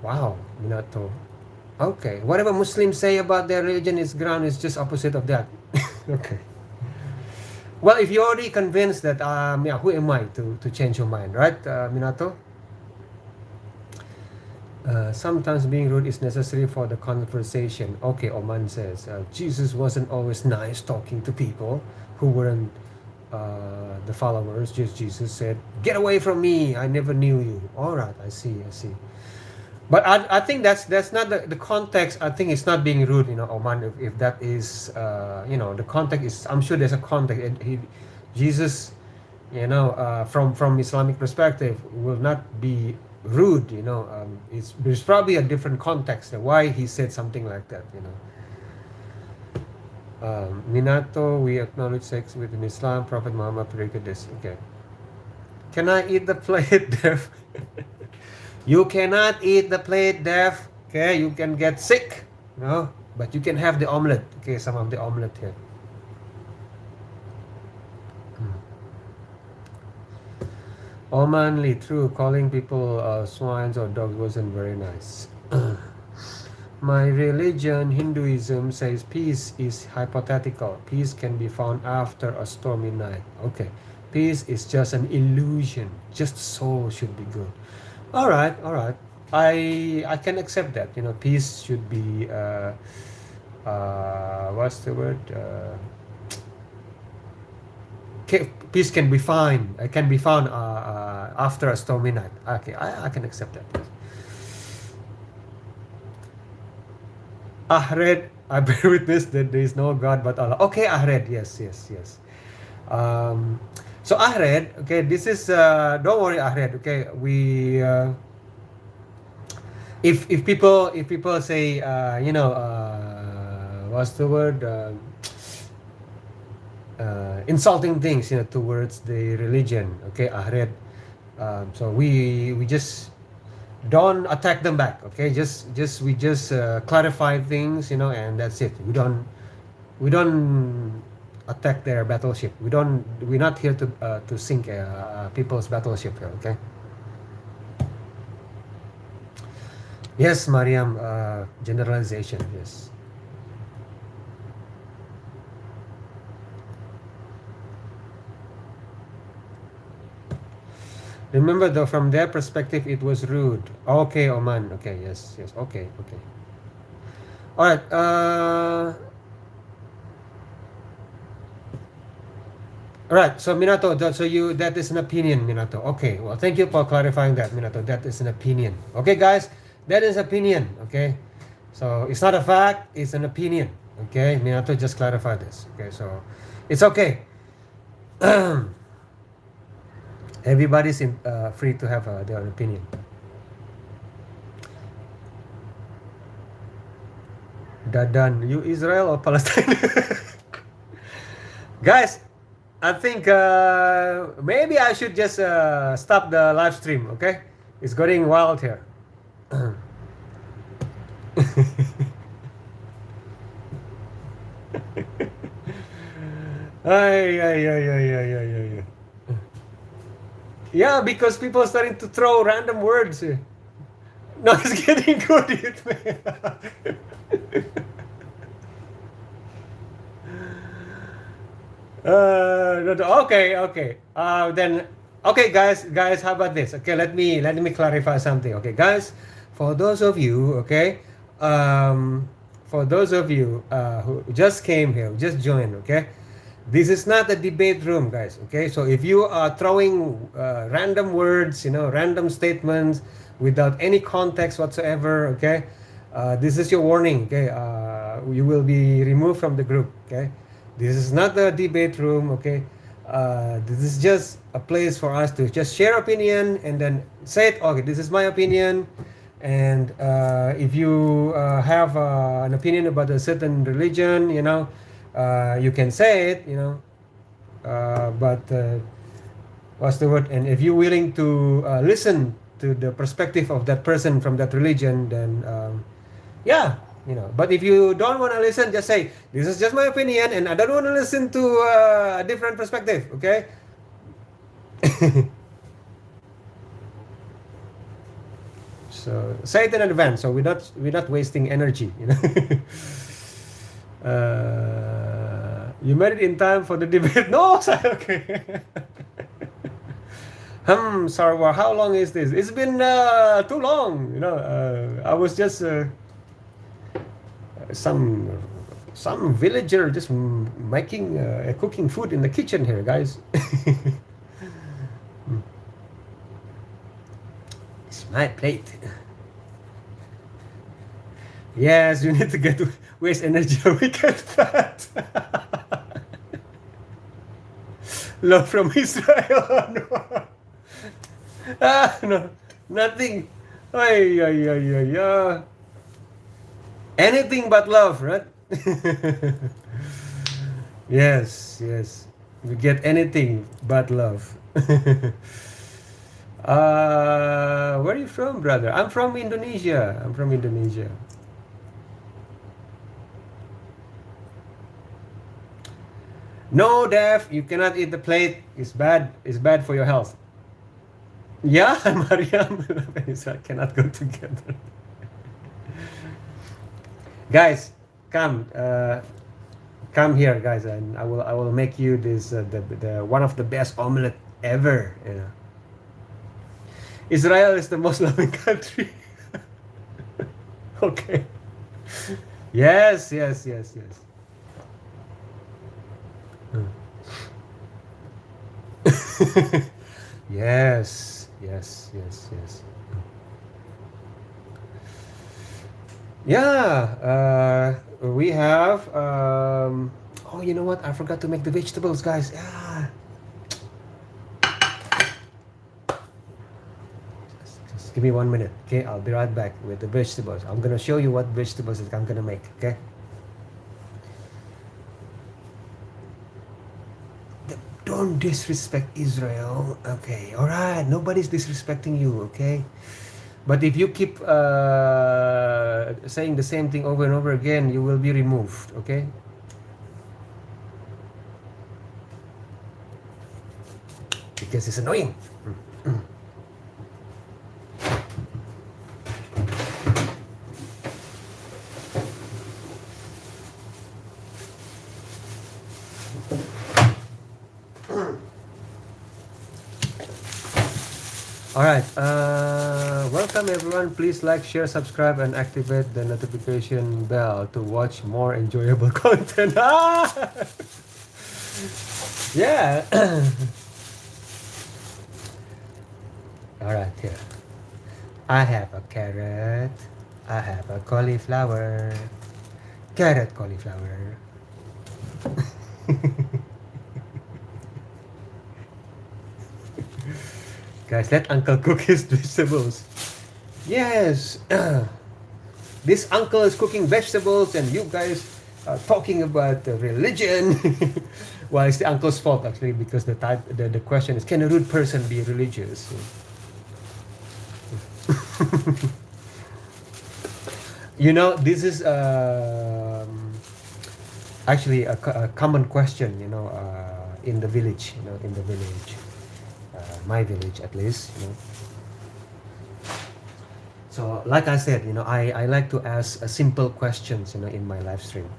Wow, Minato. Okay, whatever Muslims say about their religion is ground is just opposite of that. Okay. Well, if you're already convinced that, yeah, who am I to change your mind, right, Minato? Sometimes being rude is necessary for the conversation. Okay, Oman says, Jesus wasn't always nice talking to people who weren't the followers. Just Jesus said, "Get away from me! I never knew you." All right, I see. But I think that's not the context. I think it's not being rude, Oman. If that is, the context is. I'm sure there's a context. Jesus, from Islamic perspective, will not be rude. There's probably a different context why he said something like that. Minato, we acknowledge sex within Islam. Prophet Muhammad predicted this. Okay. Can I eat the plate, Dev? You cannot eat the plate, Dev. Okay, you can get sick, but you can have the omelette. Okay, some of the omelette here. Omanly, true. Calling people swines or dogs wasn't very nice. My religion, Hinduism, says peace is hypothetical. Peace can be found after a stormy night. Okay. Peace is just an illusion. Just soul should be good. All right. I can accept that. Peace should be what's the word? Peace can be found. Can be found after a stormy night. Okay, I can accept that. Ahred, I bear witness that there is no God but Allah. Okay, Ahred, yes. So Ahred, okay, this is don't worry, Ahred. Okay, we if people say what's the word, insulting things towards the religion, okay, Ahred. So we just don't attack them back. Okay, we just clarify things, and that's it. We don't attack their battleship. We're not here to sink people's battleship here. Okay. Yes, Mariam. Generalization. Yes. Remember though, from their perspective, it was rude. Okay, Oman. Okay, yes, yes. Okay, okay. All right. All right. So Minato, that is an opinion, Minato. Okay. Well, thank you for clarifying that, Minato. That is an opinion. Okay, guys, that is opinion. Okay. So it's not a fact. It's an opinion. Okay, Minato just clarified this. Okay, so it's okay. Everybody's free to have their own opinion. Dadan, you Israel or Palestine? Guys, I think maybe I should just stop the live stream, okay? It's getting wild here. Ay, ay, ay, ay, ay, ay, ay. Yeah, because people are starting to throw random words. No, it's getting good. Okay, okay. Then, okay, guys, how about this? Okay, let me clarify something. Okay, guys, for those of you, okay, for those of you who just came here, who just joined, okay, this is not a debate room, guys. Okay, so if you are throwing random words, random statements without any context whatsoever, okay, this is your warning. Okay, you will be removed from the group. Okay. This is not a debate room, okay? This is just a place for us to just share opinion and then say it. Okay, this is my opinion. And if you have an opinion about a certain religion, you can say it, but what's the word? And if you're willing to listen to the perspective of that person from that religion, then yeah. But if you don't want to listen, just say, this is just my opinion and I don't want to listen to a different perspective, okay? So say it in advance, so we're not wasting energy, you made it in time for the debate. No, sorry, okay. Sarwar, how long is this? It's been too long, I was just some villager just making cooking food in the kitchen here, guys. It's my plate. Yes, you need to get to waste energy. We get that. Love from Israel. No. No, nothing. Ay, ay, ay, ay, ay. Anything but love, right? Yes, yes. We get anything but love. Where are you from, brother? I'm from Indonesia. No, Dev, you cannot eat the plate. It's bad. It's bad for your health. Yeah, Mariam and Israel cannot go together. Guys, come here, guys, and I will make you this the one of the best omelette ever. Israel is the most loving country. Okay. Yes. Yes. Yeah, we have. Oh, you know what? I forgot to make the vegetables, guys. Yeah. Just give me 1 minute, okay? I'll be right back with the vegetables. I'm gonna show you what vegetables I'm gonna make, okay? Don't disrespect Israel, okay? All right, nobody's disrespecting you, okay? But if you keep saying the same thing over and over again, you will be removed, okay? Because it's annoying. All right. Welcome everyone. Please like, share, subscribe, and activate the notification bell to watch more enjoyable content. Yeah. All right. Here. I have a carrot. I have a cauliflower. Carrot, cauliflower. Guys, let uncle cook his vegetables. Yes. This uncle is cooking vegetables and you guys are talking about religion. Well, it's the uncle's fault actually, because the question is, can a rude person be religious? You know, this is actually a common question, you know, in the village, you know, in the village. My village at least, you know. So like I said, you know, I like to ask simple questions, you know, in my live stream.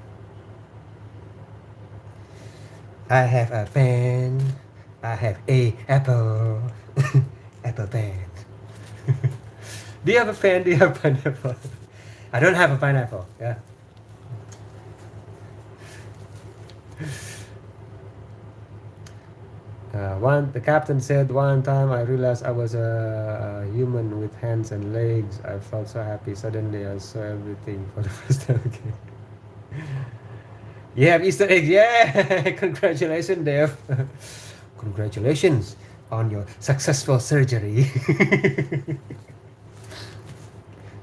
I have a pen. I have a apple. Apple pen. Do you have a pen? Do you have pineapple? I don't have a pineapple. Yeah. The captain said, one time I realized I was a human with hands and legs. I felt so happy. Suddenly I saw everything for the first time again. You have Easter eggs. Yeah. Congratulations, Dev. Congratulations on your successful surgery.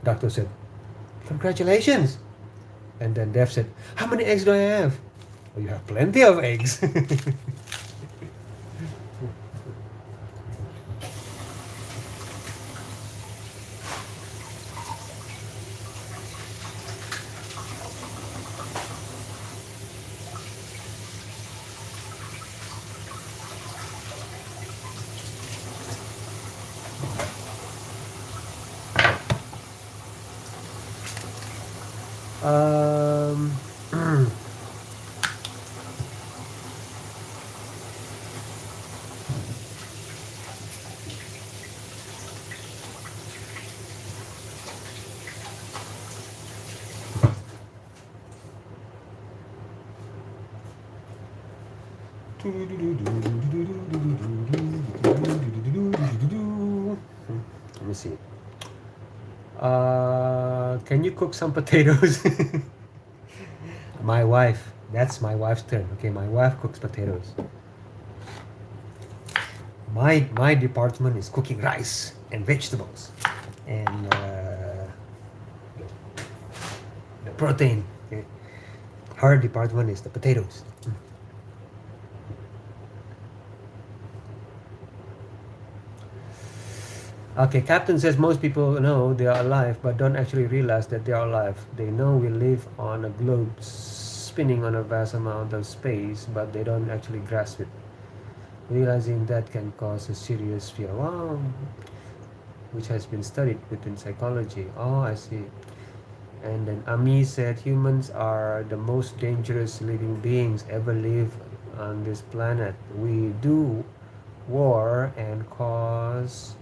Doctor said, congratulations. And then Dev said, how many eggs do I have? Oh, you have plenty of eggs. Um, let me see. Can you cook some potatoes? My wife. That's my wife's turn. Okay, my wife cooks potatoes. My department is cooking rice and vegetables and the protein. Okay. Her department is the potatoes. Okay, Captain says most people know they are alive but don't actually realize that they are alive. They know we live on a globe spinning on a vast amount of space, but they don't actually grasp it. Realizing that can cause a serious fear. Wow. Which has been studied within psychology. Oh, I see. And then Ami said humans are the most dangerous living beings ever live on this planet. We do war and cause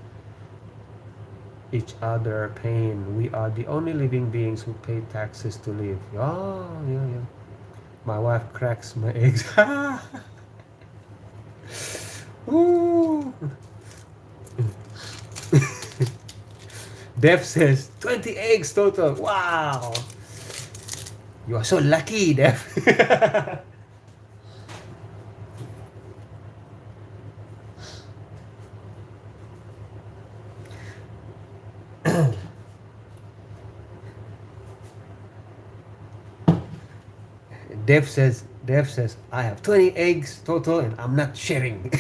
each other pain. We are the only living beings who pay taxes to live. Oh, yeah. My wife cracks my eggs. Ooh. Dev says 20 eggs total. Wow. You are so lucky, Dev. Dev says, I have 20 eggs total and I'm not sharing.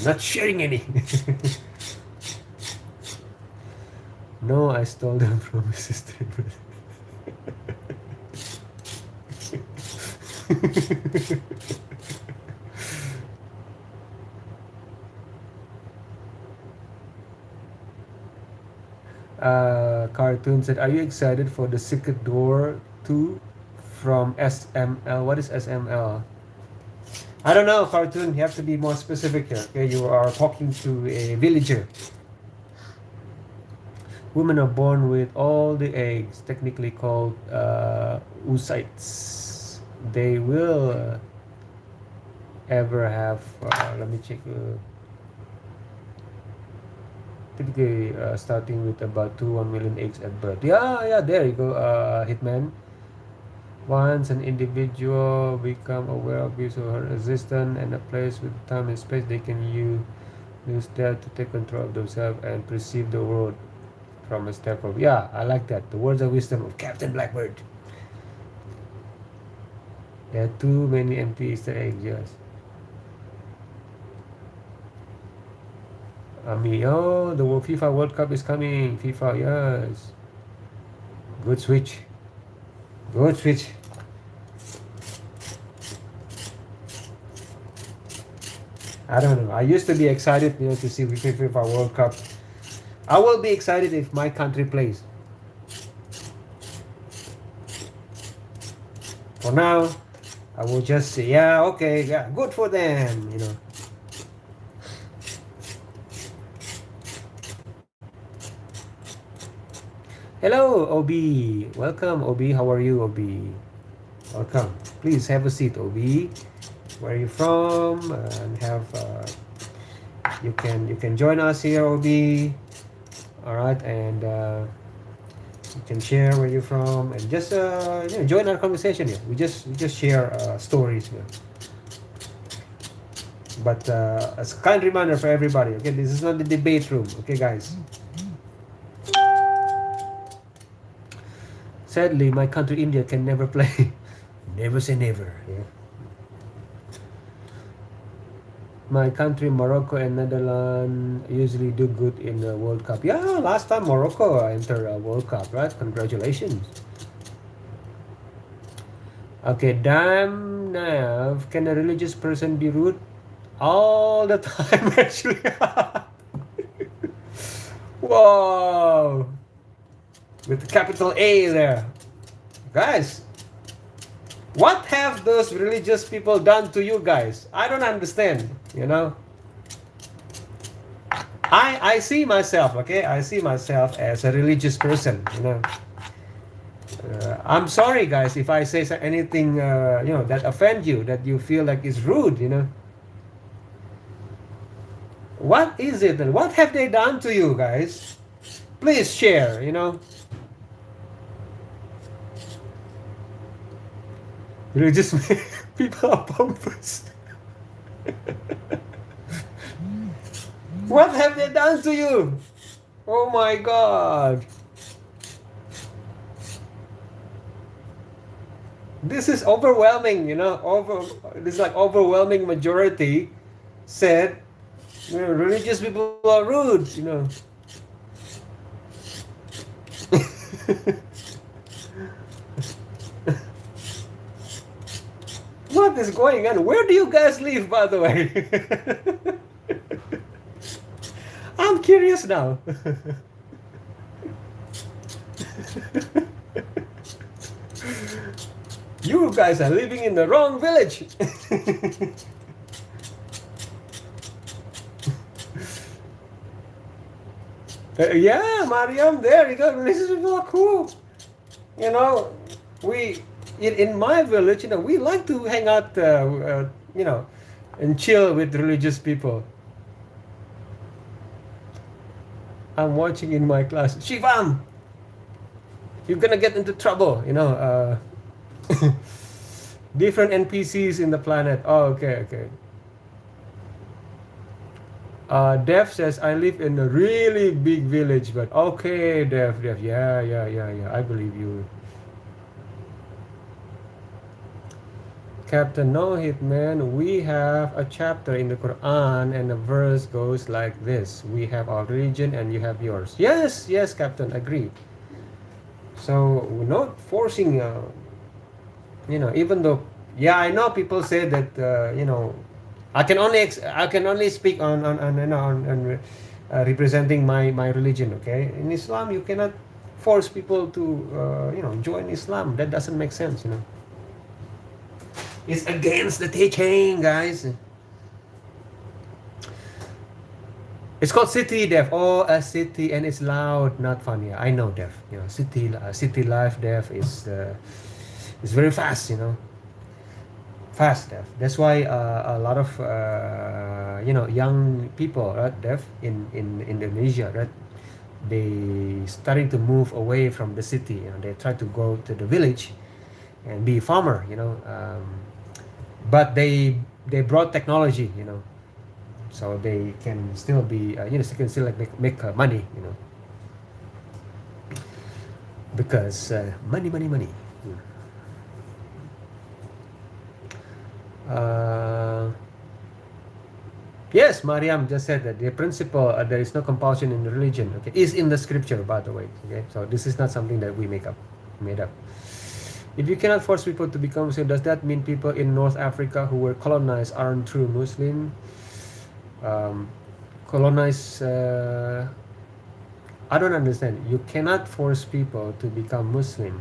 Not sharing any. No, I stole them from my sister. Cartoon said, "Are you excited for the Secret Door 2 from SML?" What is SML? I don't know, Cartoon. You have to be more specific here. Okay, you are talking to a villager. Women are born with all the eggs, technically called oocytes. They will ever have. Let me check. Typically, starting with about 1 million eggs at birth. Yeah, yeah. There you go, Hitman. Once an individual become aware of his or her existence and a place with time and space, they can use that to take control of themselves and perceive the world from a step of. Yeah, I like that. The words of wisdom of Captain Blackbird. There are too many empty Easter eggs, yes. Oh, the FIFA World Cup is coming. FIFA, yes. Good switch. Good switch. I don't know. I used to be excited, to see FIFA World Cup. I will be excited if my country plays. For now, I will just say, yeah, okay, yeah, good for them. Hello, Obi. Welcome, Obi. How are you, Obi? Welcome. Please have a seat, Obi. Where are you from? And have you can join us here, Obi. All right, and you can share where you're from and just join our conversation here. We just share stories here. But as a kind reminder for everybody, okay, this is not the debate room, okay, guys. Sadly, my country, India, can never play. Never say never. Yeah. My country, Morocco and Netherlands, usually do good in the World Cup. Yeah, last time Morocco entered a World Cup, right? Congratulations. Okay, damn Nav, can a religious person be rude? All the time, actually. Whoa! With the capital A there. Guys, what have those religious people done to you guys? I don't understand, I see myself, okay? I see myself as a religious person, I'm sorry, guys, if I say anything, that offend you, that you feel like is rude, What is it? What have they done to you, guys? Please share, Religious people are pompous. What have they done to you? Oh my God. This is overwhelming, this is like overwhelming majority said religious people are rude, What is going on? Where do you guys live, by the way? I'm curious now. You guys are living in the wrong village. Yeah, Mariam, there you go. Religious people are cool. We in my village, we like to hang out, and chill with religious people. I'm watching in my class. Shivam, you're gonna get into trouble. Different NPCs in the planet. Oh, okay. Dev says, I live in a really big village, but okay, Dev, yeah, I believe you. Captain, no hitman. We have a chapter in the Quran and the verse goes like this. We have our religion and you have yours. Yes, yes, Captain, agreed. So we're not forcing, even though, yeah, I know people say that, I can only speak on representing my religion. Okay, in Islam, you cannot force people to, join Islam. That doesn't make sense. It's against the teaching, guys. It's called city deaf. Oh, a city, and it's loud, not funny. I know deaf. City life deaf is very fast. Fast deaf. That's why a lot of young people, right, deaf in Indonesia, right, they starting to move away from the city. They try to go to the village and be a farmer. But they brought technology. So they can still be, they can still like make money. Because money. Yes, Mariam just said that the principle, there is no compulsion in religion, okay, is in the scripture, by the way. Okay, so this is not something that we made up. If you cannot force people to become Muslim, does that mean people in North Africa who were colonized aren't true Muslim? Colonized, I don't understand. You cannot force people to become Muslim.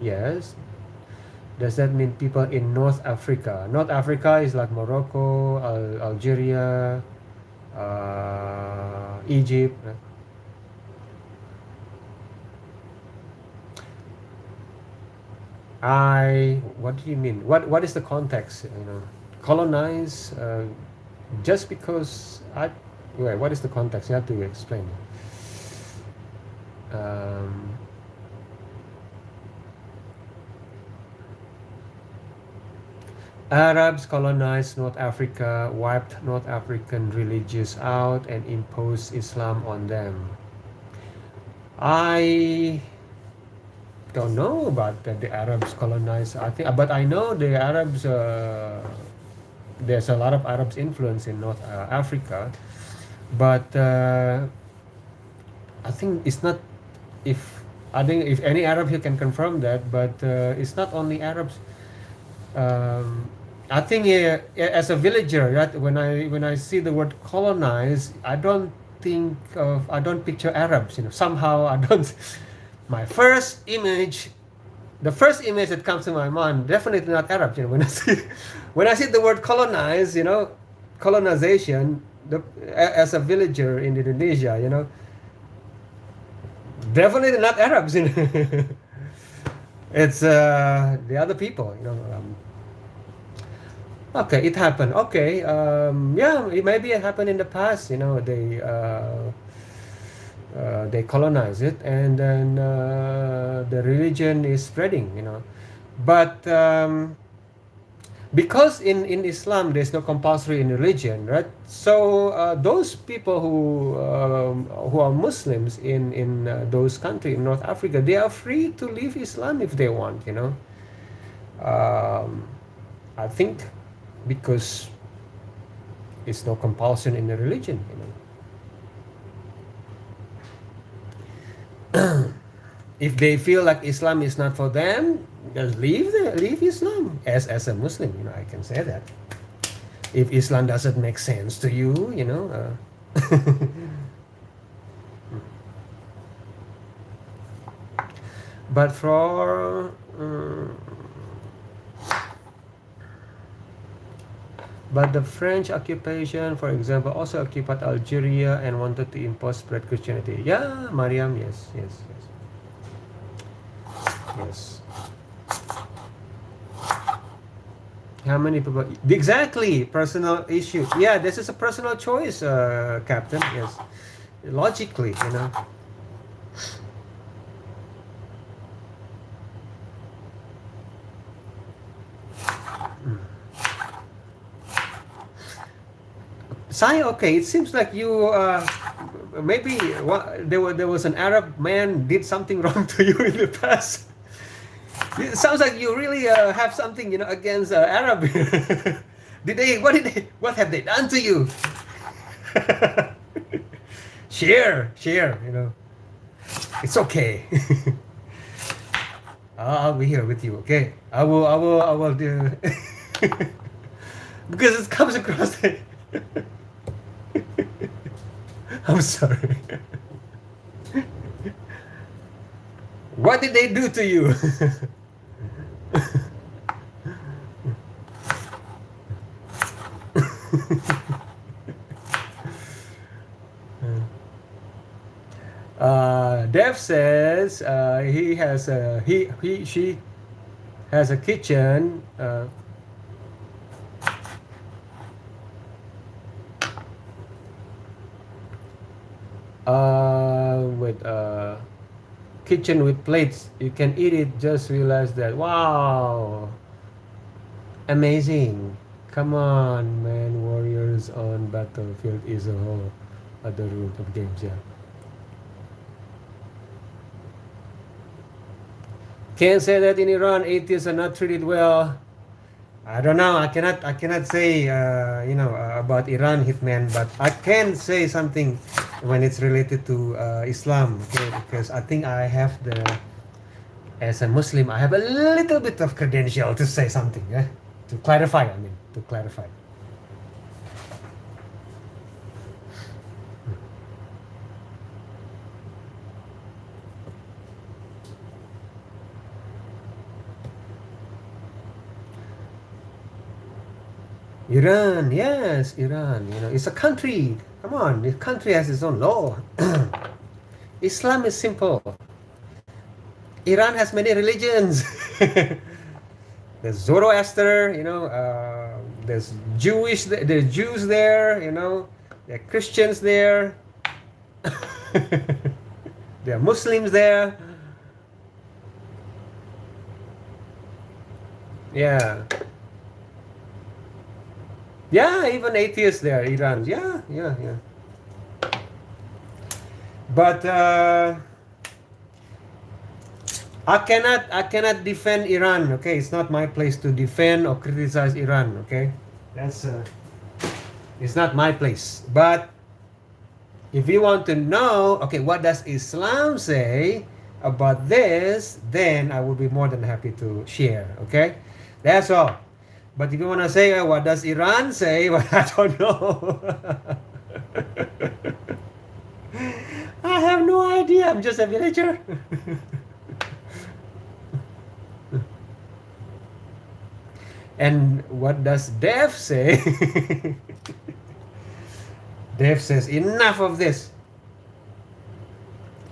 Yes. Does that mean people in North Africa? North Africa is like Morocco, Algeria, Egypt. What do you mean? What is the context? Colonize, just because what is the context? You have to explain. Arabs colonized North Africa, wiped North African religions out, and imposed Islam on them. I don't know about the Arabs colonized. But I know the Arabs. There's a lot of Arabs influence in North Africa, but I think it's not. I think if any Arab here can confirm that, but it's not only Arabs. I think as a villager, right, when I see the word colonize, I don't picture Arabs. Somehow I don't. My first image, the first image that comes to my mind, definitely not Arabs. When I see the word colonize, colonization, as a villager in Indonesia, definitely not Arabs. It's the other people. Okay, it happened. Okay, maybe it happened in the past. They colonize it, and then the religion is spreading. But because in Islam there's no compulsory in religion, right? So those people who are Muslims in those countries in North Africa, they are free to leave Islam if they want. I think because it's no compulsion in the religion. If they feel like Islam is not for them, just leave Islam. As a Muslim, I can say that. If Islam doesn't make sense to you, but but the French occupation, for example, also occupied Algeria and wanted to impose spread Christianity. Yeah, Mariam, yes. How many people? Exactly, personal issue. Yeah, this is a personal choice, Captain. Yes, logically, Okay, it seems like you maybe there was an Arab man did something wrong to you in the past. It sounds like you really have something, against Arab. What have they done to you? Share. It's okay. I'll be here with you, okay? I will do. Because it comes across. I'm sorry. What did they do to you? Dev says he has she has a kitchen. With kitchen with plates. You can eat it. Just realize that. Wow, amazing. Come on, man. Warriors on battlefield is a whole other root of games. Yeah. Can't say that in Iran atheists are not treated well. I don't know. I cannot say about Iran, Hitman, but I can say something when it's related to Islam. Okay, because I think I have as a Muslim, I have a little bit of credential to say something. Yeah, to clarify. I mean, to clarify. Iran, yes, Iran. It's a country. Come on, the country has its own law. Islam is simple. Iran has many religions. There's Zoroaster, there's there's Jews there, there are Christians there. There are Muslims there. Yeah. Yeah, even atheists there, Iran. Yeah. But I cannot defend Iran. Okay, it's not my place to defend or criticize Iran. Okay, that's it's not my place. But if you want to know, okay, what does Islam say about this, then I would be more than happy to share. Okay, that's all. But if you want to say, what does Iran say? Well, I don't know. I have no idea. I'm just a villager. And what does Dev say? Dev says, enough of this.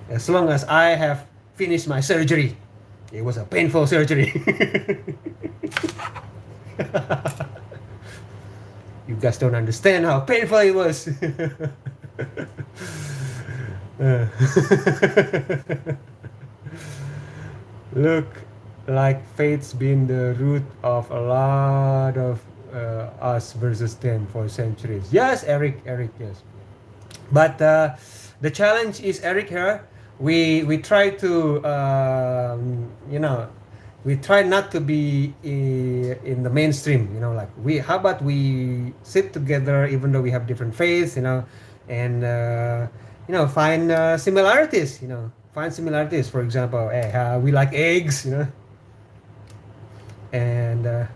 As long as I have finished my surgery. It was a painful surgery. You guys don't understand how painful it was. Look like faith's been the root of a lot of us versus them for centuries. Yes, Eric, yes. But the challenge is, Eric, here we try to we try not to be in the mainstream, like how about we sit together even though we have different faiths, and find similarities, for example, we like eggs, and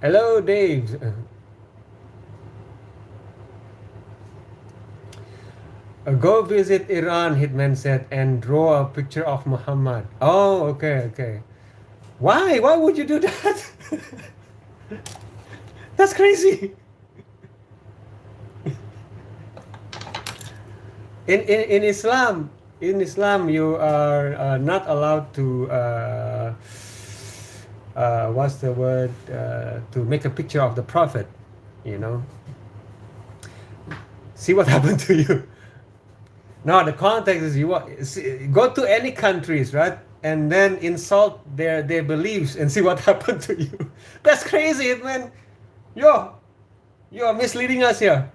hello, Dave. Go visit Iran, Hitman said, and draw a picture of Muhammad. Oh, okay. Why would you do that? That's crazy. In Islam, you are not allowed to what's the word, to make a picture of the prophet. See what happened to you. No, the context is go to any countries, right, and then insult their beliefs and see what happened to you. That's crazy, man. You're misleading us here.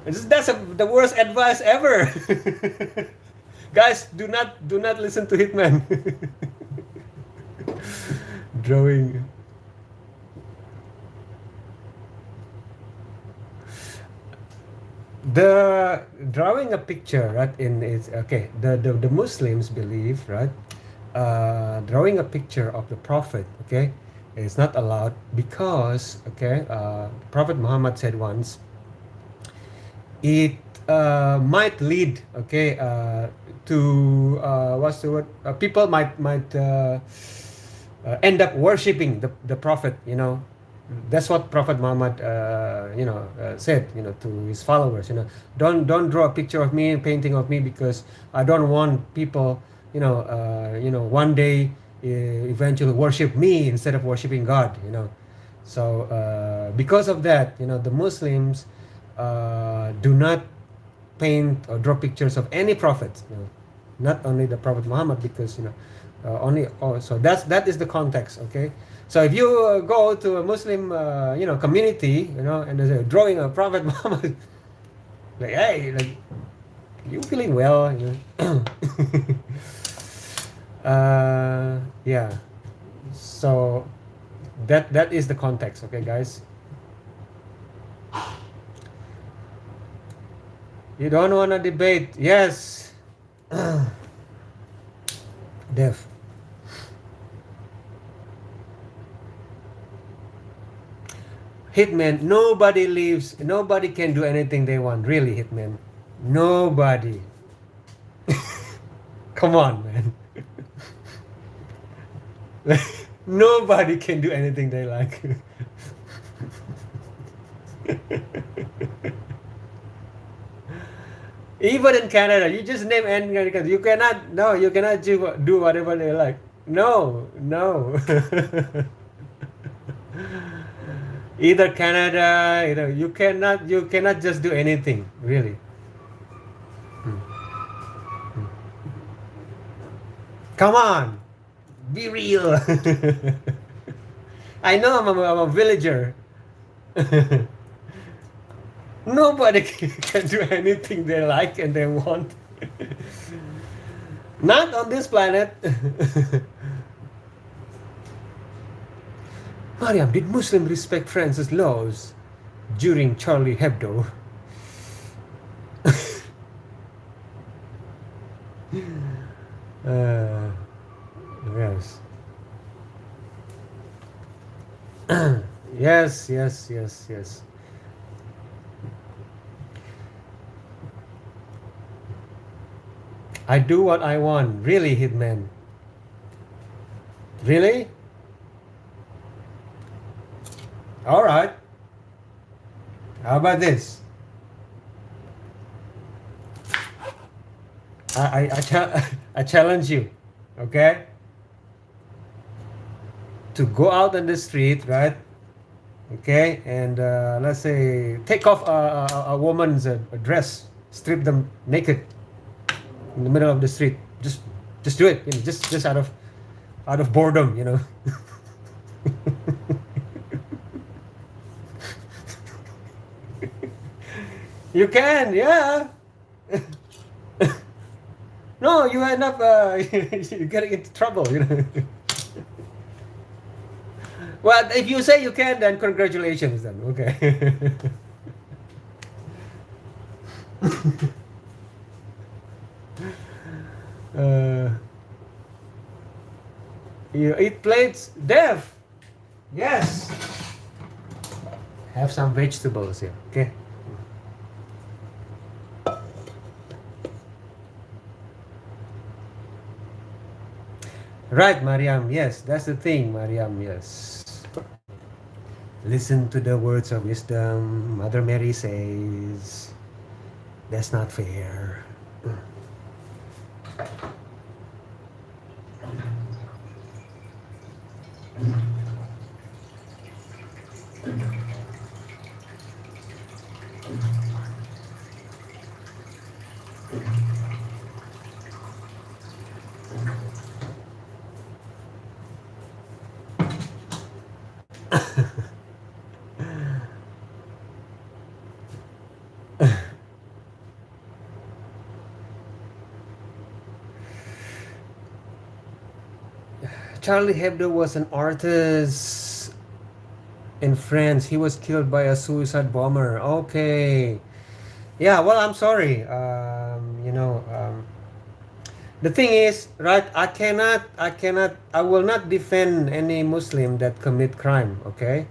The worst advice ever. Guys, do not listen to Hitman. Drawing. The drawing a picture, right? In it's okay. The Muslims believe, right? Drawing a picture of the Prophet, okay, is not allowed because, okay, Prophet Muhammad said once, it might lead, okay, to what's the word? People might end up worshiping the Prophet. That's what Prophet Muhammad, said, to his followers. Don't draw a picture of me, painting of me, because I don't want people, one day eventually worship me instead of worshiping God. So because of that, the Muslims do not paint or draw pictures of any prophet. Not only the Prophet Muhammad, because only. Oh, so that is the context. Okay. So if you go to a Muslim, community, and there's a drawing of Prophet Muhammad, like, hey, like, you feeling well, yeah. So that is the context, okay, guys. You don't want to debate? Yes. Deaf. Hitman, nobody can do anything they want. Really, Hitman. Nobody. Come on, man. Nobody can do anything they like. Even in Canada, you just name any country. You cannot, no, you cannot do whatever they like. No. Either Canada, you cannot just do anything, really. Come on, be real. I know I'm a villager. Nobody can do anything they like and they want. Not on this planet. Mariam, did Muslim respect France's laws during Charlie Hebdo? Yes. Yes. I do what I want. Really, Hitman? Really? All right. How about this? I challenge you, okay? To go out on the street, right? Okay, and let's say take off a woman's dress, strip them naked in the middle of the street. Just do it, just out of boredom, You can, yeah. No, you end up you're getting into trouble, Well, if you say you can, then congratulations, then, okay. You eat plates, deaf. Yes. Have some vegetables here, okay? Right, Mariam. Yes, that's the thing, Mariam. Yes. Listen to the words of wisdom. Mother Mary says, that's not fair. Charlie Hebdo was an artist in France. He was killed by a suicide bomber. Okay. Yeah, well, I'm sorry. The thing is, right, I will not defend any Muslim that commit crime, okay?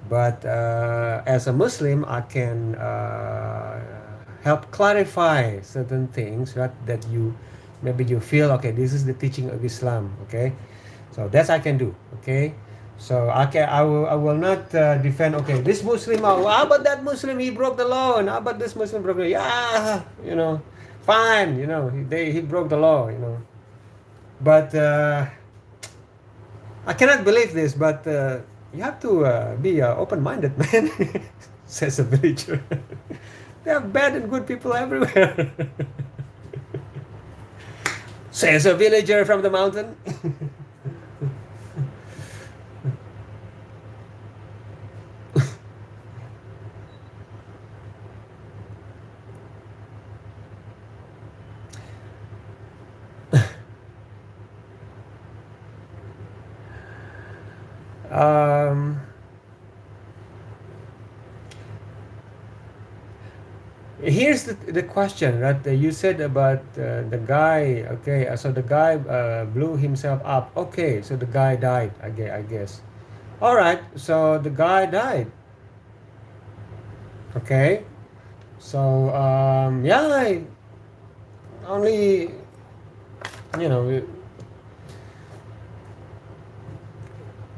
But as a Muslim, I can help clarify certain things, right, that maybe you feel, okay, this is the teaching of Islam, okay? So that's I can do, okay? So I will not defend, okay, this Muslim, how about that Muslim, he broke the law, and how about this Muslim broke the law? Yeah, fine, he broke the law, But I cannot believe this, but you have to be open-minded, man, says a villager. There are bad and good people everywhere, says a villager from the mountain. Here's the question, right? You said about the guy. Okay, so the guy blew himself up. Okay, so the guy died. I guess. All right, so the guy died. Okay, so yeah, only you know.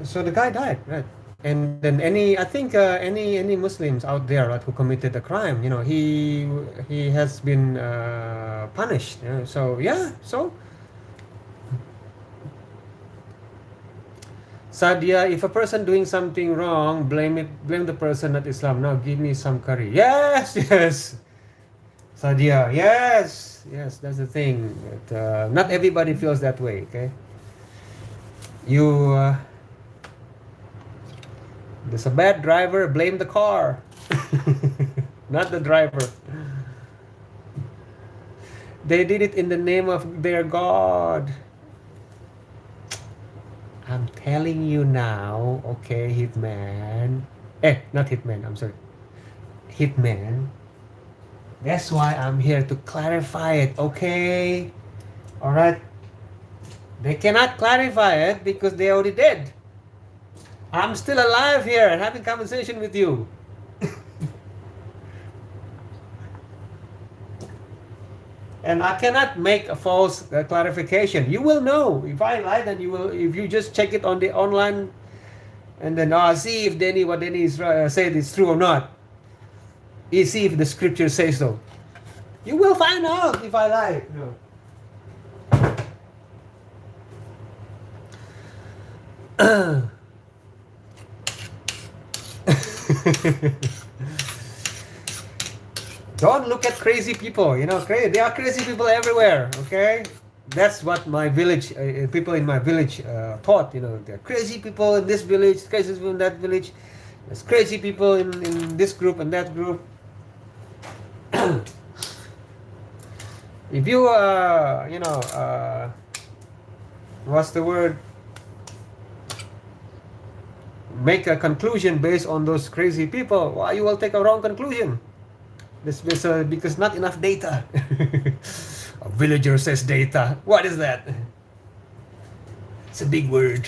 So the guy died, right? And then I think any Muslims out there, right, who committed a crime, he has been punished. So yeah, so Sadia, if a person doing something wrong, blame the person, not Islam. Now give me some curry. Yes, yes, Sadia, yes, that's the thing. Not everybody feels that way. Okay, you. There's a bad driver, blame the car, not the driver. They did it in the name of their God. I'm telling you now, okay, Hitman. Not Hitman, I'm sorry. Hitman. That's why I'm here to clarify it, okay? Alright? They cannot clarify it because they already did. I'm still alive here and having conversation with you. And I cannot make a false clarification. You will know if I lie. Then you will. If you just check it on the online, and then see if what Danny is said is true or not. You see if the scripture says so. You will find out if I lie. Don't look at crazy people. There are crazy people everywhere. Okay, that's what my village people in my village taught. There are crazy people in this village, crazy people in that village. There's crazy people in this group and that group. If you what's the word? Make a conclusion based on those crazy people, why you will take a wrong conclusion? This because not enough data. A villager says data. What is that? It's a big word.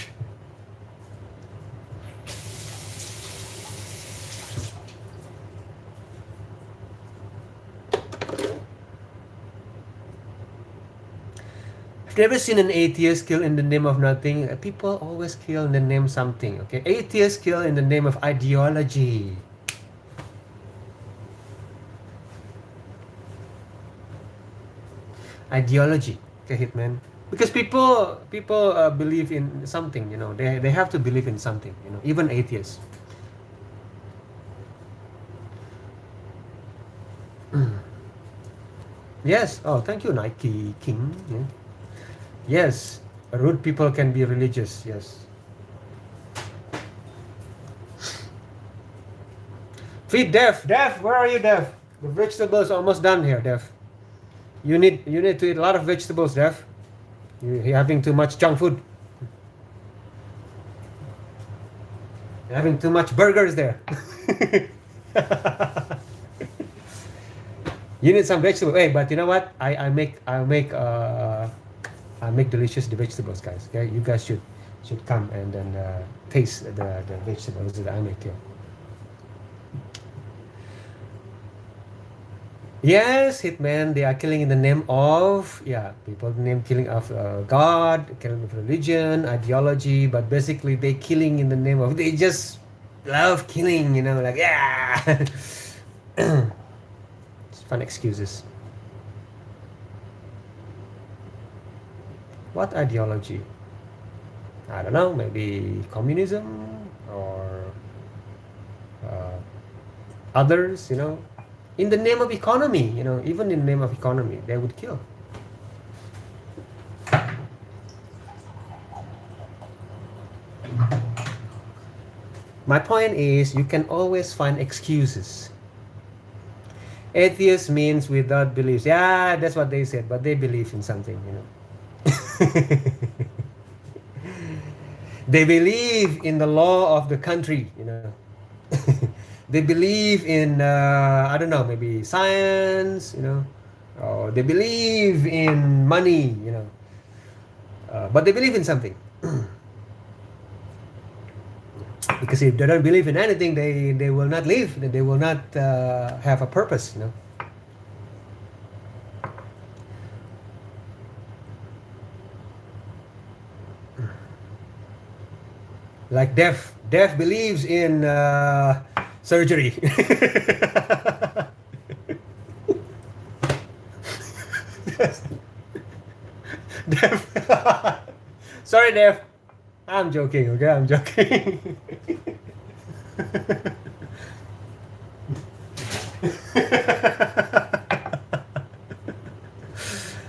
I've never seen an atheist kill in the name of nothing. People always kill in the name of something. Okay, atheists kill in the name of ideology. Ideology, okay, Hitman. Because people believe in something. They have to believe in something. Even atheists. Yes. Oh, thank you, Nike King. Yeah. Yes, rude people can be religious, yes. Feed Dev. Dev, where are you, Dev? The vegetables are almost done here, Dev. You need to eat a lot of vegetables, Dev. You're having too much junk food. You're having too much burgers there. You need some vegetables. Hey, but you know what? I make delicious the vegetables, guys. Okay, you guys should come and then taste the vegetables that I make here. Yes, hitman. They are killing in the name of, yeah, people name killing of God, killing of religion, ideology, but basically they killing in the name of, they just love killing. Like, yeah. It's fun excuses. What ideology? I don't know. Maybe communism or uh, others. In the name of economy. Even in the name of economy, they would kill. My point is, you can always find excuses. Atheist means without beliefs. Yeah, that's what they said, but they believe in something. They believe in the law of the country. They believe in, I don't know, maybe science. Or they believe in money. But they believe in something. Because if they don't believe in anything, they will not live. They will not have a purpose. Like Deaf believes in surgery. Deaf. Sorry, Deaf. I'm joking. Okay, I'm joking.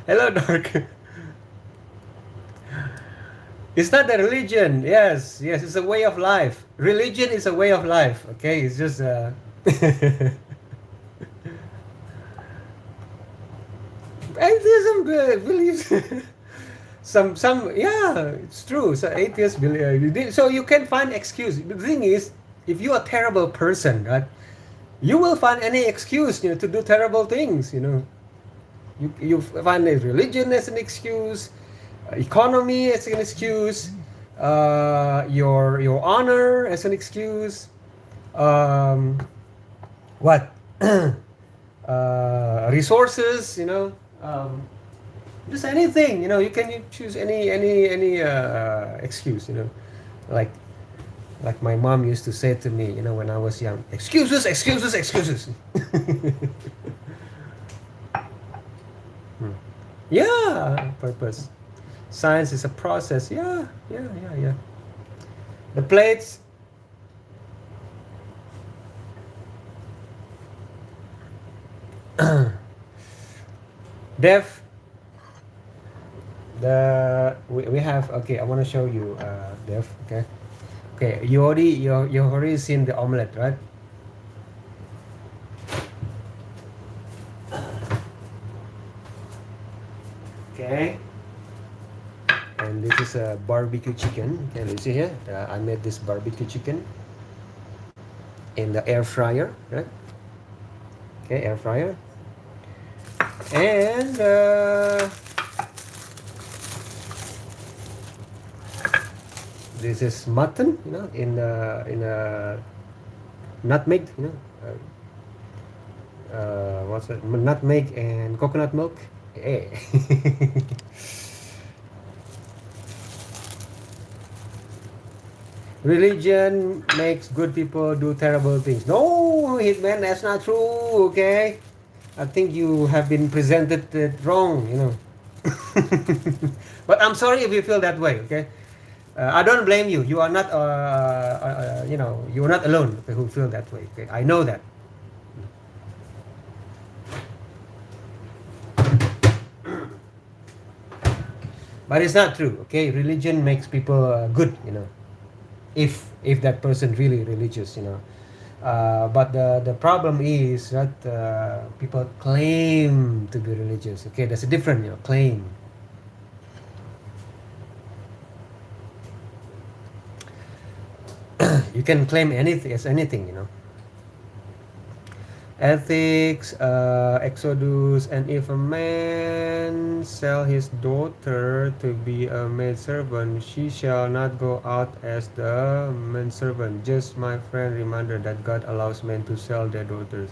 Hello, Dark. It's not a religion. Yes, it's a way of life. Religion is a way of life. Okay, it's just atheism believes some yeah, it's true. So atheists believe. So you can find excuse. The thing is, if you're a terrible person, right, you will find any excuse, to do terrible things. You find a religion as an excuse, economy as an excuse, your honor as an excuse, what resources, just anything. You can choose any excuse. Like my mom used to say to me, when I was young, excuses, excuses, excuses. Yeah, purpose. Science is a process. Yeah. The plates. Deaf. We have, okay. I want to show you Deaf. Okay. You already seen the omelette, right? Okay. And this is a barbecue chicken. Okay, let's see here. I made this barbecue chicken in the air fryer, right? Okay, air fryer. And this is mutton, in a nutmeg, what's that? Nutmeg and coconut milk. Hey. Religion makes good people do terrible things. No, Hitman, that's not true. Okay, I think you have been presented it wrong. But I'm sorry if you feel that way. Okay, I don't blame you. You are not, you are not alone who feel that way. Okay, I know that. But it's not true. Okay, religion makes people good. If that person really religious. But the problem is that people claim to be religious. Okay, that's a different, claim. You can claim anything as anything, you know. Ethics, Exodus, and if a man sell his daughter to be a maidservant, she shall not go out as the manservant. Just my friend reminder that God allows men to sell their daughters.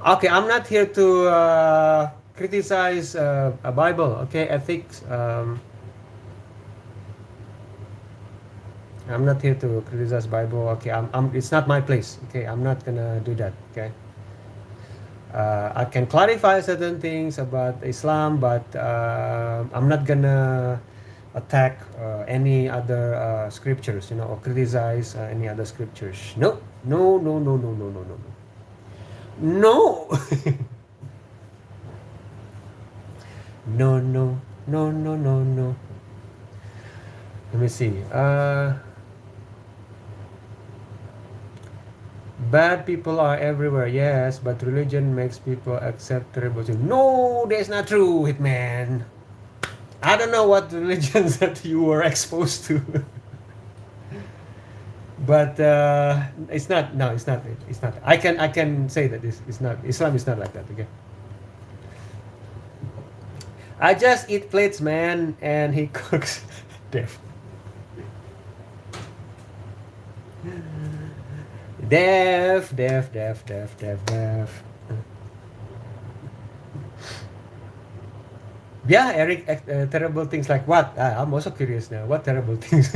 Okay, I'm not here to criticize a Bible. Okay, ethics. I'm not here to criticize Bible. Okay, it's not my place. Okay, I'm not gonna do that. Okay. I can clarify certain things about Islam, but I'm not gonna attack any other scriptures, you know, or criticize any other scriptures. No, no, no, no, no, no, no, no, no, no, no, no, no, no, no. Let me see. Bad people are everywhere, yes, but religion makes people accept terrible things. No, that's not true, Hitman. I don't know what religions that you were exposed to, but it's not. No, it's not. It's not. I can say that it's not. Islam is not like that. Okay. I just eat plates, man, and he cooks. Deaf. Deaf, deaf, deaf, deaf, deaf, deaf. Yeah, Eric, terrible things like what? I'm also curious now. What terrible things?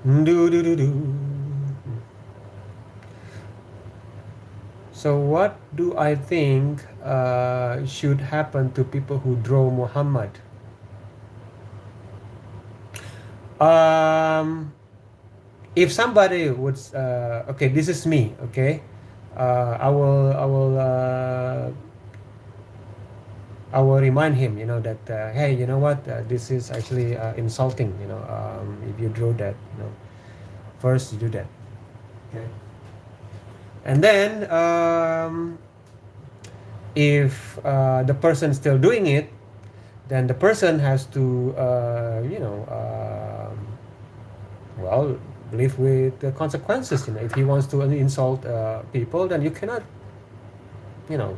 do, do, do, do. So, what do I think should happen to people who draw Muhammad? Um, if somebody would, okay, this is me, okay, I will remind him, you know, that hey, you know what, this is actually insulting, you know, if you draw that, you know, first you do that, okay, and then if the person still doing it, then the person has to, well, live with the consequences. You know, if he wants to insult people, then you cannot, you know,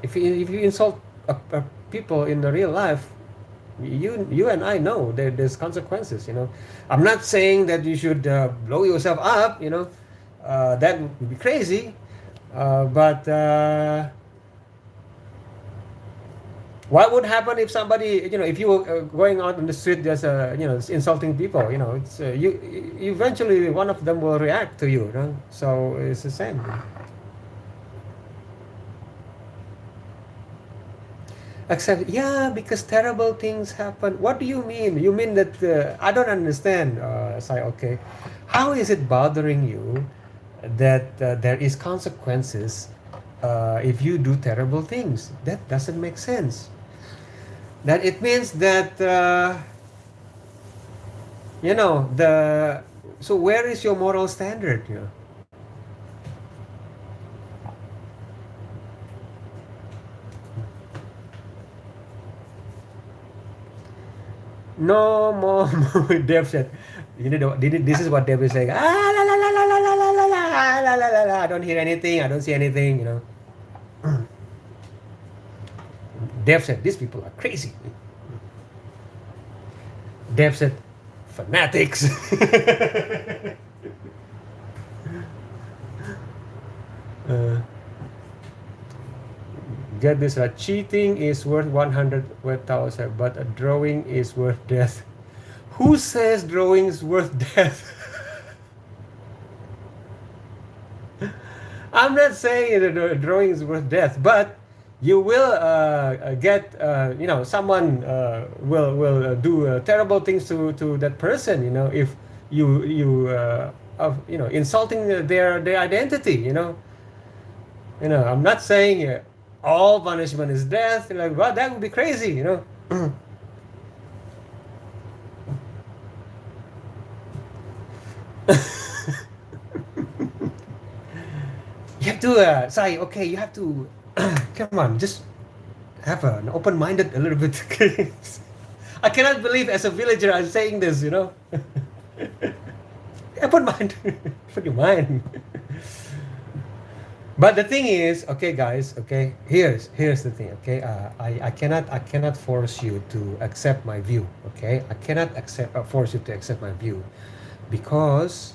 if you insult people in the real life, you and I know that there's consequences. You know, I'm not saying that you should blow yourself up. You know, that would be crazy. But what would happen if somebody, you know, if you were going out on the street just, you know, insulting people, you know, it's you eventually one of them will react to you, you know? So it's the same. Except, yeah, because terrible things happen. What do you mean? You mean that I don't understand. Say, okay, how is it bothering you that there is consequences if you do terrible things? That doesn't make sense. That it means that you know the so where is your moral standard? You know? No more. Dev said, you know, this is what Dev is saying. Ah, la, la, la, la, la, la, la, la, la, la, la, la, la. I don't hear anything. I don't see anything. You know. Dev said, these people are crazy. Dev said, fanatics. uh, Get this right. Cheating is worth 100,000, but a drawing is worth death. Who says drawing is worth death? I'm not saying that a drawing is worth death, but you will get, you know, someone will do terrible things to that person, you know, if you know, insulting their identity, you know. You know, I'm not saying all punishment is death. Like, well, that would be crazy, you know. You have to say, okay, you have to, come on, just have an open-minded a little bit. Okay? I cannot believe as a villager I'm saying this, you know. Open mind. Open your mind. But the thing is, okay, guys, okay, here's the thing, okay, I cannot force you to accept my view, okay, I cannot force you to accept my view, because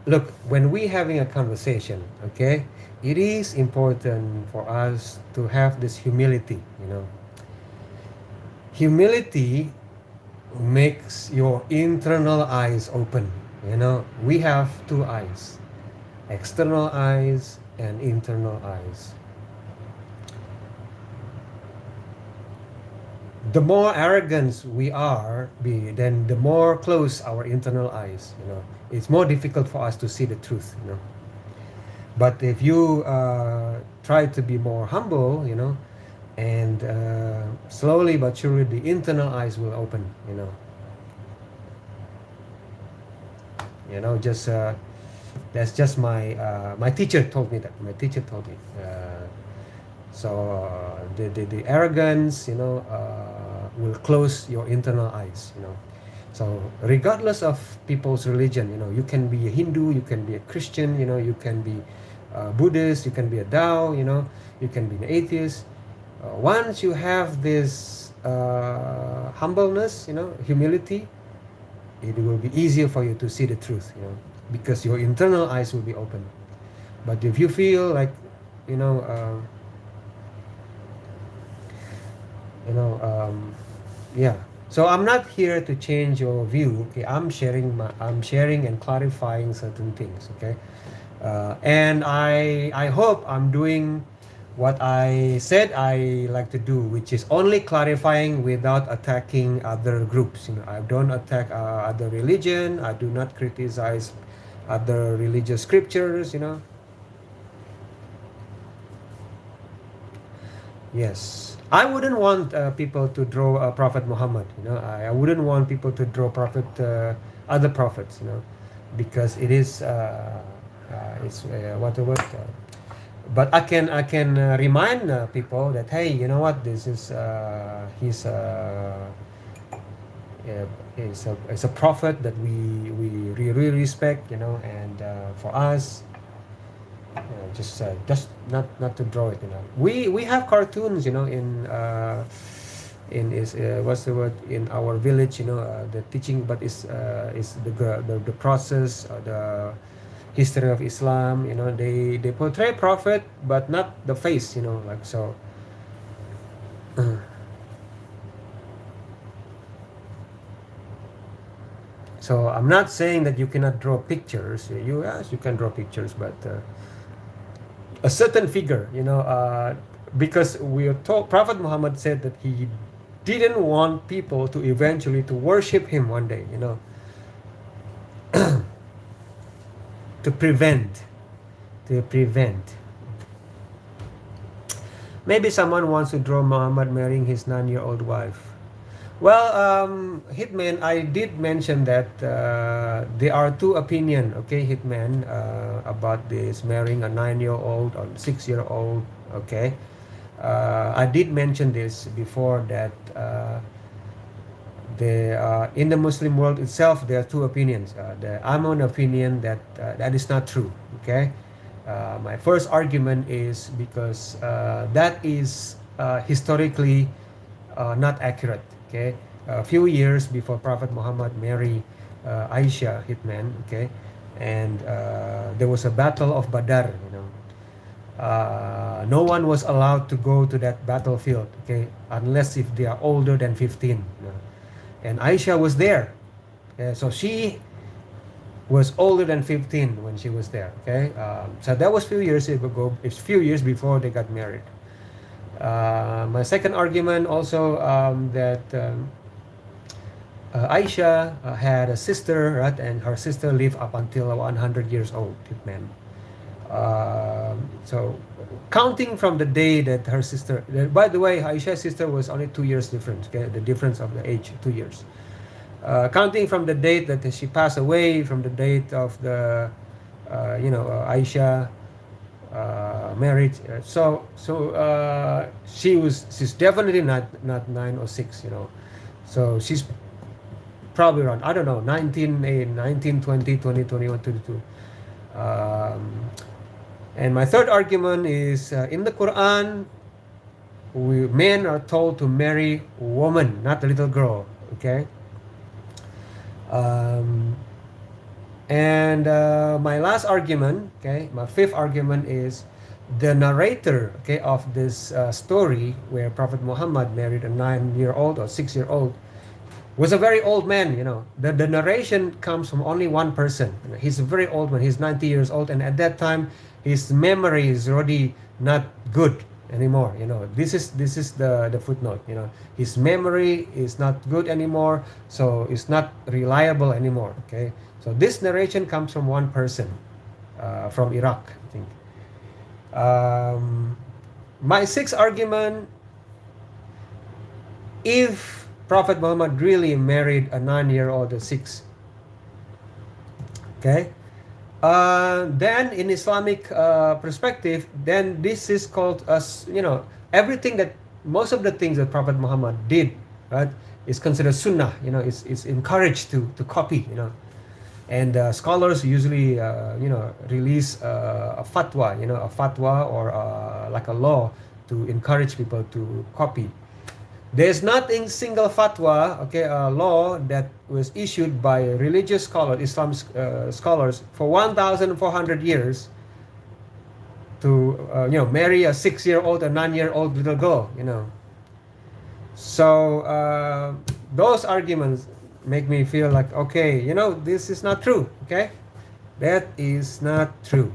look, when we having a conversation, okay, it is important for us to have this humility, you know. Humility makes your internal eyes open, you know. We have two eyes, external eyes and internal eyes. The more arrogant we are, then the more close our internal eyes, you know. It's more difficult for us to see the truth, you know. But if you try to be more humble, you know, and slowly but surely the internal eyes will open, you know. You know, just that's just my teacher told me that. My teacher told me. So the arrogance, you know, will close your internal eyes, you know. So regardless of people's religion, you know, you can be a Hindu, you can be a Christian, you know, you can be Buddhist, you can be a Tao, you know, you can be an atheist. Once you have this humbleness, you know, humility, it will be easier for you to see the truth, you know, because your internal eyes will be open. But if you feel like, you know, yeah. So I'm not here to change your view. Okay, I'm sharing and clarifying certain things. Okay, and I hope I'm doing what I said I like to do, which is only clarifying without attacking other groups. You know, I don't attack other religion. I do not criticize other religious scriptures. You know. Yes, I wouldn't want people to draw Prophet Muhammad. You know, I wouldn't want people to draw other prophets. You know, because it is it's what the word. But I can remind people that, hey, you know what, this is is a prophet that we really respect. You know, and for us. Just not to draw it, you know. We have cartoons, you know, in is what's the word, in our village, you know, the teaching, but is the process, the history of Islam, you know. They portray prophet but not the face, you know, like so. So I'm not saying that you cannot draw pictures. Yes, you can draw pictures, but a certain figure, you know, because we are told, Prophet Muhammad said that he didn't want people to eventually to worship him one day, you know, to prevent. Maybe someone wants to draw Muhammad marrying his 9-year-old wife. Well, Hitman, I did mention that there are two opinions, okay, Hitman, about this marrying a 9-year-old or 6-year-old, okay. I did mention this before that in the Muslim world itself, there are two opinions. I'm on opinion that that is not true, okay. My first argument is because that is historically not accurate. Okay, a few years before Prophet Muhammad married Aisha, Hitman, okay, and there was a battle of Badr, you know. No one was allowed to go to that battlefield, okay, unless if they are older than 15. You know. And Aisha was there, so she was older than 15 when she was there, okay. So that was few years ago. It's few years before they got married. My second argument also that Aisha had a sister, right, and her sister lived up until 100 years old, Hitman. So counting from the day that her sister, by the way, Aisha's sister was only 2 years difference, okay, the difference of the age, 2 years. Counting from the date that she passed away, from the date of the, Aisha married. She's definitely not 9 or 6. So she's probably around, I don't know, 19, 20, 20, 21, 22. And my third argument is in the Quran, men are told to marry woman, not a little girl. Okay. Um, and my last argument, okay, my fifth argument is the narrator, okay, of this story where Prophet Muhammad married a 9-year-old or 6-year-old was a very old man. The narration comes from only one person. He's a very old man. He's 90 years old, and at that time his memory is already not good anymore. This is the footnote. His memory is not good anymore, so it's not reliable anymore. Okay, so this narration comes from one person from Iraq, I think. My sixth argument: if Prophet Muhammad really married a 9-year-old or 6, okay, then in Islamic perspective, then this is called as, everything that, most of the things that Prophet Muhammad did, right, is considered sunnah. It's encouraged to copy. And scholars usually release a fatwa, or like a law to encourage people to copy. There's not a single fatwa, okay, a law that was issued by religious scholars, Islam scholars, for 1,400 years to marry a 6-year-old, a 9-year-old little girl. So those arguments make me feel like, okay, this is not true. Okay, that is not true.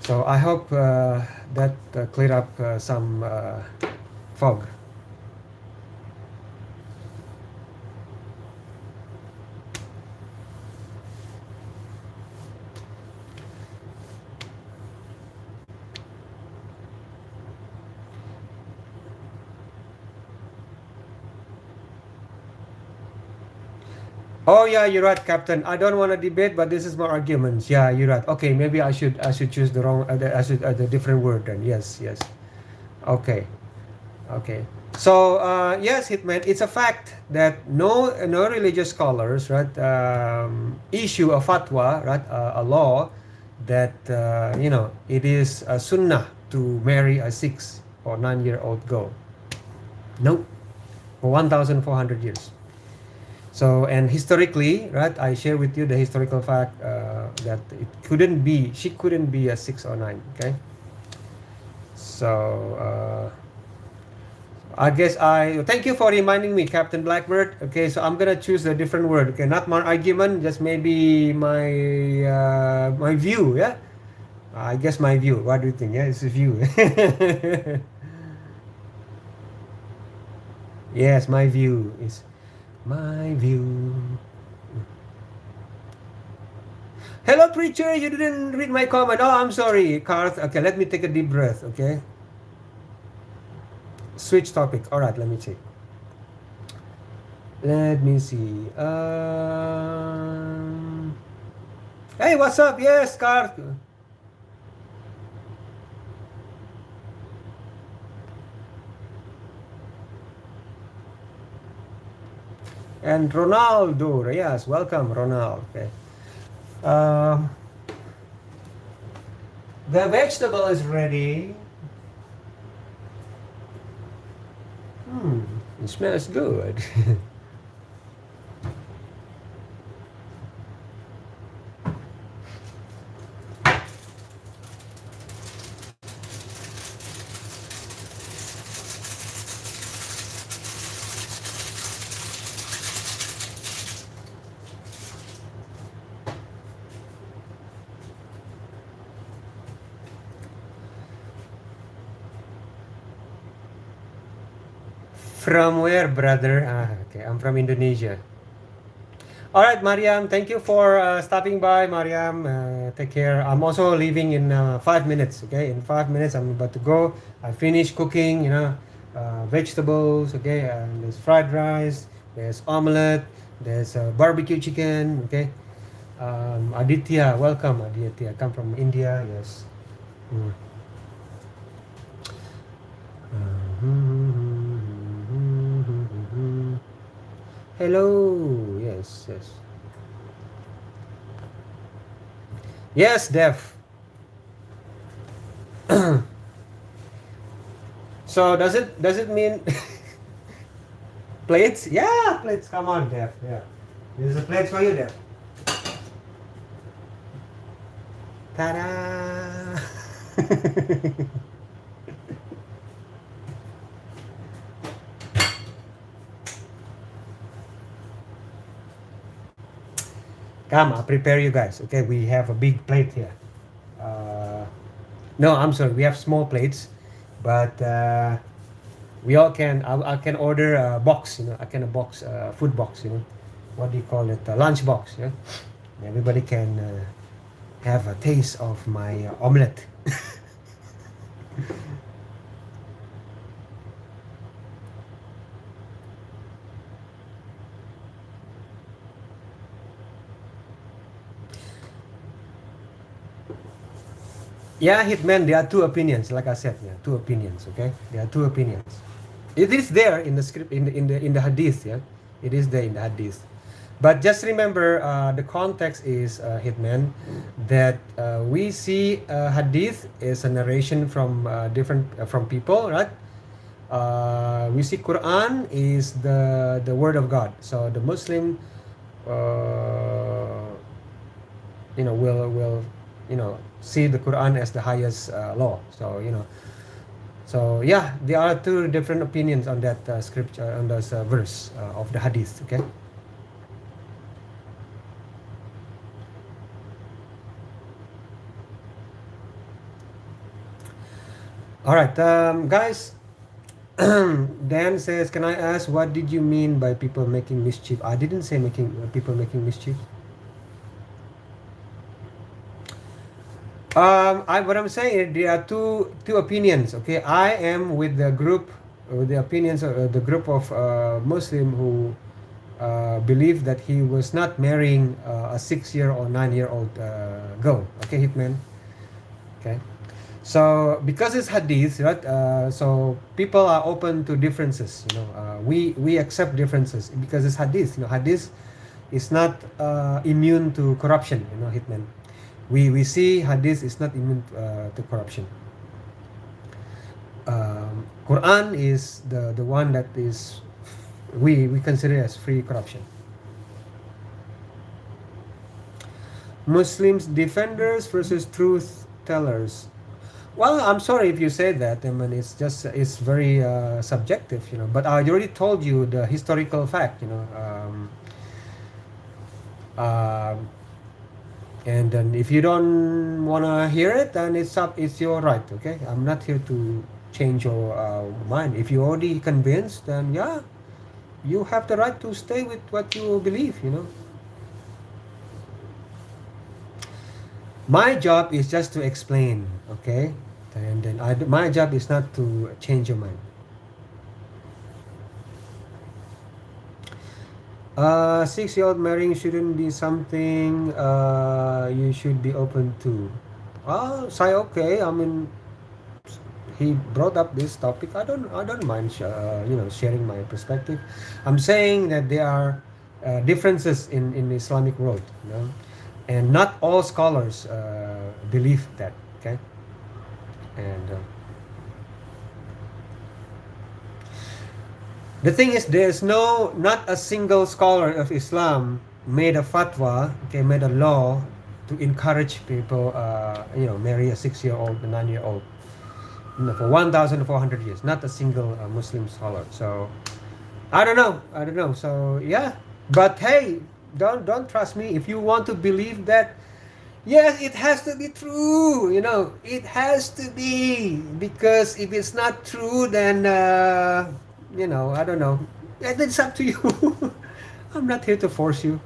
So I hope that cleared up some fog. Oh yeah, you're right, Captain. I don't want to debate, but this is my arguments. Yeah, you're right. Okay, maybe I should choose the wrong, the different word then. Yes. Okay. So yes, Hitman, it's a fact that no religious scholars, right, issue a fatwa, right, a law that it is a sunnah to marry a 6 or 9-year-old girl. Nope, for 1,400 years. So, and historically, right, I share with you the historical fact that she couldn't be a 6 or 9, okay? So, I guess thank you for reminding me, Captain Blackbird. Okay, so I'm gonna choose a different word. Okay, not my argument, just maybe my view, yeah? I guess my view. What do you think? Yeah, it's a view. Yes, my view is my view. Hello, preacher. You didn't read my comment. Oh, I'm sorry, Karth. Okay, let me take a deep breath. Okay. Switch topic. All right, let me check. Let me see. Hey, what's up? Yes, Karth. And Ronaldo, yes, welcome, Ronaldo. Okay. The vegetable is ready. It smells good. From where, brother? Okay, I'm from Indonesia. All right, Mariam, thank you for stopping by, Mariam. Take care. I'm also leaving in 5 minutes, okay? In 5 minutes, I'm about to go. I finished cooking, vegetables, okay? There's fried rice, there's omelette, there's barbecue chicken, okay? Aditya, welcome, Aditya. Come from India, yes. Mm. Hello, yes, yes. Yes, Dev. So does it mean plates? Yeah, plates. Come on, Dev. Yeah. This is a plate for you, Dev. Ta-da! Come, I'll prepare you guys. Okay, we have a big plate here. Uh, no, I'm sorry. We have small plates, but we all can. I can order a box. I can a box, food box. What do you call it? A lunch box. Yeah, everybody can have a taste of my omelette. Yeah, Hitman. There are two opinions. Like I said, yeah, two opinions. Okay, there are two opinions. It is there in the script, in the hadith. Yeah, it is there in the hadith. But just remember, the context is Hitman, that we see hadith is a narration from different from people, right? We see Quran is the word of God. So the Muslim, uh, will see the Quran as the highest law. So yeah, there are two different opinions on that scripture, on this verse of the hadith. Okay. All right, guys. Dan says, "Can I ask what did you mean by people making mischief?" I didn't say making people making mischief. What I'm saying is there are two opinions. Okay, I am with the group, with the opinions of the group of Muslim who believe that he was not marrying a 6-year or 9-year-old girl. Okay, Hitman. Okay. So because it's hadith, right? So people are open to differences. We accept differences because it's hadith. Hadith is not immune to corruption. Hitman. We see hadith is not immune to corruption. Quran is the one that is we consider as free corruption. Muslims defenders versus truth tellers. Well, I'm sorry if you say that. I mean, it's very subjective, But I already told you the historical fact, and then if you don't wanna hear it, then it's your right. Okay, I'm not here to change your mind. If you're already convinced, then yeah, you have the right to stay with what you believe. My job is just to explain, okay? And then my job is not to change your mind. 6-year-old marrying shouldn't be something you should be open to. Say okay. I mean, he brought up this topic. I don't mind, sharing my perspective. I'm saying that there are differences in the Islamic world, and not all scholars believe that. Okay, and the thing is, there's not a single scholar of Islam made a fatwa, okay, made a law to encourage people, marry a 6-year-old, a 9-year-old, for 1,400 years. Not a single Muslim scholar. So I don't know. So yeah, but hey, don't trust me. If you want to believe that, yes, it has to be true. It has to be, because if it's not true, then I don't know. It's up to you. I'm not here to force you.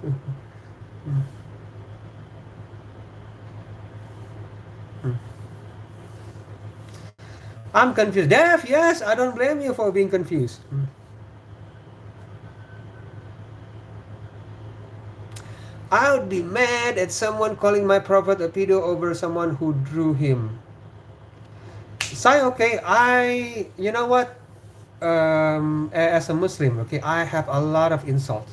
I'm confused. Def, yes, I don't blame you for being confused. I would be mad at someone calling my prophet a pedo over someone who drew him. Say, okay, you know what? As a Muslim, okay, I have a lot of insults,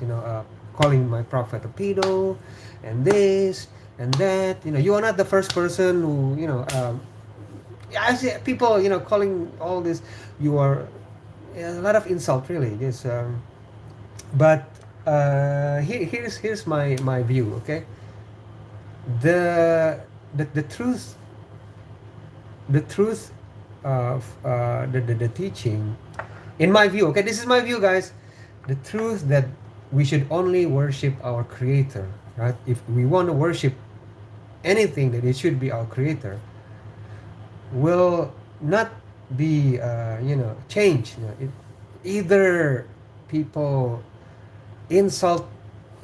calling my prophet a pedo, and this and that. You are not the first person who, I see people, calling all this. You are a lot of insult, really. Yes, but here's my view. Okay, the the truth the truth of the teaching, in my view, okay, this is my view, guys. The truth that we should only worship our creator, right? If we want to worship anything, that it should be our creator, will not be changed. Either people insult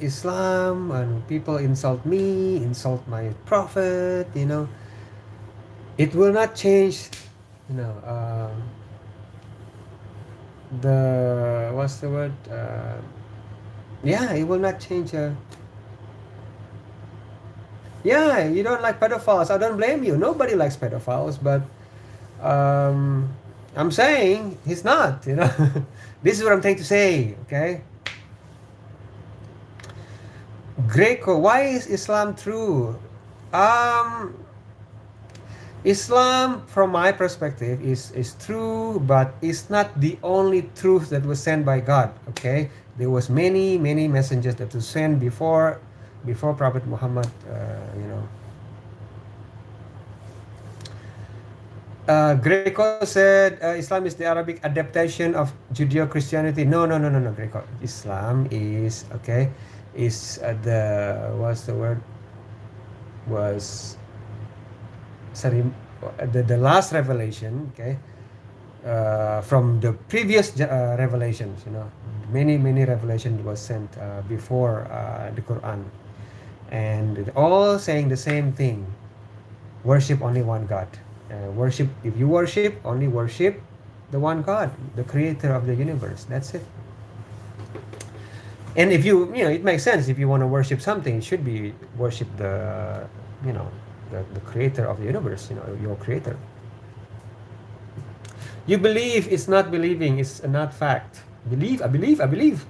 Islam, and people insult me, insult my prophet, it will not change, you know the what's the word, yeah, it will not change. Yeah, you don't like pedophiles, I don't blame you. Nobody likes pedophiles, but um I'm. He's not, this is what I'm trying to say. Okay, Greco, why is Islam true? um Islam, from my perspective, is true, but it's not the only truth that was sent by God. Okay, there was many messengers that was sent before Prophet Muhammad. Greco said Islam is the Arabic adaptation of Judeo-Christianity. No, Greco. Islam is, okay, is the what's the word, was, sorry, the last revelation, okay, from the previous revelations. Many revelation was sent before the Quran, and all saying the same thing: worship only one God. If you worship, only worship the one God, the creator of the universe. That's it. And if it makes sense. If you want to worship something, it should be worship you know the creator of the universe, your creator. You believe, it's not believing, it's not fact. I believe.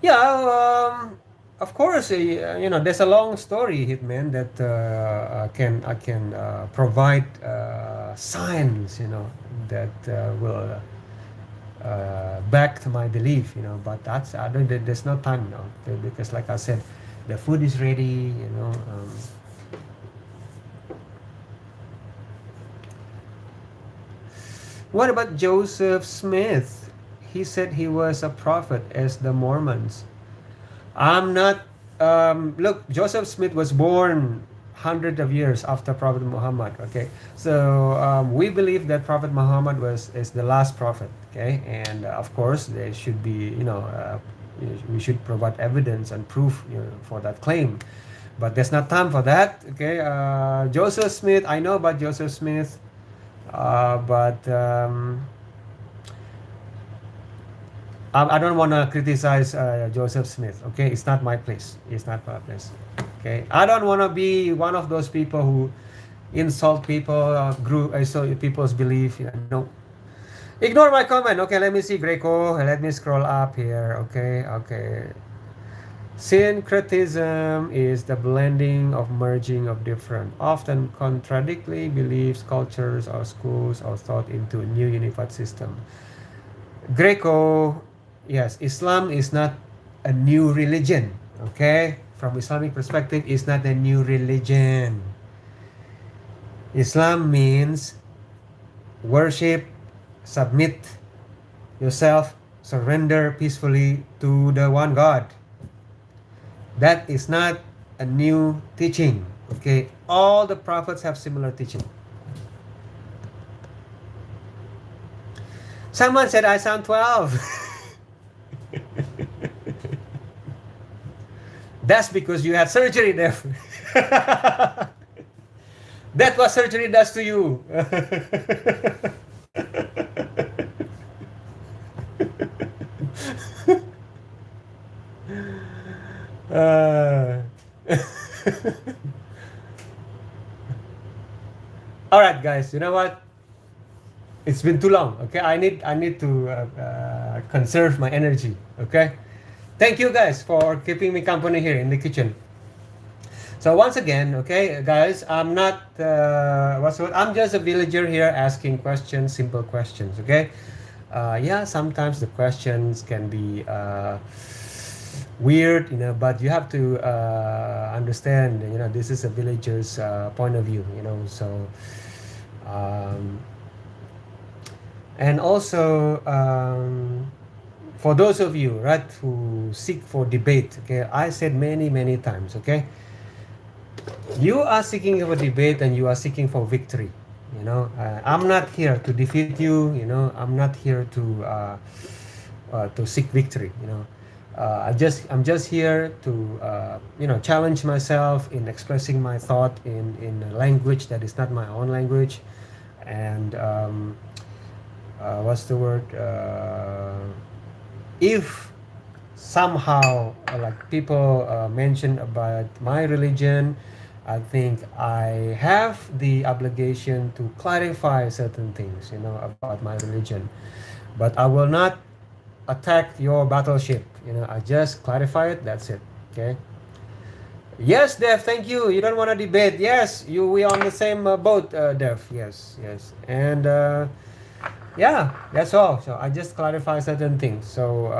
Yeah, of course, there's a long story, Hitman, that I can provide signs, that will back to my belief, but there's no time now, because, like I said, the food is ready, What about Joseph Smith? He said he was a prophet as the Mormons. I'm not. Look, Joseph Smith was born hundreds of years after Prophet Muhammad. Okay, so we believe that Prophet Muhammad is the last prophet. Okay, and of course there should be, we should provide evidence and proof, for that claim. But there's not time for that. Okay, Joseph Smith. I know about Joseph Smith. But I don't want to criticize Joseph Smith. Okay, it's not my place. It's not my place. Okay, I don't want to be one of those people who insult people, so people's belief. No, ignore my comment. Okay, let me see, Greco. Let me scroll up here. Okay. Syncretism is the blending of merging of different, often contradictory beliefs, cultures, or schools of thought into a new unified system. Greco, yes, Islam is not a new religion. Okay, from Islamic perspective, it's not a new religion. Islam means worship, submit yourself, surrender peacefully to the one God. That is not a new teaching. Okay, all the prophets have similar teaching. Someone said I sound 12. That's because you had surgery, Def. That's what surgery does to you. All right, guys. You know what? It's been too long. Okay, I need to conserve my energy. Okay. Thank you guys for keeping me company here in the kitchen. So once again, okay, guys, I'm not what's what? I'm just a villager here asking questions, simple questions. Okay. Yeah, sometimes the questions can be weird, but you have to understand, this is a villager's point of view, so um, and also for those of you, right, who seek for debate, okay, I said many, many times, okay, you are seeking for debate and you are seeking for victory. I'm not here to defeat you. I'm not here to seek victory. I'm just here to challenge myself in expressing my thought in a language that is not my own language, and what's the word? If somehow like people mention about my religion, I think I have the obligation to clarify certain things, about my religion. But I will not attack your battleship. I just clarify it. That's it. Okay. Yes, Dev. Thank you. You don't want to debate. Yes, we on the same boat, Dev. Yes, yes. And yeah, that's all. So I just clarify certain things. So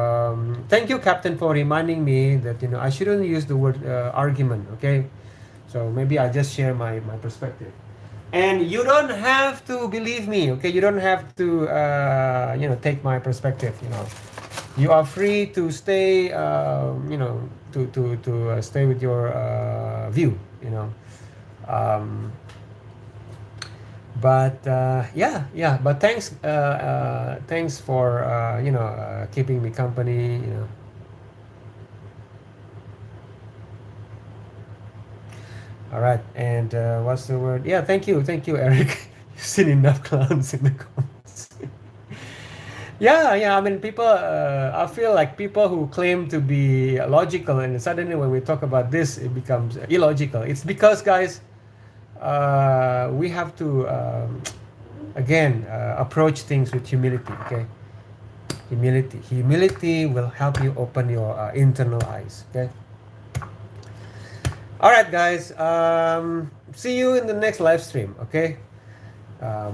thank you, Captain, for reminding me that I shouldn't use the word argument. Okay. So maybe I just share my perspective. And you don't have to believe me, okay? You don't have to, take my perspective. You are free to stay, to stay with your view. Um, but yeah, yeah. But thanks for keeping me company. All right, and what's the word? Yeah, thank you, Eric. You've seen enough clowns in the comments. Yeah, yeah. I mean, people. I feel like people who claim to be logical, and suddenly when we talk about this, it becomes illogical. It's because, guys, we have to again approach things with humility. Okay, humility will help you open your internal eyes. Okay. All right, guys. See you in the next live stream. Okay. I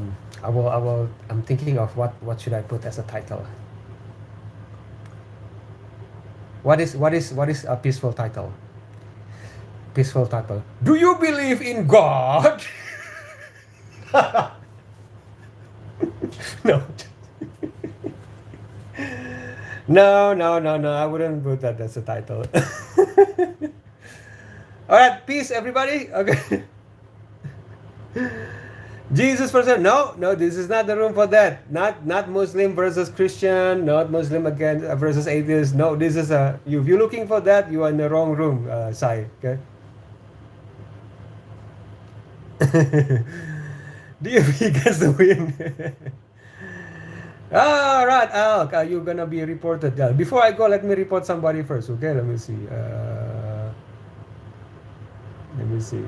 will. I'm thinking of what should I put as a title. What is a peaceful title? Peaceful title. Do you believe in God? No. No, no, no, no. I wouldn't put that as a title. All right, peace, everybody. Okay. Jesus person. No, no, this is not the room for that. Not Muslim versus Christian, not Muslim against versus atheist. No, this is a if you're looking for that, you are in the wrong room, Sai. Okay. DFB gets the win. All right, Al, you're gonna be reported. Before I go, let me report somebody first. Okay, let me see. Let me see.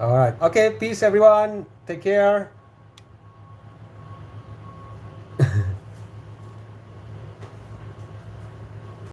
All right. Okay. Peace, everyone. Take care.